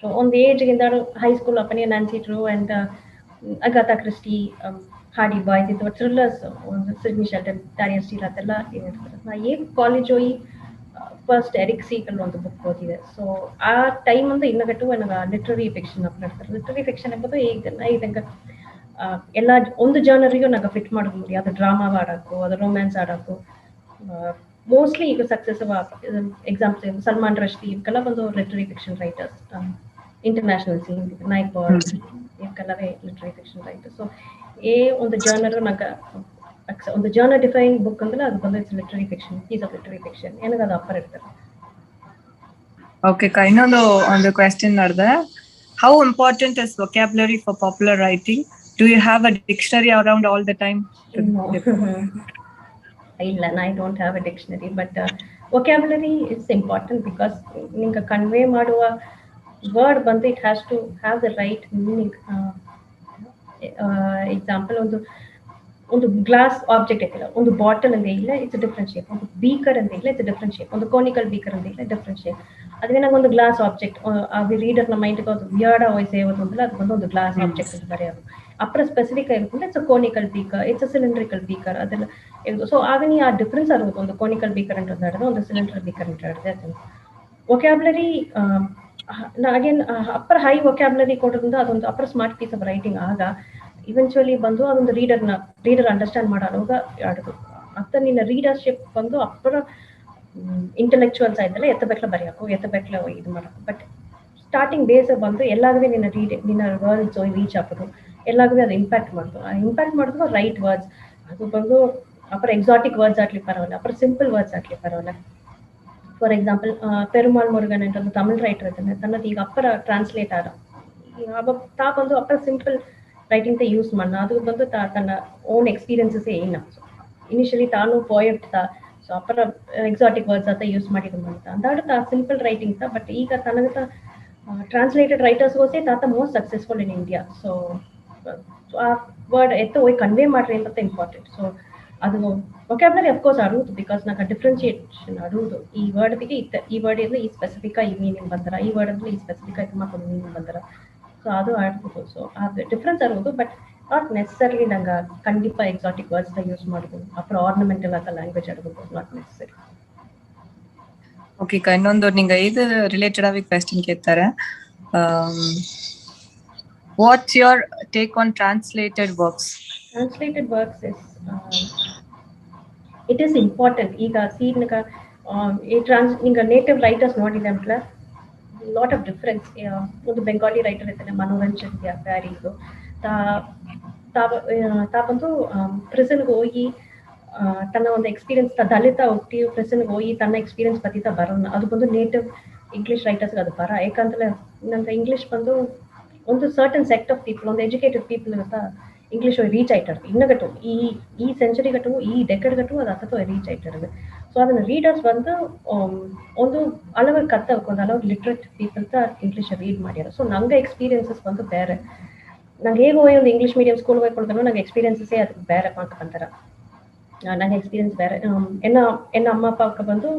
so on the age gindaru high school apane Nancy Drew and Agatha Christie Hardy Boys itu thrillers Sidney Sheldon Daniel Steele adella na ye college hoyi first Eric seagull ಒಂದು book ಓದಿದೆ so ಆ time ಅಂದ್ರೆ ಇನ್ನಗಟ್ಟು ನನಗೆ literary fiction ಅಪ್ಪಿಡ್ತಾರೆ literary fiction ಎಂಬುದು ಈಗ ಎಲ್ಲ ಒಂದು ಜಾನರಿಗೂ ನಂಗೆ ಫಿಟ್ ಮಾಡೋದು ನೋಡಿ ಅದು ಡ್ರಾಮಾ ಆಡೋಕ್ಕೂ ಅದು ರೊಮ್ಯಾನ್ಸ್ ಆಡೋಕ್ಕೂ ಮೋಸ್ಟ್ಲಿ ಈಗ ಸಕ್ಸಸ್ ಎಕ್ಸಾಂಪಲ್ ಸಲ್ಮಾನ್ ರಶ್ದಿ ಇವಕ್ಕೆಲ್ಲ ಬಂದು literary fiction writers international Naipaul ಇವಕ್ಕೆಲ್ಲವೇ ಲಿಟ್ರರಿ ಫಿಕ್ಷನ್ ರೈಟ್. ಸೊ ಒಂದು ಜರ್ನರ್ ನಂಗೆ ಒಂದು ಜರ್ನರ್ ಡಿಫೈನ್ ಬುಕ್ ಅಂದ್ರೆ ಅದು ಬಂದು it's literary fiction, piece of literary fiction ಏನಾಗ ಅದು ಅಪ್ಪರ್ ಇರ್ತಾರೆ. ಓಕೆ, ಇನ್ನೊಂದು ಕ್ವೆಶ್ಚನ್ ನಡೆದೆ. How important is vocabulary for popular writing? Do you have a dictionary around all the time? ಇಲ್ಲ, I don't have a dictionary, but vocabulary is important because ನಿಂಗೆ convey ಮಾಡುವ word ಬಂದು it has to have the right meaning. Example, ಒಂದು glass object ಐತಿಲ್ಲ, ಒಂದು bottle ಅಂತ ಇಲ್ಲ, it's different shape. ಒಂದು ಬೀಕರ್ ಅಂತ ಇಲ್ಲ, ಇಟ್ಸ್ ಡಿಫ್ರೆಂಟ್ ಶೇಪ್. ಒಂದು ಕೋನಿಕಲ್ ಬೀಕರ್ ಅಂತ ಇಲ್ಲ, ಡಿಫ್ರೆಂಟ್ ಶೇಪ್. ಅದೇ ನಂಗೆ ಒಂದು ಗ್ಲಾಸ್ ಆಬ್ಜೆಕ್ಟ್ ಅದು ರೀಡರ್ನ ಮೈಂಡ್ಗೆ ಅದು ವಿಯರ್ಡ್ ವಾಯ್ಸ್ ಏವತ್ತಂದ್ರೆ ಅದು ಬಂದು ಒಂದು ಗ್ಲಾಸ್ ಆಬ್ಜೆಕ್ಟ್ ಅಂತ ಬರೆಯೋದು. ಅಪ್ಪರ ಸ್ಪೆಸಿಫಿಕ್ ಆಗಿರ್ತಂದ್ರೆ it's a conical beaker, it's a cylindrical beaker ಅದೆಲ್ಲ ಇದು. ಸೊ ಆಗ ನೀ ಆ ಡಿಫ್ರೆನ್ಸ್ ಆಗುತ್ತೆ, ಒಂದು ಕೋನಿಕಲ್ ಬೀಕರ್ ಅಂತ ಹೇಳಿದ್ರೆ ಒಂದು ಸಿಲಿಂಡ್ರಿಕಲ್ ಬೀಕರ್ ಅಂತ ಹೇಳಿದ್ರೆ. ಅದನ್ನು vocabulary again upper high vocabulary ಕೊಡೋದ್ರಿಂದ ಅದೊಂದು upper smart piece of writing. ಆಗ ಇವೆಂಚುಲಿ ಬಂದು ಅದೊಂದು ರೀಡರ್ ಅಂಡರ್ಸ್ಟ್ಯಾಂಡ್ ಮಾಡೋವಾಗ ಆಡೋದು ಅತ್ತ ನಿನ್ನ ರೀಡರ್ಶಿಪ್ ಬಂದು ಅಪ್ಪರ ಇಂಟೆಲೆಕ್ಚುವಲ್ಸ್ ಆಯ್ತಲ್ಲ ಎತ್ತಬೇಕಲ್ಲ ಬರೆಯಕು, ಎತ್ತಬೇಕಲ್ಲ ಇದು ಮಾಡೋದು. ಬಟ್ ಸ್ಟಾರ್ಟಿಂಗ್ ಬೇಸ್ ಬಂದು ಎಲ್ಲಾಗவே ನಿನ್ನ ವರ್ಡ್ಸ್ ರೀಚ್ ಆಗೋದು, ಎಲ್ಲಾಗவே ಅದು ಇಂಪ್ಯಾಕ್ಟ್ ಮಾಡೋದು. ಆ ಇಂಪ್ಯಾಕ್ಟ್ ಮಾಡೋದು ರೈಟ್ ವರ್ಡ್ಸ್. ಅದು ಬಂದು ಅಪ್ಪರ ಎಕ್ಸಾಟಿಕ್ ವರ್ಡ್ಸ್ ಆಗ್ಲಿ ಪರವಾಗಿಲ್ಲ, ಅಪ್ಪರ ಸಿಂಪಲ್ ವರ್ಡ್ಸ್ ಆಗ್ಲಿ ಪರವಾಗಿಲ್ಲ. ಫಾರ್ ಎಕ್ಸಾಂಪಲ್, ಪೆರುಮಾಳ್ ಮುರುಗನ್ ಅಂತ ಒಂದು ತಮಿಳ್ ರೈಟರ್ ಇದ್ದಾನೆ, ತನ್ನದು ಈಗ ಅಪ್ಪರ ಟ್ರಾನ್ಸ್ಲೇಟ್ ಆದ ತಾ ಬಂದು ಅಪ್ಪರ ಸಿಂಪಲ್ ರೈಟಿಂಗ್ ಯೂಸ್ ಮಾಡೋಣ. ಅದು ಬಂದು ತನ್ನ ಓನ್ ಎಕ್ಸ್ಪೀರಿಯನ್ಸಸ್ ಏನ. ಇನಿಷಿಯಲಿ ತಾನು ಪೋಯಟ್ ಸೊ ಅಪ್ಪರ ಎಕ್ಸಾಟಿಕ್ ವರ್ಡ್ಸ್ ಅಂತ ಯೂಸ್ ಮಾಡಿದ್ರು ಅಂತ ಅಂದಾಡ ಸಿಂಪಲ್ ರೈಟಿಂಗ್. ಬಟ್ ಈಗ ತನಗತ ಟ್ರಾನ್ಸ್ಲೇಟೆಡ್ ರೈಟರ್ಸ್ಗೋಸೇ ತಾತ most successful in India. So ಆ ವರ್ಡ್ ಹೋಗಿ ಕನ್ವೆ ಮಾಡ್ರಿ ಅಂತ ಇಂಪಾರ್ಟೆಂಟ್. ಸೊ ಅದು ವೊಕ್ಯಾಬ್ಯುಲರಿ ಅಫ್ಕೋರ್ಸ್ ಆಡುವುದು, ಬಿಕಾಸ್ ನಂಗೆ ಡಿಫ್ರೆನ್ಶಿಯೇಷನ್ ಆಡುವುದು. ಈ ವರ್ಡ್ಗೆ ಈ ವರ್ಡ್ ಇಂದ ಈ ಸ್ಪೆಸಿಫಿಕ್ ಈ ಮೀನಿಂಗ್ ಬಂದಾರ, ಈ ವರ್ಡ್ ಅಂದ್ರೆ ಈ ಸ್ಪೆಸಿಫಿಕ್ ಆಗಿ ಮಾಡ್ಕೊಂಡು ಮೀನಿಂಗ್ ಬಂದಾರ. ಸೊ ಅದು ಆಡ್ಬೋದು. ಸೊ ಅದು ಡಿಫ್ರೆನ್ಸ್ ಆಡ್ಬೋದು, ಬಟ್ ನಾಟ್ ನೆಸೆಸರಿ ನಂಗೆ ಖಂಡಿತ ಎಕ್ಸಾಟಿಕ್ ವರ್ಡ್ಸ್ ಯೂಸ್ ಮಾಡ್ಬೋದು. ಅಪ್ರ ಆರ್ನಮೆಂಟಲ್ ಆದ ಲ್ಯಾಂಗ್ವೇಜ್ ಆಡ್ಬೋದು, ನಾಟ್ ನೆಸೆಸರಿ. ಓಕೆ, ಇನ್ನೊಂದು ನಿಂಗೆ ಇದು ರಿಲೇಟೆಡ್ ಆಗಿ ಕ್ವೆಶ್ಚನ್ ಕೇಳ್ತಾರೆ. What's your take on translated works? Translated works it is important. ಈಗ ಸೀನ್ಗ ಈಗ ನೇಟಿವ್ ರೈಟರ್ಸ್ ನೋಡಿದೆ ಅಂತ ಲಾಟ್ ಆಫ್ ಡಿಫ್ರೆನ್ಸ್. ಒಂದು ಬೆಂಗಾಲಿ ರೈಟರ್ ಇರ್ತಾನೆ, ಮನೋರಂಜನ್ ಪ್ಯಾರೀಸು. ತಾ ಬಂದು ಪ್ರಿಸನ್ಗೆ ಹೋಗಿ ತನ್ನ ಒಂದು ಎಕ್ಸ್ಪೀರಿಯನ್ಸ್ ದಲಿತ ಹುಟ್ಟಿ ಪ್ರಿಸನ್ಗೆ ಹೋಗಿ ತನ್ನ ಎಕ್ಸ್ಪೀರಿಯನ್ಸ್ ಬದಿತಾ ಬರೋಣ. ಅದು ಬಂದು ನೇಟಿವ್ ಇಂಗ್ಲೀಷ್ ರೈಟರ್ಸ್ಗೆ ಅದು ಬರ. ಯಾಕಂದ್ರೆ ನಂಗೆ ಇಂಗ್ಲೀಷ್ ಬಂದು ಒಂದು ಸರ್ಟನ್ ಸೆಕ್ಟ್ ಆಫ್ ಪೀಪಲ್, ಒಂದು ಎಜುಕೇಟೆಡ್ ಪೀಪಲ್ ಅಂತ ಇಂಗ್ಲೀಷ್ ರೀಚ್ ಆಯ್ತಾರ್ದು ಇನ್ನಗಟ್ಟು ಈ ಸೆಂಚುರಿ ಗಟ್ಟು ಈ ಡೆಕೆಡ್ ಗಟ್ಟು ಅದು ಹತ್ತೋ ರೀಚ್ ಆಯ್ತಾರ್ದು. ಸೊ ಅದನ್ನು ರೀಡರ್ಸ್ ಬಂದು ಒಂದು ಹಲವಾರು ಒಂದು ಹಲವಾರು ಲಿಟ್ರೇಟ್ ಪೀಪಲ್ ಇಂಗ್ಲೀಷ್ ರೀಡ್ ಮಾಡ್ಯಾರ. ಸೊ ನಂಗೆ ಎಕ್ಸ್ಪೀರಿಯನ್ಸಸ್ ಬಂದು ಬೇರೆ. ನಂಗೆ ಹೇಗೆ ಹೋಗಿ ಒಂದು ಇಂಗ್ಲೀಷ್ ಮೀಡಿಯಂ ಸ್ಕೂಲ್ ಹೋಗ್ಕೊಳ್ತಾನೋ ನಂಗೆ ಎಕ್ಸ್ಪೀರಿಯನ್ಸಸ್ಸೇ ಅದಕ್ಕೆ ಬೇರೆ ಮಾಡ್ಕೊಂತಾರ. ನಂಗೆ ಎಕ್ಸ್ಪೀರಿಯನ್ಸ್ ಬೇರೆ. ಎನ್ನ ಅಮ್ಮ ಅಪ್ಪ ಬಂದು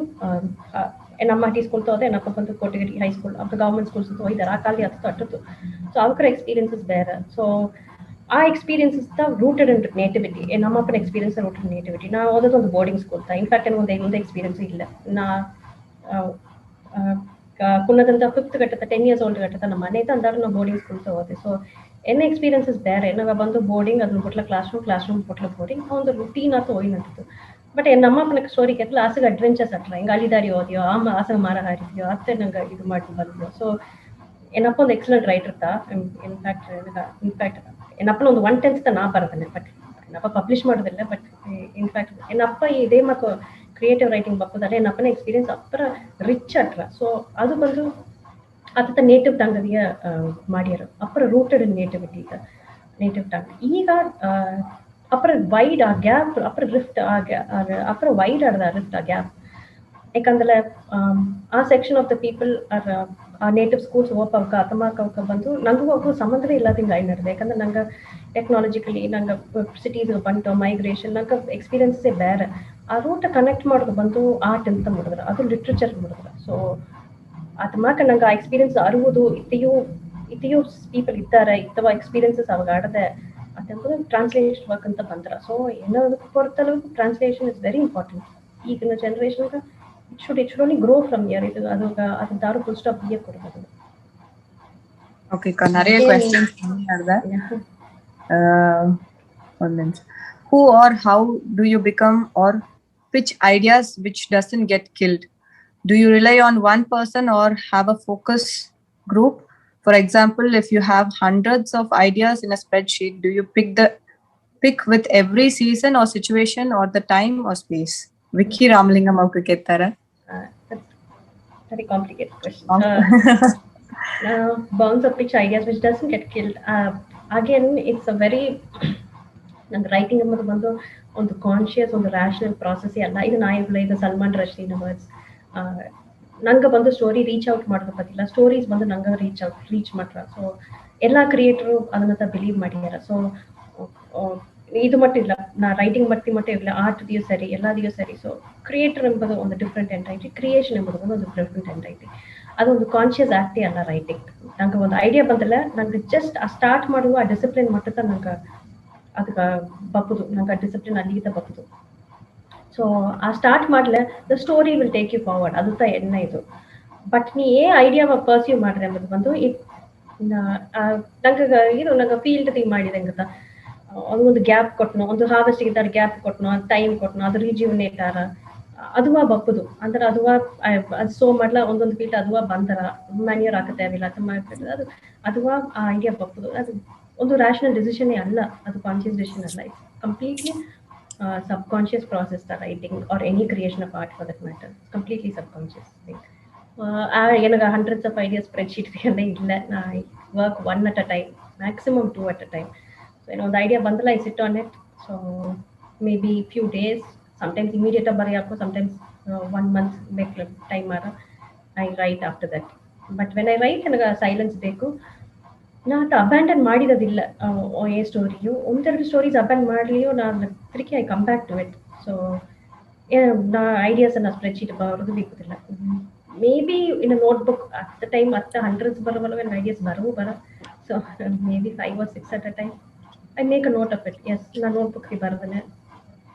ಎನ್ನಮ್ಮ ಟಿ ಸ್ಕೂಲ್ ಹೋದೆ, ಎನ್ನಪ್ಪ ಬಂದು ಕೋಟಗಿರಿ ಹೈಸ್ಕೂಲ್ ಅಪ್ಪ ಗೌರ್ಮೆಂಟ್ ಸ್ಕೂಲ್ಸ್ ಹೋಯ್ತಾರೆ. ಆ ಕಾಲಿ ಹತ್ತು ಅಟ್ಟತ್ತು. ಸೊ ಅವರ ಎಕ್ಸ್ಪೀರಿಯನ್ಸಸ್ ಬೇರೆ. ಸೊ ಆ ಎಕ್ಸ್ಪೀರಿಯನ್ಸಸ್ ರೂಟೆಡ್ ಇನ್ ನೇಟಿವಿಟಿ. ನಮ್ಮಪ್ಪನ ಎಕ್ಸ್ಪೀರಿಯನ್ಸ್ ರೂಟೆಡ್ ನೇಟಿವಿಟಿ. ನಾ ಓದೋದು ಒಂದು ಬೋರ್ಡಿಂಗ್ ಸ್ಕೂಲ್. ಇನ್ಫ್ಯಾಕ್ಟ್ ಒಂದು ಎಕ್ಸ್ಪೀರಿಯನ್ಸ್ ಇಲ್ಲ. ನಾ ಕುನ್ನದಂತ 5th ಗಟ್ಟದ 10 years old ಗಟ್ಟದ ನಮ್ಮ ಮನೆ ಅಂದಾರು ನಾವು ಬೋರ್ಡಿಂಗ್ ಸ್ಕೂಲ್ ಓದೆ. ಸೊ ಎನ್ನ ಎಕ್ಸ್ಪೀರಿಯನ್ಸಸ್ ಬೇರೆ. ನಾವ ಬಂದು ಬೋರ್ಡಿಂಗ್ ಅದನ್ನ ಬಿಟ್ಲ ಕ್ಲಾಸ್ ರೂಮ್ ಬಿಟ್ಲ ಬೋರ್ಡಿಂಗ್ ಒಂದು ರುಟೀನ್ ಆತು ಹೋಯ್ನಂತಿತ್ತು. ಬಟ್ ನಮ್ಮಪ್ಪನ ಸ್ಟೋರಿ ಕೆತ್ತಲ ಆಸಗ ಅಡ್ವೆಂಚರ್ಸ್ ಅಟ್ರ ಹಿಂಗೆ ಅಲಿದಾರಿ ಓದಿಯೋ ಆಸಗ ಮಾರ ಹಾರಿದ್ಯೋ ಅತ್ತೆ ನಂಗೆ ಇದು ಮಾಡಿ ಬಂದಿಯೋ. ಸೊ ಏನಪ್ಪ ಒಂದು ಎಕ್ಸಲೆಂಟ್ ರೈಟರ್ ತಾ. ಇನ್ಫ್ಯಾಕ್ಟ್ ಏನಪ್ಪನ ಒಂದು 1/10 ನಾ ಬರ್ತೇನೆ, ಬಟ್ ಏನಪ್ಪ ಪಬ್ಲಿಷ್ ಮಾಡೋದಿಲ್ಲ. ಬಟ್ ಇನ್ಫ್ಯಾಕ್ಟ್ ಏನಪ್ಪ ಇದೇ ಮತ್ತು ಕ್ರಿಯೇಟಿವ್ ರೈಟಿಂಗ್ ಬಪ್ಪದಲ್ಲ ಏನಪ್ಪನ ಎಕ್ಸ್ಪೀರಿಯನ್ಸ್ ಅಪ್ಪರ ರಿಚ್ ಅಟ್ರ. ಸೊ ಅದು ಬಂದು ಅತ್ತ ನೇಟಿವ್ ಟಂಗ್ ಮಾಡ್ಯಾರ. ಅಪ್ಪರ ರೂಟೆಡ್ ಇನ್ ನೇಟಿವಿಟಿ. ಈಗ ನೇಟಿವ್ ಟಂಗ್ ಈಗ ಅಪ್ಪರ ವೈಡ್ ಆ ಗ್ಯಾಪ್ ಅಪ್ಪರ ರಿಫ್ಟ್ ಅಪ್ಪರ ವೈಡ್ ಆಡ್ದ ರಿಫ್ಟ್ ಆ ಗ್ಯಾಪ್. ಯಾಕಂದ್ರೆ ಆ ಸೆಕ್ಷನ್ ಆಫ್ ದ ಪೀಪಲ್ ಆ ನೇಟಿವ್ ಸ್ಕೂಲ್ಸ್ ಓಪವಕ ಅತಮಾಕವಕ ಬಂದು ನಂಗೂ ಒಬ್ಬರು ಸಂಬಂಧವೇ ಇಲ್ಲದಂಗೆ ಆಯ್ ನಡೆದೆ. ಯಾಕಂದ್ರೆ ನಂಗೆ ಟೆಕ್ನಾಲಜಿಕಲಿ ನಂಗೆ ಸಿಟೀಸ್ಗೆ ಬಂತು ಮೈಗ್ರೇಷನ್ ನಂಗೆ ಎಕ್ಸ್ಪೀರಿಯನ್ಸೇ ಬೇರೆ. ಆ ರೂಟ್ ಕನೆಕ್ಟ್ ಮಾಡೋದು ಬಂದು ಆರ್ಟ್ ಅಂತ ಮಾಡಿದ್ರೆ, ಅದು ಲಿಟ್ರೇಚರ್ ಮಾಡಿದ್ರೆ. ಸೊ ಅತಮಾಕ ನಂಗೆ ಆ ಎಕ್ಸ್ಪೀರಿಯನ್ಸ್ ಅರುವುದು ಇತಿಯೂ ಪೀಪಲ್ ಇದ್ದಾರೆ ಇತ್ತವ ಎಕ್ಸ್ಪೀರಿಯನ್ಸಸ್ ಅವಾಗ ಆಡದೆ ಅದಂಬುದು ಟ್ರಾನ್ಸ್ಲೇಷನ್ ವರ್ಕ್ ಅಂತ ಬಂದ್ರ. ಸೊ ಏನೋದಕ್ಕೆ ಹೊರತಲ್ಲ ಟ್ರಾನ್ಸ್ಲೇಷನ್ ಇಸ್ ವೆರಿ ಇಂಪಾರ್ಟೆಂಟ್. ಈಗಿನ ಜನರೇಷನ್ಗೆ it should only grow from here. ಅದು ದಾರು ಫುಲ್ ಸ್ಟಾಪ್ ಬಿಯೇ ಕೊಡಬಹುದು. ಓಕೆ நிறைய क्वेश्चंस ನಡೆದ. one minute. Who or how do you become or pitch ideas which doesn't get killed? Do you rely on one person or have a focus group? For example, if you have hundreds of ideas in a spreadsheet, do you pick with every season or situation or the time or space? Vicky Ramalingam avukku kettara. That's very complicated question. Bounce or pitch ideas which doesn't get killed. Again, it's a very ನಂಗೆ writing ಎಂಬುದು ಬಂದು ಒಂದು conscious ಒಂದು rational process ಅಲ್ಲ. ಇದು ನಾ ಇಲ್ಲ, ಇದು ಸಲ್ಮಾನ್ ರಶ್ದೀನ ವರ್ಡ್ಸ್. ನಂಗೆ ಬಂದು ಸ್ಟೋರಿ ರೀಚ್ ಔಟ್ ಮಾಡೋದು ಗೊತ್ತಿಲ್ಲ, ಸ್ಟೋರೀಸ್ ಬಂದು ನಂಗೆ ರೀಚ್ ಮಾಡ್ರ. ಸೊ ಎಲ್ಲ ಕ್ರಿಯೇಟರು ಅದನ್ನ ಬಿಲೀವ್ ಮಾಡಿದಾರ. ಸೊ ಇದು ಮಟ್ಟ ಇಲ್ಲ, ನಾ ರೈಟಿಂಗ್ ಮಟ್ಟ ಇಲ್ಲ, ಆರ್ಟ್ದಿಯೂ ಸರಿ, ಎಲ್ಲದಿಯೂ ಸರಿ. ಸೊ ಕ್ರಿಯೇಟರ್ ಎಂಬುದು ಒಂದು ಡಿಫ್ರೆಂಟ್ ಎಂಟೈಟಿ, ಕ್ರಿಯೇಷನ್ ಎಂಬುದು ಒಂದು ಡಿಫ್ರೆಂಟ್ ಎಂಟೈಟಿ. ಅದೊಂದು ಕಾನ್ಶಿಯಸ್ ಆಕ್ಟೇ ಅಲ್ಲ ರೈಟಿಂಗ್. ನಂಗೆ ಒಂದು ಐಡಿಯಾ ಬಂದಲ್ಲ, ನಂಗೆ ಜಸ್ಟ್ ಆ ಸ್ಟಾರ್ಟ್ ಮಾಡುವ ಆ ಡಿಸಿಪ್ಲಿನ್ ಮಟ್ಟದ ನಂಗೆ ಅದಕ್ಕೆ ಬಪ್ಪುದು, ನಂಗೆ ಆ ಡಿಸಿಪ್ಲಿನ್ ಅಲ್ಲಿಗಿಂತ ಬಪ್ಪುದು. ಸೊ ಆ ಸ್ಟಾರ್ಟ್ ಮಾಡ್ಲೆ the story will take you forward, ಅದು ಎಣ್ಣೆ ಇದು. ಬಟ್ ನೀ ಐಡಿಯಾ ಪರ್ಸ್ಯೂ ಮಾಡ್ರಿ ಎಂಬುದು ಬಂದು ನಂಗೆ ಇದು ನಂಗೆ ಫೀಲ್ಡ್ ಮಾಡಿದಂಗ ಒಂದು ಗ್ಯಾಪ್ ಕೊಟ್ಟನು, ಒಂದು ಹಾರ್ವೆಸ್ಟ್ ಇದ್ದಾರೆ ಗ್ಯಾಪ್ ಕೊಟ್ಟನು, ಅದು ಟೈಮ್ ಕೊಟ್ಟನು, ಅದು ರಿಜ್ಯೂನೇಟ್ ಆರ ಅದುವ ಬಪ್ಪುದು. ಅಂದ್ರೆ ಅದುವ ಅದು ಸೋ ಮಾಡ್ಲ ಒಂದೊಂದು ಫೀಲ್ಡ್ ಅದುವ ಬಂದರ ಮ್ಯಾನ್ಯೂರ್ ಹಾಕತ್ತೆ ಅವಿಲ್ಲ ಅದು ಅದುವ ಆ ಐಡಿಯಾ ಬಪ್ಪುದು. ಅದು ಒಂದು ರ್ಯಾಷನಲ್ ಡಿಸಿಷನ್ ಅಲ್ಲ, ಅದು ಕಾನ್ಶಿಯಸ್ ಡಿಸಿಷನ್ ಅಲ್ಲ. It's completely subconscious process, the writing or any creation of art for that matter, completely subconscious thing. எனக்கு hundreds of ideas spreadsheet இல்லை, I work one at a time, maximum 2 at a time. So the idea bandala, I sit on it. So maybe few days, sometimes immediate bariyako, sometimes 1 month make time mara I write after that. But when I write ನನಗೆ silence ಬೇಕು. ನಾ ಅದು abandon ಮಾಡಿರೋದಿಲ್ಲ ಏ ಸ್ಟೋರಿಯು. ಒಂದೆರಡು stories ಅಬ್ಯಾಂಡ್ ಮಾಡಲಿಯೋ ನಾನು ತಿರುಗಿ I come back to it. So ನಾ ಐಡಿಯಾಸನ್ನು ಸ್ಪ್ರೆಡ್ಶೀಟ್ ಬರೋದು ಬೇಕುದಿಲ್ಲ. Maybe in notebook at the time hundreds ಬರೋವಲ್ಲ, when ಐಡಿಯಾಸ್ ಬರ. So maybe 5 or 6 at a time I make a note of it. Yes, ನಾನು ನೋಟ್ಬುಕ್ಗೆ ಬರೋದನ್ನೇ,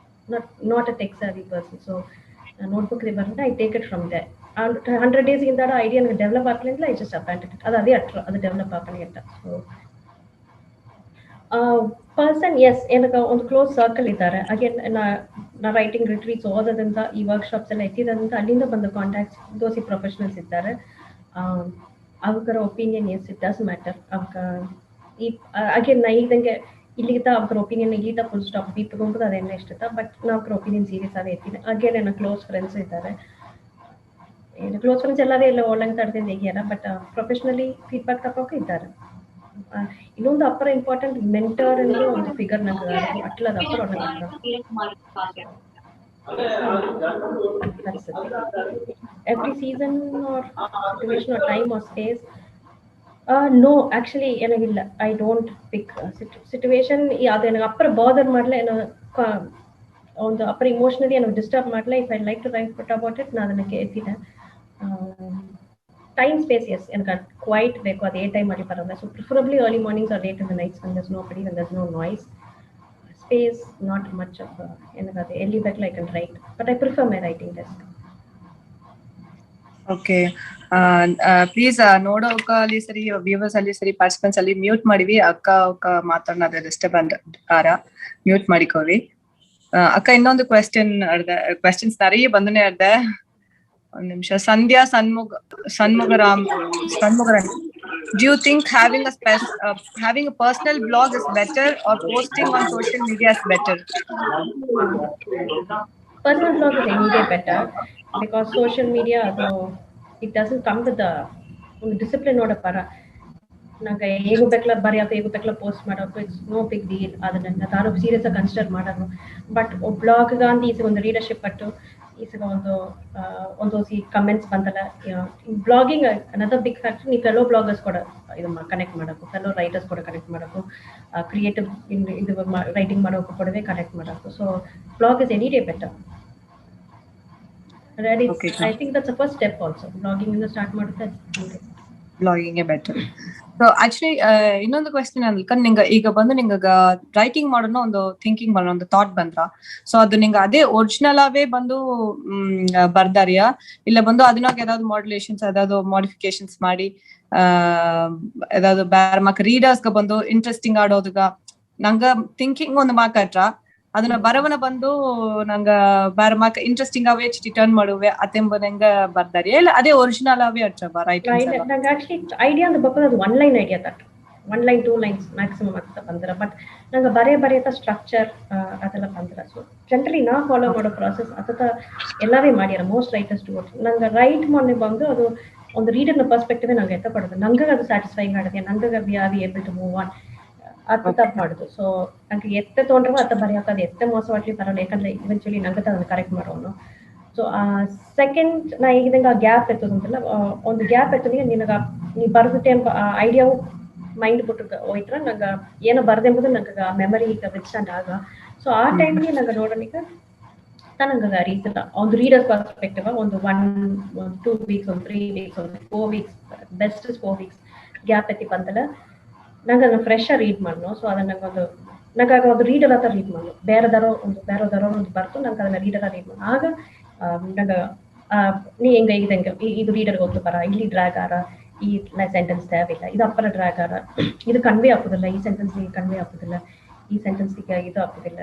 not a tech savvy person. So ನೋಟ್ಬುಕ್ಗೆ ಬರೋದೇ I take it from there. 100 days ಇಂದ idea ನನಗೆ develop ಆಗ್ಲಿಲ್ಲ, ಐ ಜಸ್ಟ್ ಅಬ್ಯಾಂಡನ್ ಇಟ್. ಅದು ಅದೇ ಅದು ಡೆವಲಪ್ ಆಗಲಿ ಅಂತ. ಸೊ ಪರ್ಸನ್, ಎಸ್, ಏನಕ್ಕೆ ಒಂದು ಕ್ಲೋಸ್ ಸರ್ಕಲ್ ಇದ್ದಾರೆ. ಅಗೇನ್ ನಾ ರೈಟಿಂಗ್ ರಿಟ್ರೀಟ್ಸ್ ಓದೋದ್ರಿಂದ, ಈ ವರ್ಕ್ಶಾಪ್ಸ್ ಎಲ್ಲ ಎತ್ತಿದ್ರಿಂದ ಅಲ್ಲಿಂದ ಬಂದ ಕಾಂಟ್ಯಾಕ್ಟ್ಸ್ ದೋಸಿ ಪ್ರೊಫೆಷನಲ್ಸ್ ಇದ್ದಾರೆ. ಅವರ opinion, yes, it does matter. ಅವಕ್ಕ ಈ ಅಗೇನ್ ನಾ ಈಗಂಗೆ ಇಲ್ಲಿಗಿಂತ ಅವ್ರ ಒಪಿನಿಯನ್ ಈಗಿಂತ ಫುಲ್ ಸ್ಟಾಪ್ ಬಿ ತಗೊಂಡ್ರೆ ಅದೇನ ಇಷ್ಟ. ಬಟ್ ನಾ ಅವ್ರ ಒಪಿನಿಯನ್ ಸೀರಿಯಸ್ ಆಗಿ ಎತ್ತೀನಿ. ಅಗೇನ್ ನನ್ನ ಕ್ಲೋಸ್ ಫ್ರೆಂಡ್ಸ್ ಇದ್ದಾರೆ. ಕ್ಲೋಸ್ ಫ್ರೆಂಡ್ಸ್ ಎಲ್ಲವೇ ಎಲ್ಲ ಒಳ್ಳೆ ತಡೆದಿಂದ ಹೇಗ್ಯಾರ, ಬಟ್ ಪ್ರೊಫೆಷನಲಿ ಫೀಡ್ಬ್ಯಾಕ್ ತಗೋಕೆ ಇದ್ದಾರೆ. ಇನ್ನೊಂದು ಅಪ್ಪರ ಇಂಪಾರ್ಟೆಂಟ್ ಮೆಂಟರ್ ಅಂದ್ರೆ ಒಂದು ಫಿಗರ್ ನಂಗೆ ಅಟ್ಲದ ಅಪ್ಪರ every season or situation or time or space. No, actually ಏನಾಗಿಲ್ಲ. I don't pick situation. ಅದು ನನಗೆ ಅಪ್ಪರ ಬಾದರ್ ಮಾಡಲ, ಏನೋ ಒಂದು ಅಪ್ಪರ ಇಮೋಷನಲಿ ಏನೋ ಡಿಸ್ಟರ್ಬ್ ಮಾಡಲ. If I like to write about it, ನಾನು ಅದಕ್ಕೆ ಎತ್ತಿದೆ. ಟೈಮ್ ಸ್ಪೇಸ್, ಎಸ್, எனக்கு ಕ್ವೈಟ್ ಬೇಕು. ಅದು ಟೈಮ್ ಮಾಡಿ ಬರೋಲ್ಲ. So preferably early mornings or late in the nights when there's nobody, when there's no noise. Space, not much of எனக்கு ಅದು ಎಲ್ಲಿ ಬೇಕಲ್ಲ I can write, but I prefer my writing desk. Okay, please ನೋಡೋಕ ಅಲ್ಲಿ ಸರಿ, viewers ಅಲ್ಲಿ ಸರಿ, participants ಅಲ್ಲಿ mute ಮಾಡಿವಿ. ಅಕ್ಕ ಮಾತಾಡೋದು ಡಿಸ್ಟರ್ಬ್ ಆರ ಮ್ಯೂಟ್ ಮಾಡಿಕೋವಿ. ಅಕ್ಕ ಇನ್ನೊಂದು ಕ್ವೆಶ್ಚನ್ಸ್ நிறைய ಬಂದನೆ ಅರ್ದೆ. ಒಂದು ನಿಮಿಷ. ಸಂಧ್ಯಾ ಸನ್ಮುಗರಾಮ್. Do you think having a personal blog is better or posting on social media is better? Personal blog is any day better because social media, it doesn't come with the discipline or para. ನಂಗೆ ಹೇಗೂ ಬೇಕಲ್ಲ ಬರೆಯೋದು, ಹೇಗೂ ಬೇಕಲ್ಲ post ಮಾಡೋದು, it's no big deal. ಅದನ್ನ ತಾನು serious ಆಗಿ ಕನ್ಸಿಡರ್ ಮಾಡೋದು. ಬಟ್ ಬ್ಲಾಗ್ ಅಂತ ಈಸಿಗೆ ಒಂದು ರೀಡರ್ಶಿಪ್ ಪಟ್ಟು ಈಸಿಗ ಒಂದು ಕಮೆಂಟ್ಸ್ ಬಂತಲ್ಲ. Blogging another big factor. ನೀವು ಫೆಲೋ ಬ್ಲಾಗರ್ಸ್ ಕೂಡ ಇದು ಕನೆಕ್ಟ್ ಮಾಡೋದು, ಫೆಲೋ ರೈಟರ್ಸ್ ಕೂಡ ಕನೆಕ್ಟ್ ಮಾಡೋದು, ಕ್ರಿಯೇಟಿವ್ ಇದು ರೈಟಿಂಗ್ ಮಾಡೋಕ್ಕೂ ಕೂಡವೇ ಕನೆಕ್ಟ್ ಮಾಡೋದು. So blog is any day better. I think that's a first step also. Blogging ಇಂದ ಸ್ಟಾರ್ಟ್ ಮಾಡುತ್ತೆ, ಬ್ಲಾಗಿಂಗ್ ಬೆಟರ್. ಸೊ ಆಕ್ಚುಲಿ ಇನ್ನೊಂದು ಕ್ವೆಶ್ಚನ್ ಅನ್ಕ, ನಿಂಗ ಈಗ ಬಂದು ನಿಂಗ ರೈಟಿಂಗ್ ಮಾಡೋಣ ಒಂದು ಥಿಂಕಿಂಗ್ ಮಾಡೋಣ ಒಂದು ಥಾಟ್ ಬಂದ್ರ, ಸೊ ಅದು ನಿಂಗ ಅದೇ ಒರಿಜಿನಲ್ ಅವೇ ಬಂದು ಬರ್ದಾರಿಯಾ, ಇಲ್ಲ ಬಂದು ಅದನ್ನಾಗ ಯಾವ್ದಾದ್ರು ಮಾಡ್ಯುಲೇಷನ್ಸ್ ಯಾವ್ದಾದ್ರು ಮಾಡಿಫಿಕೇಶನ್ಸ್ ಮಾಡಿ ಯಾವ್ದಾದ್ರು ಬೇರೆ ಮಕ್ಕ ರೀಡರ್ಸ್ಗೆ ಬಂದು ಇಂಟ್ರೆಸ್ಟಿಂಗ್ ಆಡೋದಗ ನಂಗ ಥಿಂಕಿಂಗ್ ಒಂದು ಮಾಕಾಟ್ರ ಅದನ್ನ ಬರವನ ಬಂದು ನಂಗ ಬಾರ ಮಾಕ ಇಂಟ್ರೆಸ್ಟಿಂಗ್ ಅವೇ ಚಿಟಿ ಟರ್ನ್ ಮಾಡುವೆ ಅತೆಂಬನಂಗ ಬರ್ದಾರಿ ಇಲ್ಲ ಅದೇ ಒರಿಜಿನಲ್ ಅವೇ ಅಟ್ಟ ರೈಟಿಂಗ್ಸ್ ಎಲ್ಲ ನಂಗೆ ಆಕ್ಚುಲಿ ಐಡಿಯಾ ಅಂತ ಬಪ್ಪದ ಅದು 1 ಲೈನ್ ಐಡಿಯಾ ತಟ್ 1 ಲೈನ್ 2 ಲೈನ್ಸ್ ಮ್ಯಾಕ್ಸಿಮಮ್ ಆಗ್ತಾ ಬಂದ್ರ ಬಟ್ ನಂಗೆ ಬರೆಯತ್ತ ಸ್ಟ್ರಕ್ಚರ್ ಅದೆಲ್ಲ ಬಂದ್ರ ಸೊ ಜನರಲಿ ನಾ ಫಾಲೋ ಮಾಡೋ ಪ್ರಾಸೆಸ್ ಅತ್ತ ಎಲ್ಲವೇ ಮಾಡ್ಯಾರ ಮೋಸ್ಟ್ ರೈಟರ್ಸ್ ಟು ನಂಗೆ ರೈಟ್ ಮಾಡಿ ಬಂದು ಅದು ಒಂದು ರೀಡರ್ನ ಪರ್ಸ್ಪೆಕ್ಟಿವ್ ನಂಗೆ ಎತ್ತಪಡೋದು ನಂಗೆ ಅದು ಸ್ಯಾಟಿಸ್ಫೈಂಗ್ ಆಗಿದೆ ನಂಗೆ we are able to move on ಅದು ತಪ್ಪು ಮಾಡುದು ಸೊ ನಂಗೆ ಎತ್ತೆ ತೊಗೊಂಡ್ರು ಅತ್ತ ಬರೆಯೋಕೆ ಎತ್ತೆ ಮೋಸವಾಗ್ಲಿ ಬರಲ್ಲ ಯಾಕಂದ್ರೆ ಇವೆಂಚುಲಿ ನಂಗೆ ಅದನ್ನ ಕರೆಕ್ಟ್ ಮಾಡೋನು ಸೊ ಸೆಕೆಂಡ್ ನಾ ಈಗಿದಂಗೆ ಗ್ಯಾಪ್ ಎತ್ತದಂತಲ್ಲ ಒಂದು ಗ್ಯಾಪ್ ಎತ್ತದಿಗೆ ನಿನಗೆ ನೀ ಬರ್ದುತ್ತೆ ಅಂತ ಐಡಿಯಾವು ಮೈಂಡ್ ಬಿಟ್ಟು ಹೋಯ್ತರ ನಂಗೆ ಏನೋ ಬರ್ದೆಂಬುದು ನಂಗೆ ಮೆಮರಿ ಈಗ ವಿನ್ಸ್ಟಂಟ್ ಆಗ ಸೊ ಆ ಟೈಮ್ಗೆ ನಂಗೆ ನೋಡೋಣಿಗೆ ನಂಗೆ ರೀಸನ್ ಒಂದು ರೀಡರ್ ಪರ್ಸ್ಪೆಕ್ಟಿವ್ ಒಂದು 2 ವೀಕ್ಸ್ ಒಂದು 3 ವೀಕ್ಸ್ ಒಂದು 4 ವೀಕ್ಸ್ ಬೆಸ್ಟ್ 4 ವೀಕ್ಸ್ ಗ್ಯಾಪ್ ಎತ್ತಿ ಬಂದಲ್ಲ ನಂಗೆ ಅದನ್ನ ಫ್ರೆಶ್ ರೀಡ್ ಮಾಡ್ನು ಸೊ ಅದನ್ನ ನಂಗೆ ಆಗ ಒಂದು ರೀಡರ್ ಹತ್ರ ರೀಡ್ ಮಾಡ್ನು ಬೇರೆದಾರೋ ಒಂದು ಬರ್ತು ನಂಗೆ ಅದನ್ನ ರೀಡರ್ ರೀಡ್ ಮಾಡ್ನು ಆಗ ನಂಗೆ ನೀ ಹೆಂಗೆ ಇದು ರೀಡರ್ ಗೊತ್ತು ಬರ ಇಲ್ಲಿ ಡ್ರ್ಯಾಗ್ ಆರ ಈ ಸೆಂಟೆನ್ಸ್ தேவையிಲ್ಲ ಇದು ಅಪ್ಪರ ಡ್ರ್ಯಾಗ್ ಆರ ಇದು ಕನ್ವೆ ಆಗೋದಿಲ್ಲ ಈ ಸೆಂಟೆನ್ಸ್ ಕನ್ವೆ ಆಗೋದಿಲ್ಲ ಈ ಸೆಂಟೆನ್ಸ್ಗೆ ಇದು ಆಗೋದಿಲ್ಲ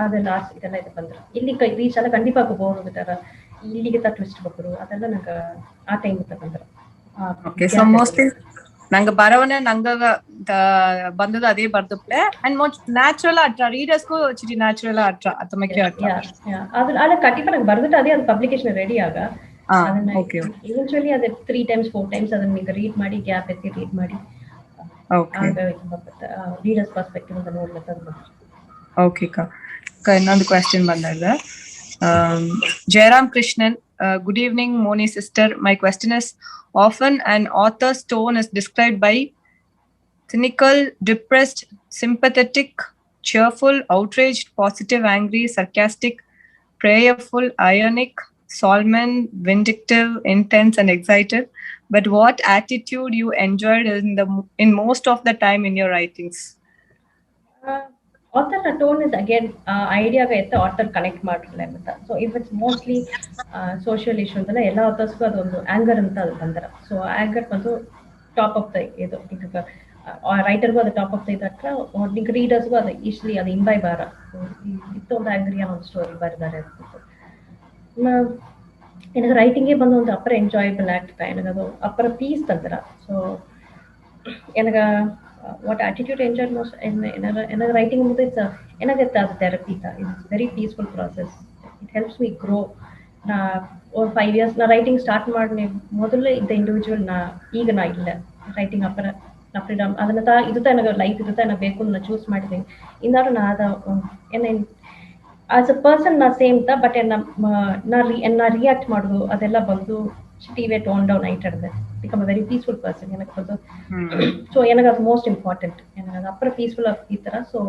ಅದೆಲ್ಲ ಇದೆಲ್ಲ ಇದು ಬಂದ್ರೆ ಇಲ್ಲಿ ರೀಚ್ ಎಲ್ಲ ಖಂಡಿತ ಹೋಗ್ಬೋದು ತರ ಇಲ್ಲಿಗೆ ಟ್ವಿಸ್ಟ್ ಬರ್ಬೋದು ಅದೆಲ್ಲ ನಂಗೆ ಆ ಟೈಮ್ ಬಂದ್ರೆ ನಂಗೆ ಬರವನೆ ನಂಗ ಬಂದದ ಅದೇ ಬರ್ದುಪ್ಲೆ ಅಂಡ್ ಮೋಸ್ಟ್ ನ್ಯಾಚುರಲ್ ಅಟ್ರ ರೀಡರ್ಸ್ಗೂ ಚಿಟಿ ನ್ಯಾಚುರಲ್ ಅಟ್ರ ಅತಮಕ್ಕೆ ಅಟ್ರ ಅದ್ರ ಕಟ್ಟಿಪ ನಂಗೆ ಬರ್ದಿಟ್ಟು ಅದೇ ಅದು ಪಬ್ಲಿಕೇಶನ್ ರೆಡಿ ಆಗ ಇವೆಂಚುಲಿ ಅದೇ 3 times 4 times ಅದನ್ನ ಈಗ ರೀಡ್ ಮಾಡಿ ಗ್ಯಾಪ್ ಎತ್ತಿ ರೀಡ್ ಮಾಡಿ ರೀಡರ್ಸ್ ಪರ್ಸ್ಪೆಕ್ಟಿವ್ ಅಂತ ನೋಡ್ಲಿಕ್ಕೆ ಓಕೆ ಇನ್ನೊಂದು ಕ್ವೆಶ್ಚನ್ ಬಂದಾಗ Jairam Krishnan, good evening, Moni sister. My question is, often an author's tone is described by cynical, depressed, sympathetic, cheerful, outraged, positive, angry, sarcastic, prayerful, ironic, solemn, vindictive, intense, and excited. But what attitude you enjoyed in most of the time in your writings? Author tone is again idea ಗೆ author connect ಮಾಡಿರಲ್ಲ ಅಂತ so if it's mostly social issue ಅಂತಲ್ಲ ಎಲ್ಲ ಆಥರ್ಸ್ಗೂ ಅದೊಂದು anger ಅಂತ ಅದು ಬಂದರ so anger ಬಂದು ಟಾಪ್ ಆಫ್ ದ ಇದು ಈಗ ರೈಟರ್ಗೂ ಅದು ಟಾಪ್ ಆಫ್ ದ ಇದು ಹತ್ರ ನಿಂಗೆ ರೀಡರ್ಸ್ಗೂ ಅದು ಈಸ್ಲಿ ಅದು ಇಂಬೈ ಬಾರ ಇತ್ತೊಂದು ಆಂಗ್ರಿಯ ಒಂದು ಸ್ಟೋರಿ ಬರೆದಾರೆ ನನಗೆ ರೈಟಿಂಗೇ ಬಂದು ಒಂದು ಅಪ್ಪರ ಎಂಜಾಯಬಲ್ ಆಗ್ತದೆ ನನಗೆ ಅದು ಅಪ್ಪರ ಪೀಸ್ ತಂದ್ರ ಸೊ ನನಗೆ what attitude enjoyed most in writing it's a therapy it's very peaceful process it helps me grow or 5 years na writing start ಮಾಡ್ನೆ ಮೊದಲು the individual na ಈಗ ನಾ ಇಲ್ಲ writing ಅಪ್ಪರ ನಾ ಫ್ರೀಡಮ್ ಅದನ್ನ ಇದು ನನಗೆ ಲೈಫ್ ಇದು ನಾ ಬೇಕು ನಾ ಚೂಸ್ ಮಾಡಿದ್ದೀನಿ ಇನ್ನಾರು ನಾ ಅದ ಆಸ್ ಅ ಪರ್ಸನ್ ನಾ ಸೇಮ್ ಬಟ್ ನಾ ರಿಯಾಕ್ಟ್ ಮಾಡೋದು ಅದೆಲ್ಲ ಬಂದು TV tone down become a very peaceful person so that's most important upper peaceful so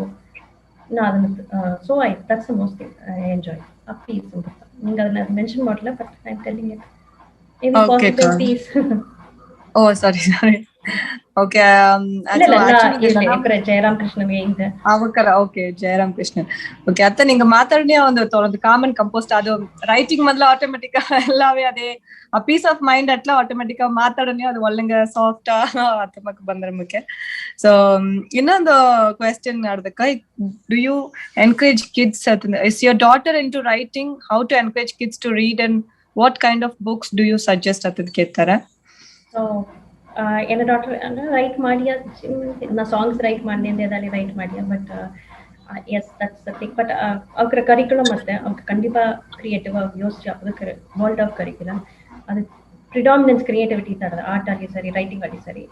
that's the most thing I enjoy a peace mention model but I'm telling it maybe okay, possible peace oh sorry okay Jairam Krishnan okay Jairam Krishnan okay atta ninga maatadne ಒಂದು common compost ಅದು writing ಮೊದಲು automatic ಎಲ್ಲವೇ ಅದೇ ಆ peace of mind ಅಟ್ಲ automatic ಮಾತಾಡೋನೆ ಅದು ಒಳ್ಳೆಂಗ ಸಾಫ್ಟ್ ಆತಮಕ್ ಬಂದ್ರೆ ಮುಖ್ಯ ಸೊ ಇನ್ನೊಂದು ಕ್ವೆಶ್ಚನ್ ಆಡ್ದಕ್ಕ do you encourage kids is your daughter into writing how to encourage kids to read and what kind of books do you suggest ಅದ್ ಕೇಳ್ತಾರ ಸೊ என்ன டாக்டர் ரைட் ಮಾಡಿಯಾ ನಾ ಸಾಂಗ್ಸ್ ರೈಟ್ ಮಾಡಿದೆ ಅದರಲ್ಲಿ write ಮಾಡಿಯಾ but yes that's the thing but ಅವ್ರ curriculum ಮತ್ತೆ ಅವ್ರಿಗೆ ಖಂಡಿತ ಕ್ರಿಯೇಟಿವ್ ಆಗಿ ಯೋಚಿಸಿ ಅದಕ್ಕೆ ವರ್ಲ್ಡ್ ಆಫ್ ಕರಿಕ್ಯುಲಮ್ ಅದು ಪ್ರಿಡಾಮಿನೆನ್ಸ್ ಕ್ರಿಯೇಟಿವಿಟಿ ಇದ್ದಾರೆ ಆರ್ಟ್ ಆಗಲಿ ಸರಿ ರೈಟಿಂಗ್ ಆಗಲಿ ಸರಿ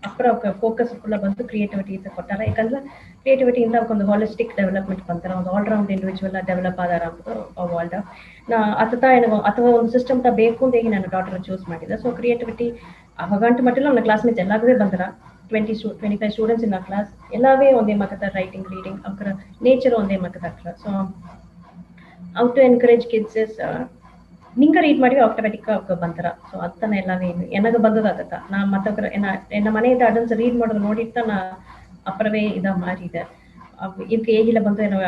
ಅಪ್ಪರ ಅವ್ರ ಫೋಕಸ್ ಫುಲ್ಲ ಬಂದು ಕ್ರಿಯೇಟಿವಿಟಿ ಅಂತ ಕೊಟ್ಟಾರ ಯಾಕಂದ್ರೆ ಕ್ರಿಯೇಟಿವಿಟಿಯಿಂದ ಒಂದು ಹಾಲಿಸ್ಟಿಕ್ ಡೆವಲಪ್ಮೆಂಟ್ ಬಂತಾರೆ ಒಂದು ಆಲ್ರೌಂಡ್ ಇಂಡಿವಿಜುವಲ್ ಡೆವಲಪ್ ಆದಾರ ಅಂಬೋದು ವರ್ಲ್ಡ್ ಆಫ್ ನಾ ಅಥವಾ ಒಂದು ಸಿಸ್ಟಮ್ ಬೇಕು ಅಂತ ಹೇಗೆ ನಾನು ಡಾಕ್ಟರ್ ಚೂಸ್ ಮಾಡಿದೆ ಸೊ ಕ್ರಿಯೇಟಿವಿಟಿ ಅವಾಗಂಟು ಮಟ್ಟಿಲ್ಲ ನನ್ನ ಕ್ಲಾಸ್ಮೇಟ್ಸ್ ಎಲ್ಲಾಗೇ ಬಂದ್ರ 25 ಸ್ಟೂಡೆಂಟ್ಸ್ ಇನ್ ಕ್ಲಾಸ್ ಎಲ್ಲವೇ ಒಂದೇ ಮಕ್ಕಳ ರೈಟಿಂಗ್ ರೀಡಿಂಗ್ ಅವ್ರ ನೇಚರ್ ಒಂದೇ ಮಕ್ಕಳ so how to encourage kids is ನಿಂಗೆ ರೀಡ್ ಮಾಡಿ ಆಟೋಮೆಟಿಕ್ ಬಂತಾರ ಸೊ ಅದನ್ನ ಎಲ್ಲವೇ ಎನಗ ಬಂದದ ಅದತ್ತ ನಾ ಮತ್ತೊಬ್ಬರ ಎನ್ನ ಮನೆಯಿಂದ ಅಡಲ್ಸ್ ರೀಡ್ ಮಾಡೋದು ನೋಡಿತ್ತ ನಾ ಅಪ್ಪರವೇ ಇದ ಮಾಡಿದೆ ಇದಕ್ಕೆ ಹೇಗಿಲ್ಲ ಬಂದು ಏನೋ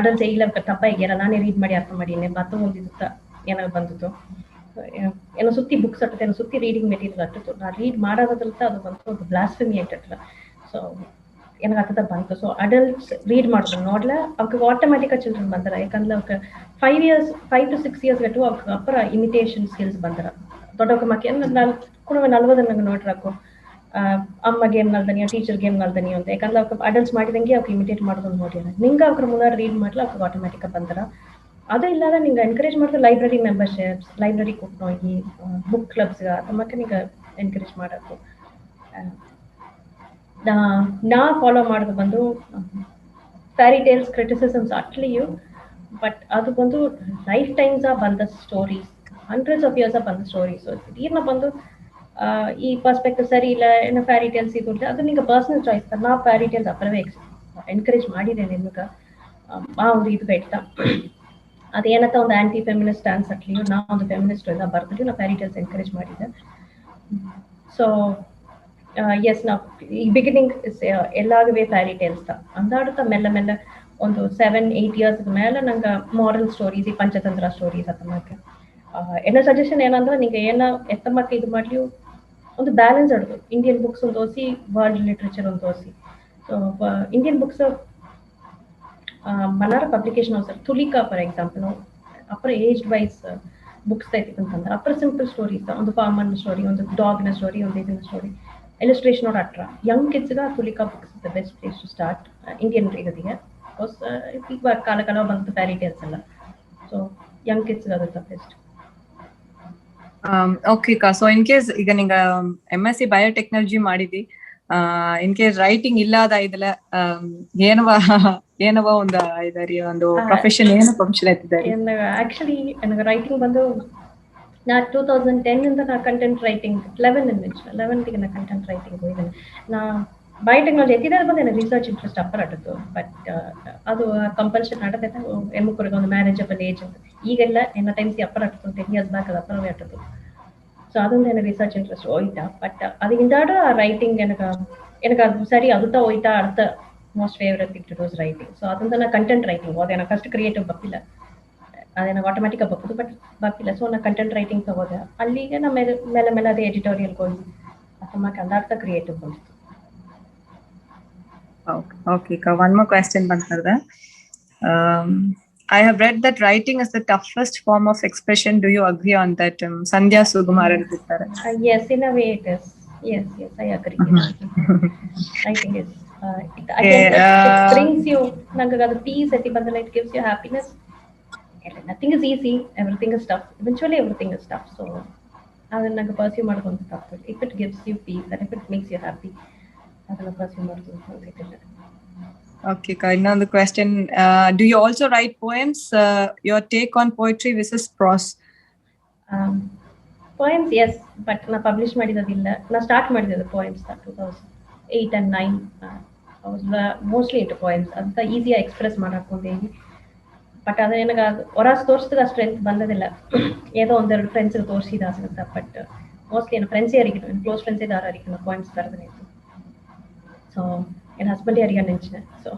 ಅಡಲ್ಸ್ ಹೇಗಿಲ್ಲ ತಪ್ಪ ಹೇಗ್ಯಾರ ನಾನೇ ರೀಡ್ ಮಾಡಿ ಅರ್ಥ ಮಾಡೀನಿ ಬತ್ತ ಒಂದಿತ್ತ ಏನಾಗ ಬಂದದ್ದು ಏನೋ ಸುತ್ತಿ ಬುಕ್ಸ್ ಅಟ್ಟೆ ಸುತ್ತಿ ರೀಡಿಂಗ್ ಮೆಟೀರಿಯಲ್ ಅಟ್ಟಿತ್ತು ನಾ ರೀಡ್ ಮಾಡೋದ್ರಲ್ಲ ಅದು ಬಂತು ಒಂದು ಬ್ಲಾಸ್ಫೆಮಿ ಆಗ್ತಲ್ಲ ಸೊ எனக்கு ಅದ ಬಂತು. ಸೊ ಅಡಲ್ಟ್ಸ್ ರೀಡ್ ಮಾಡಿದ್ರು ನೋಡ್ಲೆ ಅವ್ರಿಗೆ ಆಟೋಮ್ಯಾಟಿಕ್ ಚಿಲ್ಡ್ರನ್ ಬಂದರ. ಯಾಕಂದ್ರೆ ಅವ್ರಿಗೆ 5 to 6 years ಗಟ್ಟು ಅವ್ರಿಗೆ ಅಪ್ಪರ ಇಮಿಟೇಷನ್ ಸ್ಕಿಲ್ಸ್ ಬಂದರ. ದೊಡ್ಡವ್ರ ಮಕ್ಕಳು ನಾನು ಕೂಡ 40 ನಂಗೆ ನೋಡ್ರಾಕು ಅಮ್ಮ ಗೇಮ್ ನಲ್ದನಿ ಟೀಚರ್ ಗೇಮ್ ನಲ್ದನಿ ಅಂತ. ಯಾಕಂದ್ರೆ ಅವ್ರಿಗೆ ಅಡಲ್ಟ್ಸ್ ಮಾಡಿದಂಗೆ ಅವ್ರಿಗೆ ಇಮಿಟೇಟ್ ಮಾಡೋದು ನೋಡ್ಯಾರ. ನಿಂಗೆ ಅವ್ರ ಮುಂದೆ ರೀಡ್ ಮಾಡ್ಲಿ ಅವ್ರಿಗೆ ಆಟೋಮ್ಯಾಟಿಕ್ ಬಂದರ. ಅದು ಇಲ್ಲದ ನಿಂಗೆ ಎನ್ಕರೇಜ್ ಮಾಡಿದ್ರೆ ಲೈಬ್ರರಿ ಮೆಂಬರ್ಶಿಪ್ಸ್, ಲೈಬ್ರರಿ ಕೊಟ್ಟು ಹೋಗಿ ಬುಕ್ ಕ್ಲಬ್ಸ್ಗೆ ಅದಕ್ಕೆ ನಿಂಗೆ ಎನ್ಕರೇಜ್ ಮಾಡೋದು. ನಾ ಫಾಲೋ ಮಾಡೋದು ಬಂದು ಫ್ಯಾರಿ ಟೇಲ್ಸ್ ಕ್ರಿಟಿಸಿಸಮ್ಸ್ ಅಟ್ಲಿಯು, ಬಟ್ ಅದು ಬಂದು ಲೈಫ್ ಟೈಮ್ಸ್ ಬಂದ ಸ್ಟೋರೀಸ್, ಹಂಡ್ರೆಡ್ಸ್ ಆಫ್ ಇಯರ್ಸ್ ಬಂದ ಸ್ಟೋರೀಸ್. ಇದನ್ನ ಬಂದು ಈ ಪರ್ಸ್ಪೆಕ್ಟಿವ್ ಸರಿ ಇಲ್ಲ ಏನೋ ಫ್ಯಾರಿ ಟೇಲ್ಸ್ ಇದು ಅದು ನಿಂಗೆ ಪರ್ಸನಲ್ ಚಾಯ್ಸ್. ನಾ ಫ್ಯಾರಿ ಟೇಲ್ಸ್ ಅಪ್ಪರವೇ ಎನ್ಕರೇಜ್ ಮಾಡಿದ್ದೇನೆ ನಿಮ್ಗೆ ಒಂದು ಇದು ಬೇಡ. ಅದೇನತ್ತ ಒಂದು ಆಂಟಿ ಫೆಮಿನಿಸ್ಟ್ ಸ್ಟ್ಯಾನ್ಸ್ ಅಟ್ಲಿಯು ನಾ ಒಂದು ಫೆಮಿನಿಸ್ಟ್ ಎಲ್ಲ ಬರ್ತಿದ್ವಿ. ನಾ ಫ್ಯಾರಿ ಟೇಲ್ಸ್ ಎನ್ಕರೇಜ್ ಮಾಡಿದ್ದೆ. ಸೊ ಎಸ್ ನಾವು ಈ ಬಿಗಿನಿಂಗ್ ಎಲ್ಲಾಗವೇ ಫ್ಯಾರಿ ಟೇಲ್ಸ್ ಅಂದಾಡುತ್ತಾ ಮೆಲ್ಲ ಮೆಲ್ಲ ಒಂದು 7-8 years ಮೇಲೆ ನಂಗೆ ಮಾರಲ್ ಸ್ಟೋರೀಸ್, ಈ ಪಂಚತಂತ್ರ ಸ್ಟೋರೀಸ್ ಅತ್ತಮ್ಮಕ್ಕೆ ಎನ್ನ ಸಜೆಷನ್ ಏನಂದ್ರೆ ನಿಂಗೆ ಏನ ಎತ್ತಮ್ಮಕ್ಕೆ ಇದು ಮಾಡ್ಲಿ ಒಂದು ಬ್ಯಾಲೆನ್ಸ್ ಆಡೋದು. ಇಂಡಿಯನ್ ಬುಕ್ಸ್ ಒಂದು ಓಸಿ, ವರ್ಲ್ಡ್ ಲಿಟ್ರೇಚರ್ ಒಂದು ಓಸಿ. ಸೊ ಇಂಡಿಯನ್ ಬುಕ್ಸ್ ಮನಾರ publication house Tulika for example ಅಪ್ಪರ ಏಜ್ ವೈಸ್ ಬುಕ್ಸ್ ಅಂತಂದ್ರೆ ಅಪ್ಪರ ಸಿಂಪಲ್ ಸ್ಟೋರೀಸ್, ಒಂದು ಫಾರ್ಮರ್ ಸ್ಟೋರಿ, ಒಂದು ಡಾಗ್ನ ಸ್ಟೋರಿ, ಒಂದು ಇದನ್ನ story, illustration or attra young kids ga tulika books is the best place to start Indian igadiga because ಈಗ ಕಾಲ ಬಂತು fairy tales ಎಲ್ಲ. So young kids ga the best. Okay ಕಾ. ಸೊ ಇನ್ ಕೇಸ್ ಈಗ ನಿಂಗ MSc biotechnology ಮಾಡಿದಿ, in case writing ಇಲ್ಲದ ಇದೆಲ್ಲ ಏನವ ಒಂದು ಪ್ರೊಫೆಷನ್ ಏನು ಪ್ರೊಫೆಷನ್ ಐತಿದ್ದಾರೆ? ಆಕ್ಚುಲಿ ನನಗೆ ರೈಟಿಂಗ್ ಬಂದು ನಾ 2010 ಇಂದ ನಾ ಕಂಟೆಂಟ್ ರೈಟಿಂಗ್ 11ಗೆ ನಾ ಕಂಟೆಂಟ್ ರೈಟಿಂಗ್ ಹೋಗಿದ್ದೇನೆ. ನಾ ಬಯೋಟೆಕ್ನಾಲಜಿ ಎತ್ತಿದ್ದಾರೆ ಬಂದು ನನಗೆ ರಿಸರ್ಚ್ ಇಂಟ್ರೆಸ್ಟ್ ಅಪ್ಪರಾಟದ್ದು. ಬಟ್ ಅದು ಕಂಪಲ್ಷನ್ ಆಡದೈತೆ ಎಮ್ಮಕ್ಕರಿಗೆ ಒಂದು ಮ್ಯಾನೇಜಬಲ್ ಏಜ್ ಅಂತ. ಈಗೆಲ್ಲ ಎನ್ನ ಟೈಮ್ಸ್ ಅಪ್ಪರಾಟದ್ದು 10 years ಬ್ಯಾಕ್ ಅದು ಅಪ್ಪರವೇ ಆಟದ್ದು. ಸೊ ಅದೊಂದು ನನಗೆ ರಿಸರ್ಚ್ ಇಂಟ್ರೆಸ್ಟ್ ಹೋಯ್ತಾ. ಬಟ್ ಅದರಿಂದಾಡ ರೈಟಿಂಗ್ எனக்கு ಅದು ಸರಿ ಅದುತ್ತಾ ಹೋಯ್ತಾ ಅರ್ಥ most favourite thing to do writing. So ಅದೊಂದು ನಾ ಕಂಟೆಂಟ್ ರೈಟಿಂಗ್ ಅದೇನ ಫಸ್ಟ್ ಕ್ರಿಯೇಟಿವ್ ಬಪ್ಪಿಲ್ಲ, ಅದೇನಾಗ ಆಟೋಮ್ಯಾಟಿಕ್ ಬಪ್ಪದು ಬಟ್ ಬಪ್ಪಿಲ್ಲ. ಸೊ ನಾ ಕಂಟೆಂಟ್ ರೈಟಿಂಗ್ ತಗೋದೆ. ಅಲ್ಲಿಗೆ ನಾ ಮೇಲೆ ಅದೇ ಎಡಿಟೋರಿಯಲ್ ಹೋಗಿ ಅಮ್ಮಕ್ಕೆ ಅಂದಾಡ್ತಾ ಕ್ರಿಯೇಟಿವ್ ಬಂತು. Okay, one more question ಬಂತದ. I have read that writing is the toughest form of expression. Do you agree on that? Sandhya Sugumaran ಹೇಳ್ತಾರೆ. Yes, in a way it is. Yes, I agree. Writing is it brings you ನಂಗೆ ಅದು peace ಎತ್ತಿ ಬಂದಲ್ಲ, it gives you happiness. Nothing is easy, everything is tough. Eventually everything is tough. So ಅದನ್ನ ನಂಗೆ pursue ಮಾಡೋದು ತಪ್ಪು. If it gives you peace and if it makes you happy, ಅದನ್ನ pursue ಮಾಡೋದು ಗೊತ್ತಿಲ್ಲ. Okay, ಇನ್ನೊಂದು question. Do you also write poems? Your take on poetry versus prose? Poems, yes, but ನಾ publish ಮಾಡಿರೋದಿಲ್ಲ. ನಾ ಸ್ಟಾರ್ಟ್ ಮಾಡಿದ್ದು poems 2008 and 2009. I was mostly into poems. ಅಂತ ಈಸಿಯಾಗಿ express ಮಾಡಾಕೊಂಡೇನಿ. But ಅದು ನನಗೆ ಹೊರಸ್ ತೋರಿಸಿದಾಗ ಸ್ಟ್ರೆಂತ್ ಬಂದದಿಲ್ಲ. ಏದೋ ಒಂದೆರಡು ಫ್ರೆಂಡ್ಸ್ಗೆ ತೋರಿಸಿದ ಆಗುತ್ತೆ. ಬಟ್ ಮೋಸ್ಟ್ಲಿ ಏನು ಫ್ರೆಂಡ್ಸೇ ಅರಿಗಿನ, ನನ್ನ ಕ್ಲೋಸ್ ಫ್ರೆಂಡ್ಸೇ ದಾರ ಅರಿಗಿನ ಪಾಯಿಂಟ್ಸ್ ಬರೆದ್ರೆ ಇತ್ತು. ಸೊ ನನ್ನ ಹಸ್ಬೆಂಡೇ ಅರಿಗ ನೆಂಚಿನ. So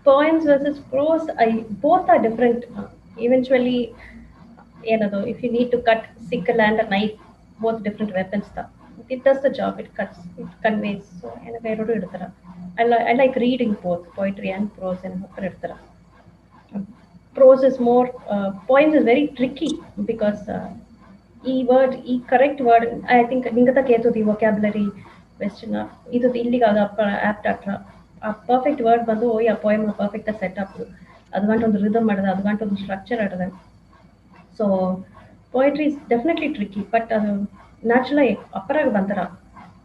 poems versus prose, both are different. Eventually ಏನದು, if you need to cut sickle and a knife, both different weapons. It does the job, it cuts, it conveys. So ಏನಕ್ಕೆ ಎರಡು ಇಡ್ತಾರ. I like reading both poetry and prose and ಒಬ್ಬರು ಇಡ್ತಾರ. Prose is more, poems is very tricky because ಈ correct word, I think ನಿಂಗತ ಕೇಳ್ತದೆ ಈ vocabulary question. ಇದು ಇಲ್ಲಿಗೆ ಅದು ಆಪ್ಟ್ ಆಟ್ರ ಆ ಪರ್ಫೆಕ್ಟ್ ವರ್ಡ್ ಬಂದು ಆ ಪೋಯಮ್ ಪರ್ಫೆಕ್ಟ್ ಸೆಟ್ ಅಪ್, ಅದು ಗಂಟು ಒಂದು ರಿದಮ್ ಮಾಡಿದೆ, ಅದು ಗಂಟು ಒಂದು ಸ್ಟ್ರಕ್ಚರ್ ಆಡಿದೆ. So poetry is definitely tricky, but ಅದು ನ್ಯಾಚುರಲ್ ಅಪ್ಪರಾಗ ಬಂತರ.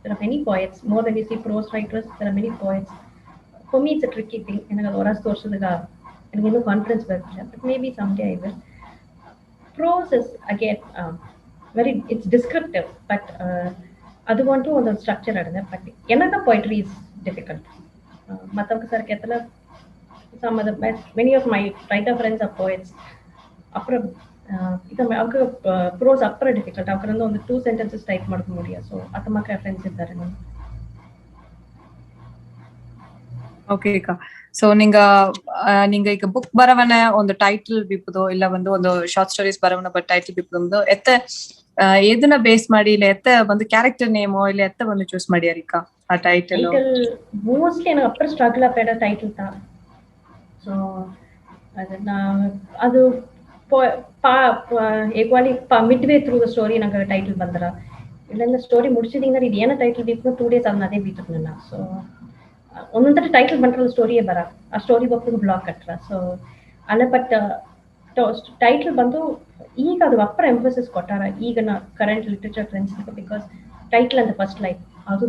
There are many poets, more than you see prose writers, there are many poets. For me, it's a tricky thing. ನನಗೆ ಅದು ಹೊರಸ್ ತೋರಿಸೋದಾಗ ನನಗೇನು ಕಾನ್ಫಿಡೆನ್ಸ್ ಬರ್ತಿಲ್ಲ, but maybe someday I will. Prose is again it's descriptive, but ಅದು ಗಂಟು ಒಂದೊಂದು structure ಆಡಿದೆ. But ಏನಕ್ಕೆ poetry is difficult. ಮತ್ತೊಬ್ಬ ಸರ್ ಕೇಳ್ತಲ್ಲ, some of the many of my writer friends are poets. ಅப்புறம் ಅವ್ರಿಗೆ ಪ್ರೋಸ್ ಅಪ್ಪರ ಡಿಫಿಕಲ್ಟ್. ಅವ್ರಿಂದ ಒಂದು 2 sentences ಟೈಪ್ ಮಾಡ್ಕೊಂಡು முடியும். ಸೊ ಅದು ಮಕ್ಕ ಫ್ರೆಂಡ್ಸ್ ಇದ್ದಾರೆ ನಾನು. ಓಕೆ ಅಕ್ಕ. ಸೊ ನಿಂಗ ಈಗ ಬುಕ್ ಬರವನ ಒಂದು ಟೈಟಲ್ ಬಿಪ್ಪುದು ಇಲ್ಲ ಒಂದು ಶಾರ್ಟ್ ಸ್ಟೋರೀಸ್ ಬರವನ ಟೈಟಲ್ ಬಿಪ್ಪುದು ಎತ್ತ ఏదైనా బేస్ ಮಾಡಿ ಇಲ್ಲ ಎತ್ತ ಒಂದು ಕ್ಯಾರೆಕ್ಟರ್ ನೇಮೋ ಇಲ್ಲ ಎತ್ತ ಒಂದು ಚೂಸ್ ಮಾಡಿ ಅರಿಕಾ ಆ ಟೈಟಲ್ மோஸ்ட்லி எனக்கு அப்புறம் ஸ்ட்ரகிள் ஆகிற டைட்டில் தான். ஸோ அது நான் அது equally midway through the story ನಂಗೆ ಟೈಟಲ್ ಬಂದ್ರ ಇಲ್ಲ ಸ್ಟೋರಿ ಮುಗಿಸಿದಂಗ ಇದು ಏನ ಟೈಟಲ್ ಬೇಕು 2 days ಅದನ್ನ ಅದೇ ಬೀತು ನನ್ನ. ಸೊ ಒಂದೊಂದ್ಸರಿ ಟೈಟಲ್ ಬಂದ್ರಲ್ಲ ಸ್ಟೋರಿಯೇ ಬರ ಆ ಸ್ಟೋರಿ ಬುಕ್ ಬ್ಲಾಕ್ ಕಟ್ರ. ಸೊ ಅಲ್ಲ ಬಟ್ ಟೈಟಲ್ ಬಂದು ಈಗ ಅದು ಅಪ್ಪರ ಎಂಫೋಸಿಸ್ ಕೊಟ್ಟಾರ ಈಗಿನ current literature trends because title ಅಂತ ಫಸ್ಟ್ ಲೈಕ್ ಅದು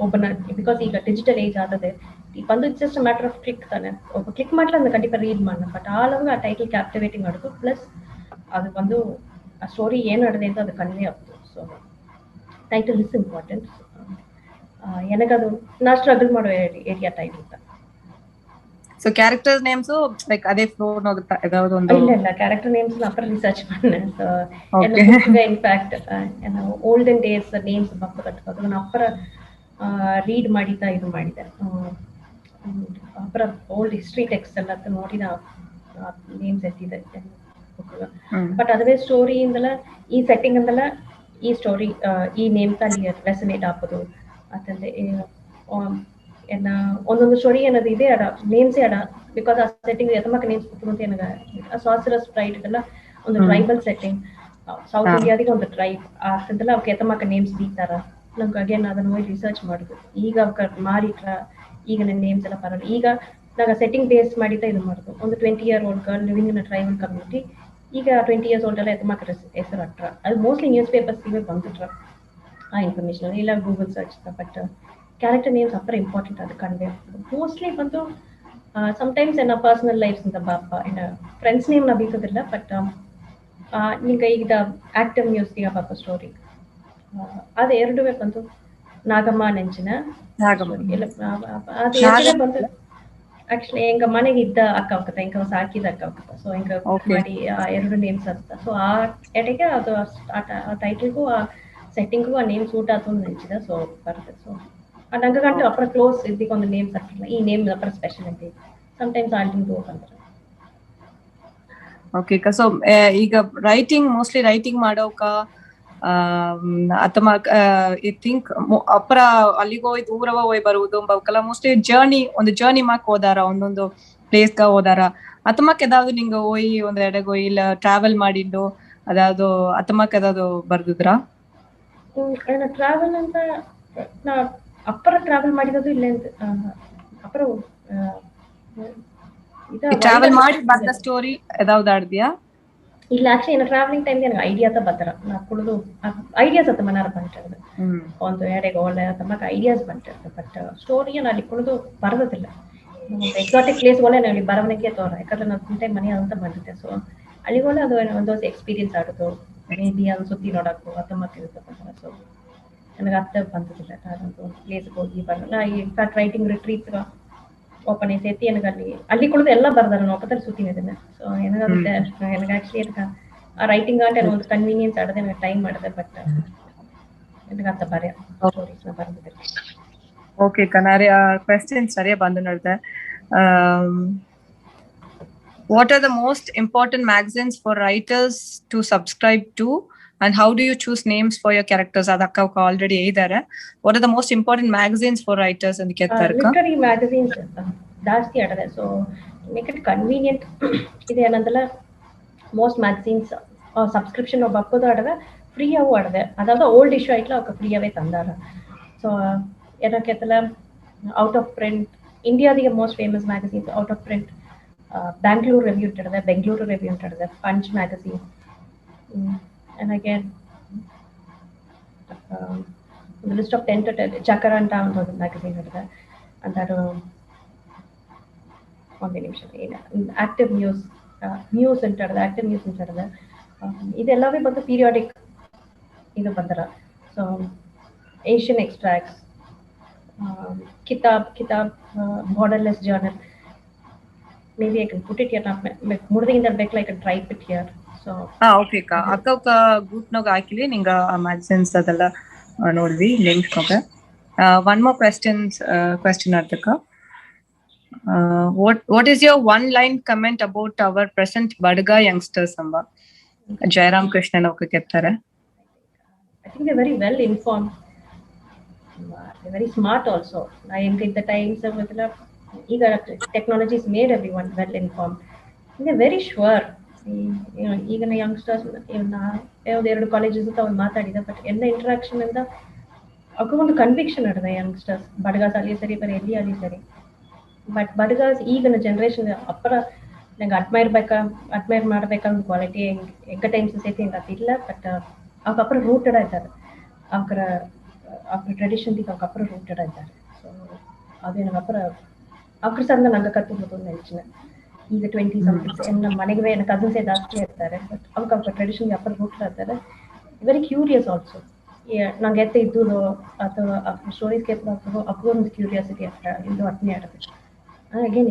ಒಬ್ಬನ ಬಿಕಾಸ್ ಈಗ ಡಿಜಿಟಲ್ ಏಜ್ ಆದದೆ ಈಗ ಬಂದು it's just matter of click ತಾನೆ ಒಬ್ಬ ಕ್ಲಿಕ್ ಮಾಡ್ಲ அந்த கண்டிப்பா ரீட் பண்ண பட் ஆளவு ಆ ಟೈಟಲ್ ಕ್ಯಾಪ್ಟಿವೇಟಿಂಗ್ ಆಡುದು ಪ್ಲಸ್ ಅದು ಬಂದು ಆ ಸ್ಟೋರಿ ಏನು ನಡೆದಿದೆ ಅಂತ ಅದು ಕನ್ವೆ ಆಗ್ತದೆ. So title is important. எனக்கது நான் ஸ்ட்ரகிள் ಮಾಡೋ area title. So character names like ಅದೇ ಫ್ಲೋರ್ ಹೋಗುತ್ತಾ ಯಾವುದು ಒಂದು ಇಲ್ಲ ಕ್ಯಾರೆಕ್ಟರ್ ನೇಮ್ಸ್ நான் அப்புறம் ರಿಸರ್ಚ್ பண்ணேன். ಸೊ ಎಲ್ಲ ಇನ್ಫ್ಯಾಕ್ಟ್ ಓಲ್ಡನ್ ಡೇಸ್ ನೇಮ್ಸ್ ಬರ್ತದೆ ನಾನು ಅப்புறம் ರೀಡ್ ಮಾಡಿದ ಇದು ಮಾಡಿದೆ ಅப்புறம் ಓಲ್ಡ್ ಹಿಸ್ಟ್ರಿ ಟೆಕ್ಸ್ಟ್ ಎಲ್ಲ ನೋಡಿ ನಾ ನೇಮ್ಸ್ ಎತ್ತಿದೆ ಬಟ್ ಅದುವೇ ಸ್ಟೋರಿ ಇಂದಲ್ಲ ಈ ಸೆಟ್ಟಿಂಗ್ ಅಂದಲ್ಲ ಈ ಸ್ಟೋರಿ ಈ ನೇಮ್ ಅಲ್ಲಿ ರೆಸನೇಟ್ ಆಗೋದು ಅಂತಂದ್ರೆ என்ன ಒಂದೊಂದು ಸ್ಟೋರಿ ಏನದು ಇದೆ ಅಡ ನೇಮ್ಸೇ ಅಡ ಬಿಕಾಸ್ ಆ ಸೆಟ್ಟಿಂಗ್ ಎತ್ತಮಕ್ಕ ನೇಮ್ಸ್ ಕೊಟ್ಟು ಏನಗ ಸಾಸರಸ್ ಟ್ರೈಡ್ ಎಲ್ಲ ಒಂದು ಟ್ರೈಬಲ್ ಸೆಟ್ಟಿಂಗ್ ಸೌತ್ ಇಂಡಿಯಾದಿಗೆ ಒಂದು ಟ್ರೈಬ್ ಅಂತಂದಲ್ಲ ಅವಕ್ಕೆ ಎತ್ತಮಕ್ಕ ನೇಮ್ಸ್ ಬೀತಾರ ನಮ್ಗೆ ಅಗೇನ್ ಅದನ್ನ ಹೋಗಿ ರಿಸರ್ಚ್ ಮಾಡುದು ಈಗ ಅವಕ್ಕೆ ಮಾರಿಟ್ರ ಈಗ ನನ್ನ ನೇಮ್ಸ್ ಎಲ್ಲ ಬರಲ್ಲ. ಈಗ ನಾಗ ಸೆಟ್ಟಿಂಗ್ ಬೇಸ್ ಮಾಡಿದ್ದ ಇದು ಮಾಡುದು ಒಂದು 20 year old girl living in tribal community ಈಗ 20 years old ಎಲ್ಲ ಎತ್ತಮಕ್ಕ ಹೆಸರು ಅಟ್ರ ಅದು ಮೋಸ್ಟ್ಲಿ ನ್ಯೂಸ್ ಪೇಪರ್ಸ್ ಇವೆ ಬಂದಿಟ್ರ ಆ ಇನ್ಫಾರ್ಮೇಶನ್ ಇಲ್ಲ Google search. But character names ಅಪ್ಪರ ಇಂಪಾರ್ಟೆಂಟ್ ಅದು ಕನ್ವೆ ಮೋಸ್ಟ್ಲಿ ಬಂದು ಸಮ್ಟೈಮ್ಸ್ ನನ್ನ ಪರ್ಸನಲ್ ಲೈಫ್ಸ್ ಅಂತ ಬಾಪ ಇನ್ನ ಫ್ರೆಂಡ್ಸ್ ನೇಮ್ ನಾ ಬೀಸೋದಿಲ್ಲ ಬಟ್ ನಿಂಗೆ ಈಗ ಆಕ್ಟಿವ್ ನ್ಯೂಸ್ ಈಗ ಪಾಪ ಸ್ಟೋರಿ ಅದು ಎರಡುವೇ ಬಂದು ನಾಗಮ್ಮ ನೆಂಚಿನ ಅದು ಎರಡುವೇ ಬಂದು ಆಕ್ಚುಲಿ ಎಂಗ ಮನೆಗೆ ಇದ್ದ ಅಕ್ಕ ಹೋಗ್ತದೆ ಎಂಗ ಸಾಕಿದ ಅಕ್ಕ ಹೋಗ್ತದೆ. ಸೊ ಎಂಗ ಮಾಡಿ ಆ ಎರಡು ನೇಮ್ಸ್ ಆಗ್ತದೆ. ಸೊ ಆ ಎಡೆಗೆ ಅದು ಆ ಟೈಟಲ್ಗೂ ಆ ಸೆಟ್ಟಿಂಗ್ಗೂ ಆ ನೇಮ್ ಸೂಟ್ ಆತು ನೆಂಚಿದ. ಸೊ ಬರ್ತದೆ. ಸೊ ನಂಗೆ ಗಂಟು ಅಪ್ಪರ ಕ್ಲೋಸ್ ಇದಕ್ಕೆ ಒಂದು ನೇಮ್ಸ್ ಹಾಕಿಲ್ಲ ಈ ನೇಮ್ ಅಪ್ಪರ ಸ್ಪೆಷಲ್ ಅಂತ ಸಮ್ಟೈಮ್ಸ್ ಆಲ್ಟಿಂಗ್ ಹೋಗ್ ಅಂತಾರೆ. ಓಕೆ ಸೊ ಈಗ ರೈಟಿಂಗ್ ಮೋಸ್ಟ್ಲಿ ರೈಟಿಂಗ್ ಮಾಡೋಕ ಅಥವಾ ಐ ಥಿಂಕ್ ಅಪ್ಪರ ಅಲ್ಲಿಗೆ ಹೋಗಿ ದೂರವ ಹೋಗಿ ಬರುವುದು ಅವಕ್ಕೆಲ್ಲ ಮೋಸ್ಟ್ಲಿ ಜರ್ನಿ ಮಾಕ್ ಹೋದಾರ ಒಂದೊಂದು ಪ್ಲೇಸ್ಗ ಹೋದಾರ ಅತಮಕ್ ಯಾವ್ದು ನಿಂಗೆ ಹೋಗಿ ಒಂದ್ ಎಡೆಗೆ ಹೋಗಿ ಇಲ್ಲ ಟ್ರಾವೆಲ್ ಮಾಡಿದ್ದು ಅದಾವ್ದು ಅತಮಕ್ ಯಾವ್ದು ಬರ್ದಿದ್ರಾ? ಟ್ರಾವೆಲ್ ಅಂತ ನಾ ಅಪ್ಪರ ಟ್ರಾವೆಲ್ ಮಾಡಿರೋದು ಇಲ್ಲ ಅಂತ ಅಪ್ಪರ ಟ್ರಾವೆಲ್ ಮಾಡಿ ಬಂದ ಸ್ಟೋರಿ ಯಾವ್ದು ಆಡ್ದಿಯಾ? ಇಲ್ಲ ಆಕ್ಚುಲಿ ಏನು ಟ್ರಾವೆಲಿಂಗ್ ಟೈಮ್ ನನಗೆ ಐಡಿಯಾಸ ಬರ್ತಾರ ನಾ ಕುಳಿದು ಐಡಿಯಾಸ್ ಅತ್ತ ಮನಾರ ಬಂಟಿರೋದು ಒಂದು ಎಡೆಗೆ ಒಳ್ಳೆ ತಮ್ಮಕ್ಕೆ ಐಡಿಯಾಸ್ ಬಂಟಿರ್ತದೆ ಬಟ್ ಸ್ಟೋರಿಯನ್ನು ಅಲ್ಲಿ ಕುಳಿದು ಬರೋದಿಲ್ಲ. ಎಕ್ಸಾಟಿಕ್ ಪ್ಲೇಸ್ಗಳೇ ನನಗೆ ಬರವಣಿಗೆ ತೋರ ಯಾಕಂದ್ರೆ ನಾನು ಟೈಮ್ ಮನೆ ಅಂತ ಬಂದಿದ್ದೆ. ಸೊ ಅಲ್ಲಿಗೋಲೆ ಅದು ಒಂದು ಎಕ್ಸ್ಪೀರಿಯನ್ಸ್ ಆಡೋದು ಮೇ ಬಿ ಅದು ಸುದ್ದಿ ನೋಡೋಕ್ಕೂ ಹತ್ತೊಂಬತ್ತು ಇರುತ್ತೆ. ಸೊ ನನಗೆ ಅರ್ಥ ಬಂದಿಲ್ಲ ಒಂದು ಪ್ಲೇಸ್ಗೆ ಹೋಗಿ ಬರಲ್ಲ ಈ ಇನ್ಫ್ಯಾಕ್ಟ್ ರೈಟಿಂಗ್ ರಿಟ್ರೀಟ್ ಓಪನ್ ಐತಿ ನನಗೆ ಅಲ್ಲಿ ಕುಳಿದು ಎಲ್ಲ ಬರ್ದಾರ ನಾವು ಒಪ್ಪದಲ್ಲಿ ಸುತ್ತೀನಿ ಅದನ್ನ. ಸೊ ನನಗೆ ಆಕ್ಚುಲಿ ಅದಕ್ಕೆ ಆ ರೈಟಿಂಗ್ ಆಟ ಒಂದು ಕನ್ವೀನಿಯನ್ಸ್ ಆಡದೆ ನನಗೆ ಟೈಮ್ ಮಾಡಿದೆ ಬಟ್ ನನಗೆ ಅಂತ ಬರೆಯ ಸ್ಟೋರೀಸ್ನ ಬರ್ದಿದ್ದೆ. ಓಕೆ ಕನಾರಿ ಕ್ವೆಶ್ಚನ್ ಸರಿಯಾ ಬಂದು ನೋಡಿದೆ. What are the most important magazines for writers to subscribe to and how do you choose names for your characters? Adakka already idare. What are the most important magazines for writers and kettarka? Literary magazines ಜಾಸ್ತಿ ಆಡದೆ. So make it convenient ಇದೆ ಅನ್ನೋದಲ್ಲ most magazines subscription ಒಬ್ಬ ಹಾಕೋದು ಆಡದೆ free ಅವು ಆಡದೆ ಅದಾದ old issue ಆಯ್ತಲ್ಲ ಅವಕ್ಕೆ free ಅವೇ ತಂದಾರ. ಸೊ ಏನಕ್ಕೆತ್ತಲ್ಲ ಔಟ್ ಆಫ್ ಪ್ರಿಂಟ್ ಇಂಡಿಯಾದಿಗೆ most famous magazines out of print Bangalore review ಇಟ್ಟಿದೆ ಬೆಂಗಳೂರು ರಿವ್ಯೂ ಇಟ್ಟಿದೆ punch magazine and again the list of 10 to 10 Jacaranda ಒಂದು ಮ್ಯಾಗಝೀನ್ ಇಟ್ಟಿದೆ ಅಂತಾರು ಒಂದು ನಿಮಿಷ ಆಕ್ಟಿವ್ ನ್ಯೂಸ್ ಅಂತ ಹೇಳಿದೆ ಆಕ್ಟಿವ್ ನ್ಯೂಸ್ ಅಂತ ಹೇಳಿದೆ ಇದೆಲ್ಲವೇ ಬಂದು ಪೀರಿಯಾಡಿಕ್ ಇದು ಬಂದರ. So Asian extracts Kitaab borderless journal maybe I can put it here ಮುರ್ದಿಂದ ಬೇಕು like type it here. So okay ಅಕ್ಕ ಗ್ರೂಪ್ನಾಗ ಹಾಕಿಲಿ ನಿಂಗೆ ಆ ಮ್ಯಾಗಝೀನ್ಸ್ ಅದೆಲ್ಲ ನೋಡಿದ್ವಿ ಲಿಂಕ್ನಾಗ. ಒನ್ ಮೋರ್ ಕ್ವೆಶ್ಚನ್ ಅರ್ಧಕ್ಕ what is your one line comment about our present Badga youngsters ಅಂಬ ಜಯರಾಮ್ ಕೃಷ್ಣನ್ ಅವ್ಕೆ ಕೆತ್ತಾರೆ. I think they're very well informed. They're very smart also. I think the times with ಈಗ technologies made everyone well informed. They're very sure. ಈಗಿನ youngsters ಎರಡು colleges ಅವ್ರು ಮಾತಾಡಿದ but ಎಲ್ಲ interaction ಇಂದ ಅವ್ರಿಗೊಂದು ಕನ್ವಿಕ್ಷನ್ ಇರ್ತದೆ ಯಂಗ್ಸ್ಟರ್ಸ್ ಬಡ್ಗಾಸ್ ಅಲ್ಲಿ ಸರಿ ಬರೀ ಎಲ್ಲಿ ಅಲ್ಲಿ ಸರಿ ಬಟ್ ಬಡ್ಗಾಸ್ ಈಗಿನ ಜನರೇಷನ್ ಅಪ್ಪರ ನಂಗೆ ಅಡ್ಮೈರ್ ಮಾಡ್ಬೇಕಂತ ಕ್ವಾಲಿಟಿ ಎಂಕ ಟೈಮ್ಸ್ ಸೈತಿ ಇಲ್ಲ ಬಟ್ ಅವ್ರ ಅಪ್ಪರ ರೂಟೆಡ್ ಆಯ್ತಾರೆ ಅವ್ರ ಟ್ರೆಡಿಷನ್ ಅವ್ರ ಅಪ್ಪರ ರೂಟೆಡ್ ಆಯ್ತಾರೆ ಸೊ ಅದೇ ನಂಗೆ ಅಪ್ಪರ ಅವ್ರ ಸಂದ ನಂಗೆ ಕತ್ತಬಹುದು ನೆನಚಿನ ಈಗ 20 something ನಮ್ಮ ಮನೆಗೆ ನನ್ನ ಕಸಿನ್ಸೇ ಜಾಸ್ತಿ ಇರ್ತಾರೆ ಬಟ್ ಅವ್ರ ಟ್ರೆಡಿಷನ್ಗೆ ಅಪ್ಪರ ರೂಟೆಡ್ ಆಗ್ತಾರೆ ವೆರಿ ಕ್ಯೂರಿಯಸ್ ಆಲ್ಸೋ ನಂಗೆ ಎತ್ತ ಇದ್ದು ಅಥವಾ ಸ್ಟೋರೀಸ್ ಕೇಳ್ಬೋದು ಅಪ್ಪಗೊಂದು ಕ್ಯೂರಿಯಾಸಿಟಿ ಇದು ಅಟ್ನೇ ಆಡುತ್ತೆ again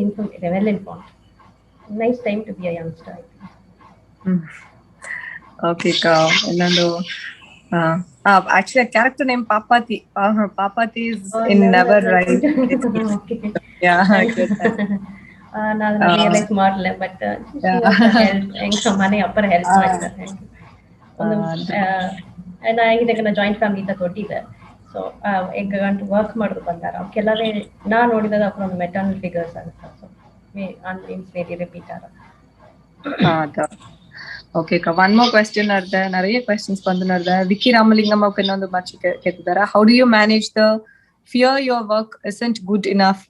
well informed nice time to be a youngster I think okay ಇನ್ನೊಂದು actually a character named Papati. Papati is in Never Right. Yeah, I get that. ನಾನು ರಿಯಲೈಸ್ ಮಾಡಲ್ಲ ಬಟ್ ಹೆಲ್ಪ್ ಮನೆ ಅಪ್ಪರ help ಮಾಡ್ತಾರೆ ಒಂದು ನಾ ಇದಕ್ಕೆ ಜಾಯಿಂಟ್ ಫ್ಯಾಮಿಲಿ ಇಂದ ದೊಡ್ಡಿದೆ so ಈಗ ಗಂಟು ವರ್ಕ್ ಮಾಡೋದು ಬಂದಾರ ಅವಕ್ಕೆಲ್ಲವೇ ನಾ ನೋಡಿದಾಗ ಅಪ್ಪ ಒಂದು ಮೆಟರ್ನಲ್ ಫಿಗರ್ಸ್ ಆಗುತ್ತೆ ಸೊ ಮೇಬಿ ರಿಪೀಟ್ ಆಗ ಓಕೆ ಒನ್ ಮೋರ್ ಕ್ವೆಶ್ಚನ್ ಅರ್ಧ நிறைய ಕ್ವೆಶ್ಚನ್ಸ್ ಬಂದು ನೋಡಿದೆ ವಿಕ್ಕಿ ರಾಮಲಿಂಗಂ ಅವ್ರು ಇನ್ನೊಂದು ಮಚ್ಚಿ ಕೇಳ್ತಿದ್ದಾರೆ how do you manage the fear your work isn't good enough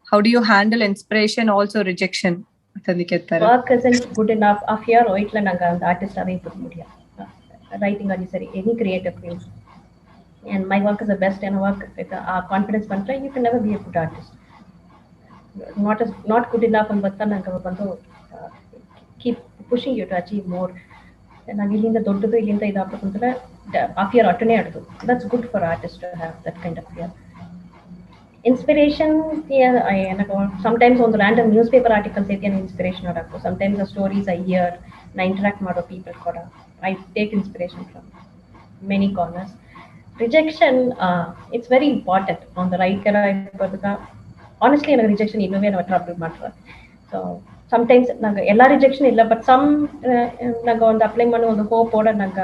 how do you handle inspiration also rejection ಅಂತಂದು ಕೇಳ್ತಾರೆ ವರ್ಕ್ ಇಸಂಟ್ ಗುಡ್ ಇನಫ್ ಆ ಫಿಯರ್ ಹೋಯ್ತಲ್ಲ ನಂಗೆ ಒಂದು ಆರ್ಟಿಸ್ಟ್ ಆಗಿ ಇರ್ಬೋದು ಮುಡಿಯ ರೈಟಿಂಗ್ ಅಲ್ಲಿ ಸರಿ any creative field and my work is the best and work with confidence ಬಂದ್ರೆ you can never be a good artist not good enough ಅಂತ ಬರ್ತಾ ನಂಗೆ ಬಂದು keep pushing you to achieve more ನಾನು ಇಲ್ಲಿಂದ ದೊಡ್ಡದು ಇಲ್ಲಿಂದ ಇದು ಹಾಕೋದ್ರೆ ಆ ಫಿಯರ್ ಅಟ್ಟನೇ ಆಡೋದು that's good for artists to have that kind of fear inspiration sometimes ಒಂದು random newspaper articles ಐತಿ inspiration ಆಡಬೇಕು sometimes the stories I hear na interact ಮಾಡೋ people ಕೂಡ I take inspiration from many corners rejection it's very important on the right kara honestly எனக்கு rejection இன்னுமே நான் trouble ಮಾಡ್ற so sometimes நாங்க எல்லா rejection இல்ல but some நாங்க ಒಂದು ಅಪ್ಲೈ ಮಾಡೋ ಒಂದು ಹೋಪ್ ಓಡ ನಾಗ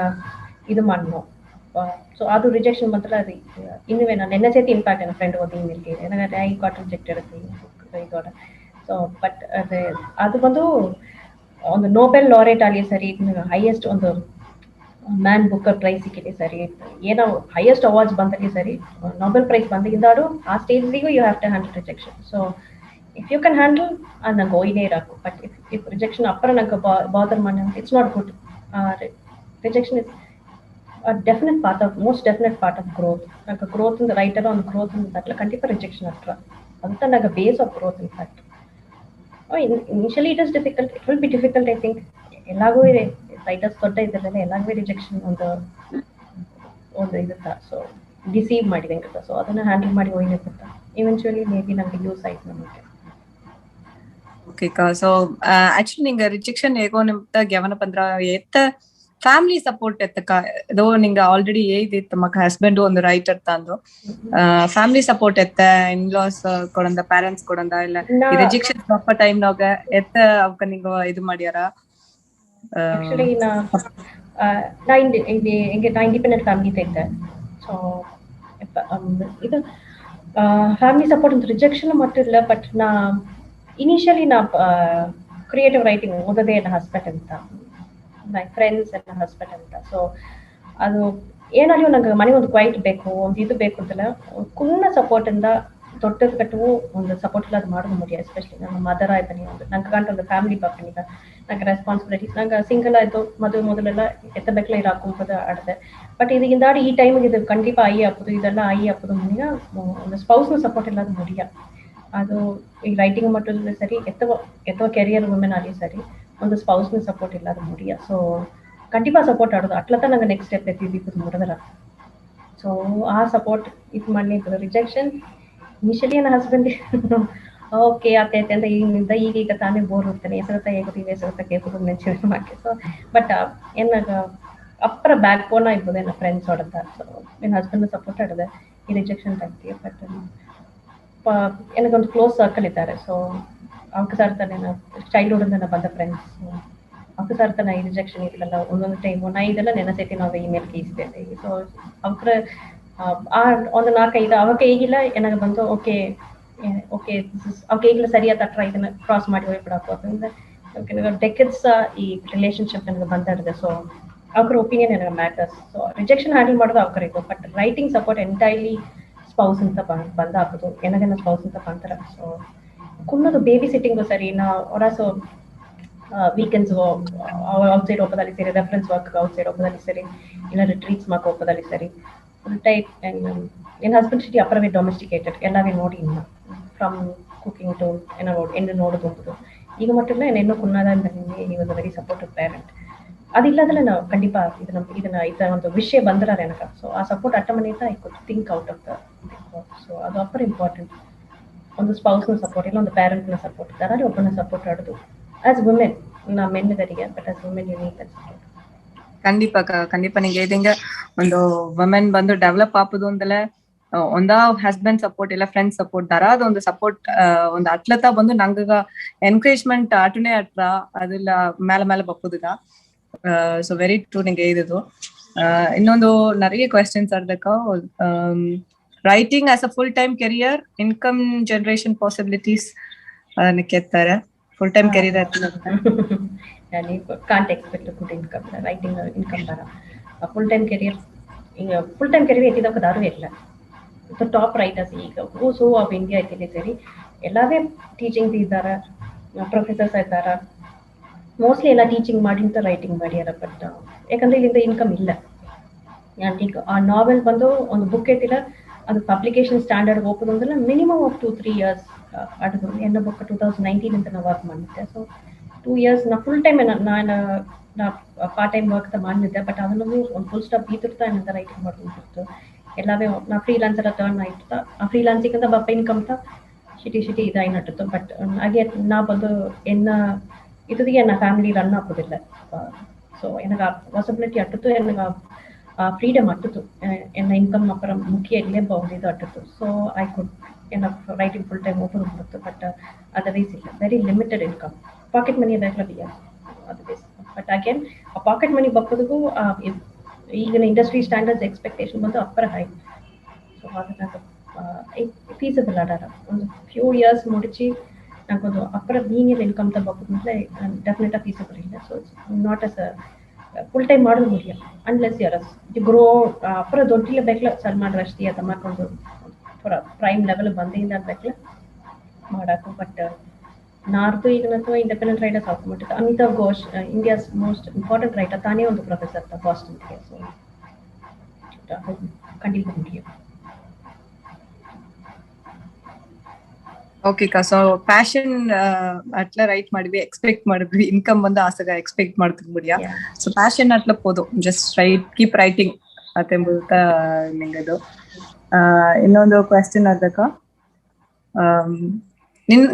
ಇದು ಮಾಡணும் so ಅದು rejection ಮಾತ್ರ ಅದು ಇನ್ನುವೇ ನಾನು ನೆನ್ನೆ ಸೇತಿ ಇಂಪ್ಯಾಕ್ಟ್ ನನ್ನ ಫ್ರೆಂಡ್ ಓದಿ ಇಮೇಲ್ಗೆ ನನಗೆ ಐ ಗಾಟ್ ರಿಜೆಕ್ಟೆಡ್ ಇದೋಡ ಸೊ ಬಟ್ ಅದು ಬಂದು ಒಂದು ನೋಬೆಲ್ ಲಾರೆಟ್ ಆಗಲಿ ಸರಿ ಹೈಯೆಸ್ಟ್ ಒಂದು ಮ್ಯಾನ್ ಬುಕ್ಕರ್ ಪ್ರೈಸ್ ಸಿಕ್ಕಿದೆ ಸರಿ ಏನೋ ಹೈಯೆಸ್ಟ್ ಅವಾರ್ಡ್ಸ್ ಬಂದಲ್ಲಿ ಸರಿ ನೊಬೆಲ್ ಪ್ರೈಸ್ ಬಂದಿದ್ದಾಡು ಆ ಸ್ಟೇಜ್ಗೂ you have to handle rejection so if you can handle ಅದು ನಂಗೆ ಹೋಯ್ನೇ ಇರಬೇಕು ಬಟ್ ಇಫ್ ರಿಜೆಕ್ಷನ್ ಅಪ್ಪರ ನಂಗೆ ಬಾದರ್ ಮಾಡಿ it's not good rejection is definite part of most definite part of growth ನಂಗೆ ಗ್ರೋತ್ ಇಂದ ರೈಟರ್ ಒಂದು ಗ್ರೋತ್ ಅಟ್ಲ ಖಂಡಿತ ರಿಜೆಕ್ಷನ್ ಹತ್ರ ಅಂತ ನಂಗೆ base of growth in fact initially it is difficult it will be difficult I think ಎಲ್ಲಾಗೂ ಇದೆ ರೈಟರ್ಸ್ ದೊಡ್ಡ ಇದ್ರಲ್ಲ ಎಲ್ಲಾಗೂ ರಿಜೆಕ್ಷನ್ ಒಂದು ಇರುತ್ತಾ ಸೊ ಡಿಸೀವ್ ಮಾಡಿದೆ ಅಂತ ಸೊ ಅದನ್ನ ಹ್ಯಾಂಡಲ್ ಮಾಡಿ ಹೋಗಿರ್ತಾ ಇವೆಂಚುಯಲಿ ಮೇ ಬಿ ನಮ್ಗೆ ಯೂಸ್ ಆಯ್ತು ನಮಗೆ ಓಕೆ ಸೊ ಆಕ್ಚುಲಿ ನಿಂಗೆ ರಿಜೆಕ್ಷನ್ ಹೇಗೋ ನಿಮ್ದ ಗೆವನ ಬಂದ್ರ ಎತ್ತ ಫ್ಯಾಮಿಲಿ ಸಪೋರ್ಟ್ ಎತ್ತಕ ಇದೋ ನಿಂಗೆ ಆಲ್ರೆಡಿ ಏದಿತ್ತು ಮಕ್ಕ ಹಸ್ಬೆಂಡ್ ಒಂದು ರೈಟರ್ ತಂದು ಫ್ಯಾಮಿಲಿ ಸಪೋರ್ಟ್ ಎತ್ತ ಇನ್ಲಾಸ್ ಕೊಡಂದ ಪೇರೆಂಟ್ಸ್ ಕೊಡಂದ ಇಲ್ಲ ರಿಜೆಕ್ಷನ್ ಸ್ವಲ್ಪ ಟೈಮ್ ನಾಗ ಎತ್ತ ಅವಕ ನಿಂಗ ಇದು ಮಾಡ್ಯಾರ ಆಕ್ಚುಲಿ ನಾ ಇಂಡಿಪೆಂಡೆಂಟ್ ಫ್ಯಾಮಿಲಿ ಇದ್ದೆ ಸೊ ಇದು ಫ್ಯಾಮಿಲಿ ಸಪೋರ್ಟ್ ಅಂತ ರಿಜೆಕ್ಷನ್ ಮಟ್ಟಿಲ್ಲ ಬಟ್ ನಾ ಇನಿಷಿಯಲಿ ನಾ ಕ್ರಿಯೇಟಿವ್ ರೈಟಿಂಗ್ ಓದೋದೇ ನನ್ನ ಹಸ್ಬೆಂಡ್ ಅಂತ ಮೈ ಫ್ರೆಂಡ್ಸ್ ನನ್ನ ಹಸ್ಬೆಂಡ್ ಅಂತ ಸೊ ಅದು ಏನಾದ್ರು ನಂಗೆ ಮನೆ ಒಂದು ಕ್ವೈಟ್ ಬೇಕು ಒಂದು ಇದು ಬೇಕು ಅಂತಲ್ಲ ಕುನ್ನ ಸಪೋರ್ಟಿಂದ ದೊಡ್ಡದು ಕಟ್ಟುವು ಒಂದು ಸಪೋರ್ಟ್ ಇಲ್ಲ ಅದು ಮಾಡೋದು ಮುಡಿಯ ಎಸ್ಪೆಷಲಿ ನನ್ನ ಮದರ್ ಆಯ್ತಾನೆ ಒಂದು ನಂಗೆ ಗಂಟು ಒಂದು ಫ್ಯಾಮಿಲಿ ಬಾಕನಿಗ ನಂಗೆ ರೆಸ್ಪಾನ್ಸಿಬಿಲಿಟೀಸ್ ನಂಗೆ ಸಿಂಗಲ್ ಆಯಿತು ಮೊದಲೆಲ್ಲ ಎತ್ತಬೇಕಲ್ಲ ಇರಾಕೊಂಬುದು ಆಡಿದೆ ಬಟ್ ಇದಕ್ಕಿಂದಾಡಿ ಈ ಟೈಮಿಗೆ ಇದು ಖಂಡಿತ ಐ ಹಾಕೋದು ಇದೆಲ್ಲ ಐ ಹಾಕೋದು ಮುನಿಗ ಒಂದು ಸ್ಪೌಸ್ನ ಸಪೋರ್ಟ್ ಇಲ್ಲ ಅದು ಮುಡಿಯ ಅದು ಈ ರೈಟಿಂಗ್ ಮಟ್ಟದಲ್ಲಿ ಸರಿ ಎತ್ತವ ಕೆರಿಯರ್ ವುಮೆನ್ ಆಗಲಿ ಸರಿ ಒಂದು ಸ್ಪೌಸ್ನ ಸಪೋರ್ಟ್ ಇಲ್ಲ ಅದು ಮುಡಿಯ ಸೊ ಖಂಡಿತ ಸಪೋರ್ಟ್ ಆಡೋದು ಅಟ್ಲತ್ತ ನಂಗೆ ನೆಕ್ಸ್ಟ್ ಸ್ಟೆಪ್ ಎತ್ತಿದ್ದು ಮುಡಿದ್ರ ಸೊ ಆ ಸಪೋರ್ಟ್ ಇದು ಮಾಡಿದ್ದು ರಿಜೆಕ್ಷನ್ ಇನಿಷಿಯಲಿ ನನ್ನ ಹಸ್ಬೆಂಡ್ ಓಕೆ ಆಗ್ತೈತೆ ಅಂತ ಈಗ ತಾನೇ ಬೋರ್ ಹೋಗ್ತಾನೆ ಹೆಸರತ್ತ ಹೇಗೋದು ಹೆಸರತ್ತ ಕೇಳ್ಬೋದು ಮೆನ್ಷನ್ ಮಾಡಿ ಸೊ ಬಟ್ ಏನಾಗ ಅಪ್ಪರ ಬ್ಯಾಕ್ ಬೋನ್ ಇರ್ಬೋದು ನನ್ನ ಫ್ರೆಂಡ್ಸ್ ಹೊಡೆದ ಸೊ ನನ್ನ ಹಸ್ಬೆಂಡ್ ಸಪೋರ್ಟ್ ಆಡಿದೆ ಈ ರಿಜೆಕ್ಷನ್ ಟೈಮ್ಗೆ ಬಟ್ ನನಗೊಂದು ಕ್ಲೋಸ್ ಸರ್ಕಲ್ ಇದ್ದಾರೆ ಸೊ ಅವ್ಕೆ ಸರ್ತಾನೆ ಚೈಲ್ಡ್ಹುಡ್ ಇಂದ ಬಂದ ಫ್ರೆಂಡ್ಸ್ ಅವ್ರ ಅಪ್ಪಸಾರ್ತನ ಈ ರಿಜೆಕ್ಷನ್ ಇದೆಲ್ಲ ಒಂದೊಂದು ಟೈಮ್ ನಾ ಇದೆಲ್ಲ ನೆನಸೈತಿ ನಾವು ಇಮೇಲ್ ಇಸ್ತೇವೆ ಸೊ ಅವ್ರ ಒಂದು 4-5 ಅವ ಕೈಗಿಲ್ಲ ಏನಾಗ ಬಂತು ಓಕೆ ಓಕೆ ಅವ ಕೈಗಿಲ್ಲ ಸರಿಯಾದ ಹತ್ರ ಇದನ್ನ ಕ್ರಾಸ್ ಮಾಡಿ ಹೋಗ್ಬಿಡಾಕು ಯಾಕಂದ್ರೆ ಡೆಕೆಟ್ಸ್ ಈ ರಿಲೇಶನ್ಶಿಪ್ ನನಗೆ ಬಂದಾಡಿದೆ ಸೊ ಅವ್ರ ಒಪಿನಿಯನ್ ನನಗೆ ಮ್ಯಾಟರ್ಸ್ ಸೊ ರಿಜೆಕ್ಷನ್ ಹ್ಯಾಂಡಲ್ ಮಾಡೋದು ಅವ್ರ ಇದು but writing support entirely spouse ಅಂತ ಬಂದಾಕೋದು ಏನಾಗೇನೋ ಸ್ಪೌಸ್ ಅಂತ ಬಂತಾರೆ ಸೊ ಕುನ್ನೋದು ಬೇಬಿ ಸಿಟ್ಟಿಂಗು ಸರಿ ನಾ ಹೊರಸು ವೀಕೆಂಡ್ಸ್ ಔಟ್ಸೈಡ್ ಹೋಗೋದಲ್ಲಿ ಸರಿ ರೆಫರೆನ್ಸ್ ವರ್ಕ್ ಔಟ್ಸೈಡ್ ಹೋಗೋದಲ್ಲಿ ಸರಿ ಇಲ್ಲ ರಿಟ್ರೀಟ್ಸ್ ಮಾರ್ಕ್ ಹೋಗೋದಲ್ಲಿ ಸರಿ ಫುಲ್ ಟೈಪ್ ಎನ್ ಹಸ್ಬೆಂಡ್ ಸಿಟಿ ಅಪ್ಪರವೇ ಡೊಮೆಸ್ಟಿಕೇಟೆಡ್ ಎಲ್ಲವೇ ನೋಡಿ ಇನ್ನು ಫ್ರಮ್ ಕುಕಿಂಗ್ ಟು ಏನೋ ಎಂದು ನೋಡೋದು ಹೋಗೋದು ಈಗ ಮಟ್ಟಿಲ್ಲ ಎನ್ನೋ ಕುನ್ನದ ಈ ಒಂದು ವೆರಿ ಸಪೋರ್ಟಿವ್ ಪೇರೆಂಟ್ ಅದಿಲ್ಲದ್ರೆ ನಾವು ಖಂಡಿತ ಇದನ್ನ ಒಂದು ವಿಷಯ ಬಂದ್ರೆ ನನಗೆ ಸೊ ಆ ಸಪೋರ್ಟ್ ಅಟ್ಟ ಮನೆಯಿಂದ I could think out of the so ಅದು ಅಪ್ಪರ್ ಇಂಪಾರ್ಟೆಂಟ್ ಒಂದು ಸ್ಪೌಸ್ನ ಸಪೋರ್ಟ್ ಇಲ್ಲ ಒಂದು ಪ್ಯಾರೆಂಟ್ನ ಸಪೋರ್ಟ್ ಯಾರು ಒಬ್ಬನ ಸಪೋರ್ಟ್ ಆಡೋದು ಆಸ್ ವುಮೆನ್ ನಾ ಮೆನ್ನಿದರಿಗೆ but as women you need that support கண்டிப்பா நீங்க இதுங்க ಒಂದು ವುಮೆನ್ ಬಂದು ಡೆವಲಪ್ ಆಪುದು ಅಂದಲೆ ಒಂದ ಹಸ್ಬೆಂಡ್ ಸಪೋರ್ಟ್ ಇಲ್ಲ ಫ್ರೆಂಡ್ ಸಪೋರ್ಟ್ ದಾರಾದ ಒಂದು ಸಪೋರ್ಟ್ ಒಂದು ಅಟ್ಲತ ಬಂದು ನಂಗ ಎನ್ಕರೇಜ್ಮೆಂಟ್ ಆಟುನೇ ಅಟ್ರ ಅದಿಲ್ಲ ಮೇಲೆ ಬಪ್ಪುದುಗ ಸೊ ವೆರಿ ಟ್ರೂ ನಿಂಗೆ ಇದು ಇನ್ನೊಂದು நிறைய ಕ್ವೆಶ್ಚನ್ಸ್ ಆಡ್ಬೇಕ writing as a full time career income generation possibilities ಕೇಳ್ತಾರೆ full time career can't expect a good income writing income bara full time career ಎತ್ತಿದಕ್ಕೆ ದಾರು ಇಲ್ಲ ಸೊ ಟಾಪ್ ರೈಟರ್ಸ್ ಈಗ ಸೊ ಆಫ್ ಇಂಡಿಯಾ ಐತಿದೆ ಸರಿ ಎಲ್ಲವೇ ಟೀಚಿಂಗ್ ಇದ್ದಾರೆ professors ಇದ್ದಾರೆ mostly ಎಲ್ಲ teaching ಮಾಡಿಂತ writing ಮಾಡ್ಯಾರ but ಯಾಕಂದ್ರೆ ಇಲ್ಲಿಂದ ಇನ್ಕಮ್ ಇಲ್ಲ ಈಗ ಆ ನಾವೆಲ್ ಬಂದು ಒಂದು ಬುಕ್ ಐತಿಲ್ಲ ಅದು ಪಬ್ಲಿಕೇಶನ್ ಸ್ಟ್ಯಾಂಡರ್ಡ್ ಹೋಗೋದು ಅಂದ್ರೆ ಮಿನಿಮಮ್ ಆಫ್ 2-3 years ಆಡಿದ್ರು ಎನ್ನ ಬುಕ್ 2019 ಅಂತ ನಾವು ವರ್ಕ್ ಮಾಡಿದ್ದೆ ಸೊ 2 years ನಾ ಫುಲ್ ಟೈಮ್ ನಾನು ಪಾರ್ಟ್ ಟೈಮ್ ವರ್ಕ್ ಮಾಡಿದ್ದೆ ಬಟ್ ಅದನ್ನು ಒಂದು ಫುಲ್ ಸ್ಟಾಪ್ ಬೀತಿರ್ತಾ ಏನಂತ ರೈಟಿಂಗ್ ಮಾಡ್ತಿತ್ತು ಎಲ್ಲವೇ ನಾ ಫ್ರೀಲಾನ್ಸರ್ ಟರ್ನ್ ಆಯ್ತು ಆ ಫ್ರೀಲಾನ್ಸಿಂಗ್ ಅಂತ ಬಪ್ಪ ಇನ್ಕಮ್ ತ ಶಿಟಿ ಇದಾಯಿನಟ್ಟಿತ್ತು ಬಟ್ ಹಾಗೆ ನಾ ಬಂದು ಎನ್ನ ಇದಿಗೆ ನಾ ಫ್ಯಾಮಿಲಿ ರನ್ ಆಗೋದಿಲ್ಲ ಸೊ ನನಗೆ ಆ ಪಾಸಿಬಿಲಿಟಿ ಅಟ್ಟಿತ್ತು ನನಗೆ ಫ್ರೀಡಮ್ ಅಟ್ಟಿತ್ತು ಎನ್ನ ಇನ್ಕಮ್ ಅಪ್ಪರ ಮುಖ್ಯ ಇಲ್ಲೇ ಬಹುದು ಅಟ್ಟಿತ್ತು ಸೊ ಐ ಕುಡ್ ಎನ್ನ ರೈಟಿಂಗ್ ಫುಲ್ ಟೈಮ್ ಓಪನ್ ಬಿಡುತ್ತೆ ಬಟ್ ಅದರ್ವೈಸ್ ಇಲ್ಲ very limited income pocket money ಬೇಕಾಗಿಲ್ಲ ಅದು ಬೇಸ್ ಬಟ್ ಅಗೇನ್ ಆ ಪಾಕೆಟ್ ಮನಿ ಬಪ್ಪದಿಗೂ ಈಗಿನ ಇಂಡಸ್ಟ್ರಿ ಸ್ಟ್ಯಾಂಡರ್ಡ್ಸ್ ಎಕ್ಸ್ಪೆಕ್ಟೇಷನ್ ಬಂದು ಅಪ್ಪರ ಹೈ ಸೊ ಅದನ್ನ ಫೀಸಬಲ್ ಆಡಾರ ಒಂದು ಫ್ಯೂ ಇಯರ್ಸ್ ಮುಡಿಚಿ ನಾಕೊಂದು ಅಪ್ಪರ ಮೀನಿಯಲ್ ಇನ್ಕಮ್ ತಗೋದ್ರೆ ಡೆಫಿನೆಟ್ ಫೀಸಬಲ್ ಇಲ್ಲ so it's not us full time ಮಾಡೋದು ಮುಗಿಯ ಅನ್ಲೆಸ್ ಯರಸ್ ಗ್ರೋ ಅಪ್ಪರ ದೊಡ್ಡಿಲ್ಲ ಬೇಕಲ್ಲ ಸಲ್ಮಾನ್ ರಶ್ದಿ ಅಂತ ಮಾಡ್ಕೊಂಡು ಥೋರ ಪ್ರೈಮ್ ಲೆವೆಲ್ ಬಂದಿಂದ ಬೇಕಲ್ಲ ಮಾಡಾಕು ಬಟ್ ನಾರ್ದು ಈಗ ನಾನು ಇಂಡಿಪೆಂಡೆಂಟ್ ರೈಟರ್ಸ್ ಹಾಕೊಂಡ್ಬಿಟ್ಟಿದ್ದೆ Amitav Ghosh India's most important writer ತಾನೇ ಒಂದು ಪ್ರೊಫೆಸರ್ ಬಾಸ್ಟನ್ಗೆ ಸೊ ಖಂಡಿತ ಮುಗಿಯ ಓಕೆ ಸೊ ಪ್ಯಾಷನ್ ಅಟ್ಲ ರೈಟ್ ಮಾಡಿದ್ವಿ ಎಕ್ಸ್ಪೆಕ್ಟ್ ಮಾಡಿದ್ವಿ ಇನ್ಕಮ್ ಬಂದು ಆಸಗ ಎಕ್ಸ್ಪೆಕ್ಟ್ ಮಾಡ್ತಿದ್ ಮುಡಿಯ ಸೊ ಪ್ಯಾಷನ್ ಅಟ್ಲ ಪೋದು ಜಸ್ಟ್ ರೈಟ್ ಕೀಪ್ ರೈಟಿಂಗ್ ಅತೆಂಬುದ ನಿಂಗದು ಇನ್ನೊಂದು ಕ್ವೆಶ್ಚನ್ ಅದಕ್ಕ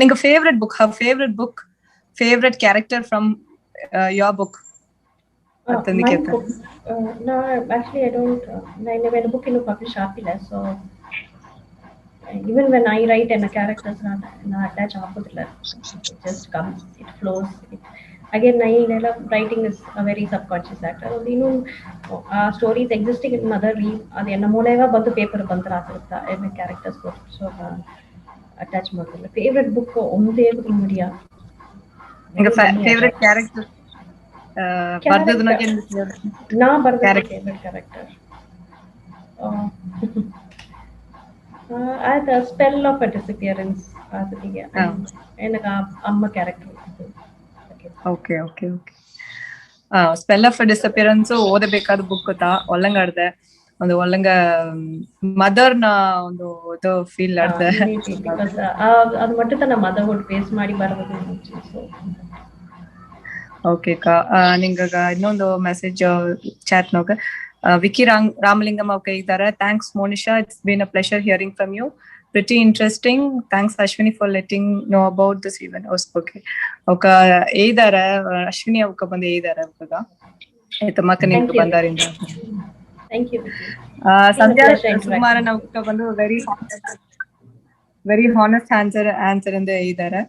ನಿಂಗ favourite book favourite character from your book actually I don't when a book publish ಆಗಿಲ್ಲ so even when I write and a characters na attach ಆಗೋದಿಲ್ಲ it just comes it flows again I writing is a very subconscious actor ಇನ್ನು stories existing in mother read ಅದನ್ನ ಮೂಲೆಗ ಬಂದು paper ಬಂತರ ಆಗಿರುತ್ತಾ every characters so attach ಮಾಡೋದಿಲ್ಲ favourite book ಒಂದೇ ಮುಡಿಯಾ ನಿಂಗ ಫೇವರೇಟ್ ಕ್ಯಾರೆಕ್ಟರ್ ಬರ್ದದು ನನಗೆ ನಾ ಬರ್ದ favourite character at a spell of a disappearance ಅದಕ್ಕೆ ಏನಕ ಅಮ್ಮ character okay spell of disappearance ಓದಬೇಕಾದ ಬುಕ್ ಒಳ್ಳಂಗಾಡ್ದೆ ಒಂದು ಒಳ್ಳಂಗ ಮದರ್ ನ ಒಂದು ಇದು ಫೀಲ್ ಆಡ್ದೆ ಅದು ಮಟ್ಟ ನಮ್ಮ ಮದರ್ಹುಡ್ ಫೇಸ್ ಮಾಡಿ ಬರಬಹುದು ಓಕೆ ನಿಂಗ ಇನ್ನೊಂದು ಮೆಸೇಜ್ ಚಾಟ್ ನೋಗ ವಿಕಿ ರಾಮಲಿಂಗಂ ಅವ್ರು ಕೈತಾರೆ thanks Monisha it's been a pleasure hearing from you pretty interesting thanks Ashwini for letting know about this event okay oka eidara Ashwini avka bande eidara avka etama kane bandarinda thank you Sandhya Sukumaran avka bandu very honest answer inde eidara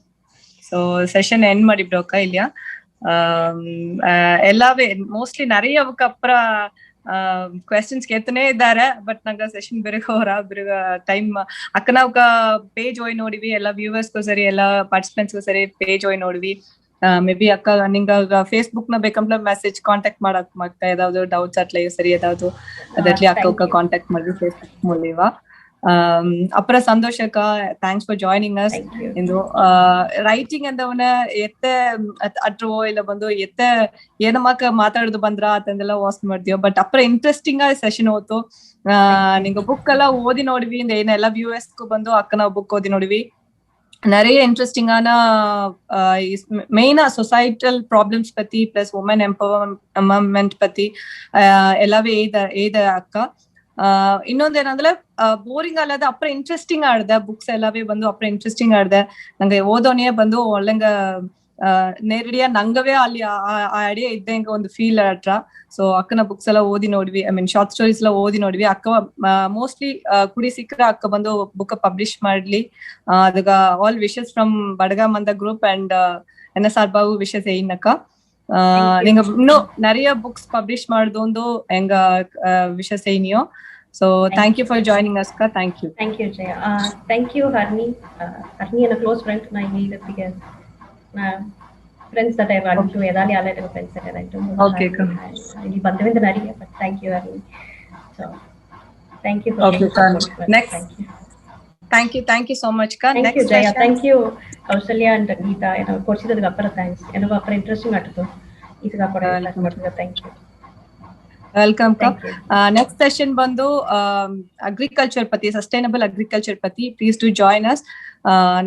so session end ಮಾಡಿ ಬಿಡೋಕ ಇಲ್ಲಿಯ எல்லாவே mostly நிறையவுக்கு அப்புறம் questions ಕೇಳ್ತಾನೆ ಇದ್ದಾರೆ. But ನಂಗೆ session ಬಿರುಗ time ಅಕ್ಕನ ఒక page ಹೋಯ್ ನೋಡಿವಿ, ಎಲ್ಲ ವ್ಯೂವರ್ಸ್ಗೂ ಸರಿ ಎಲ್ಲ ಪಾರ್ಟಿಸಿಪೆಂಟ್ಸ್ಗೂ ಸರಿ ಪೇಜ್ ಹೋಯ್ ನೋಡಿವಿ. ಮೇ ಬಿ ಅಕ್ಕ ನಿಂಗ ಫೇಸ್ಬುಕ್ ನ ಬೇಕಂದ್ರೆ ಮೆಸೇಜ್ ಕಾಂಟ್ಯಾಕ್ಟ್ ಮಾಡಕ್ ಮಕ್ಕ ಏದಾವ್ದು ಡೌಟ್ಸ್ ಅಟ್ಲ ಸರಿ ಏದಾವ್ದು ಅದಟ್ಲಿ ಅಕ್ಕ ಕಾಂಟ್ಯಾಕ್ಟ್ ಮಾಡಿದ್ವಿ ಫೇಸ್ಬುಕ್ ಮೂಲಕ. அப்புறம் சந்தோஷக்கா, தேங்க்ஸ் ஃபார் ஜாயினிங் அஸ். இந்த ರೈಟಿಂಗ್ ಅಂದವನ ಎತ್ತೆ ಅಟ್ರವೋ ಇಲ್ಲ ಬಂದು ಎತ್ತೆ ಏನಮಾಕ ಮಾತಾಡೋದು ಬಂದ್ರ ಅಂತಂದೆಲ್ಲ ವಾಸ್ ಮಾಡ್ತೀವಿ. ಬಟ್ ಅப்புறம் ಇಂಟ್ರೆಸ್ಟಿಂಗ್ ಆಗಿ ಸೆಷನ್ ಹೋತು. ನಿಂಗ ಬುಕ್ ಎಲ್ಲ ಓದಿ ನೋಡಿವಿ, இந்த ಏನೆಲ್ಲ ವ್ಯೂವರ್ಸ್ಗೂ ಬಂದು ಅಕ್ಕನ ಬುಕ್ ಓದಿ ನೋಡಿವಿ. நிறைய இன்ட்ரெஸ்டிங்கான மெயினா சொசைட்டல் ப்ராப்ளம்ஸ் பத்தி பிளஸ் உமன் எம்பவர்மெண்ட் பத்தி எல்லாவே ಏದ ಅಕ್ಕ. ಇನ್ನೊಂದ್ ಏನಂದ್ರೆ ಬೋರಿಂಗ್ ಅಲ್ಲದ ಅಪ್ರ ಇಂಟ್ರೆಸ್ಟಿಂಗ್ ಆಡ್ದೆ ಬುಕ್ಸ್ ಎಲ್ಲವೇ ಬಂದು ಅಪ್ರ ಇಂಟ್ರೆಸ್ಟಿಂಗ್ ಆಡ್ದೆ. ನಂಗೆ ಓದೋನೇ ಬಂದು ಒಳ್ಳೆಂಗ ನೇರಡಿಯ ನಂಗವೇ ಅಲ್ಲಿ ಆ ಐಡಿಯಾ ಇದ್ದಂಗ ಒಂದು ಫೀಲ್ ಅಟ್ರ. ಸೊ ಅಕ್ಕನ ಬುಕ್ಸ್ ಎಲ್ಲ ಓದಿ ನೋಡ್ವಿ, ಐ ಮೀನ್ ಶಾರ್ಟ್ ಸ್ಟೋರೀಸ್ ಎಲ್ಲ ಓದಿ ನೋಡ್ವಿ. ಅಕ್ಕ ಮೋಸ್ಟ್ಲಿ ಕುಡಿ ಸಿಕ್ಕ್ರೆ ಅಕ್ಕ ಬಂದು ಬುಕ್ ಪಬ್ಲಿಷ್ ಮಾಡ್ಲಿ. ಅದಗ ಆಲ್ ವಿಶಸ್ ಫ್ರಮ್ ಬಡಗಾಮಂದ group and NSR Babu wishes ಏನಕ್ಕ. நீங்க இன்னும் நிறைய புக்ஸ் பப்ளிஷ் ಮಾಡ್ದೊಂದು ಎಂಗ ವಿಷಯ ಸೇನಿಯೋ. So thank you for joining us ka. Thank you Jaya. Thank you Harni. Harni is a close friend na ಇಲ್ಲಿ because friends that I run to edali alle friends that I run to. Okay ka. ಇಲ್ಲಿ ಬಂದವಿಂದ ನರಿಗೆ, but thank you Harni. So thank you for okay ka. Next thank you so much ka. Next you Jaya. Thank you Kausalya and Geeta. ಕೊಡ್ಸಿದ್ದಕ್ಕೆ ಅಪ್ಪರ thanks. ಏನೋ ಅಪ್ಪರ interesting ಆಯ್ತು ಇದಕ್ಕೆ ಅಪ್ಪರ ಮಾಡ್ತಿದ್ದೆ. thank you. Welcome ಕಾ. Next session ಬಂದು agriculture ಪತಿ, sustainable agriculture ಪತಿ. Please to join us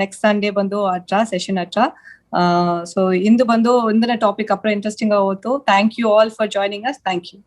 next Sunday ಬಂದು ಅಟ್ರಾ ಸೆಷನ್ ಅಟ್ರಾ. ಸೊ ಇಂದು ಬಂದು ಇಂದಿನ ಟಾಪಿಕ್ ಅಪ್ರ ಇಂಟ್ರೆಸ್ಟಿಂಗ್ ಆಗೋತು. Thank you all for joining us. Thank you.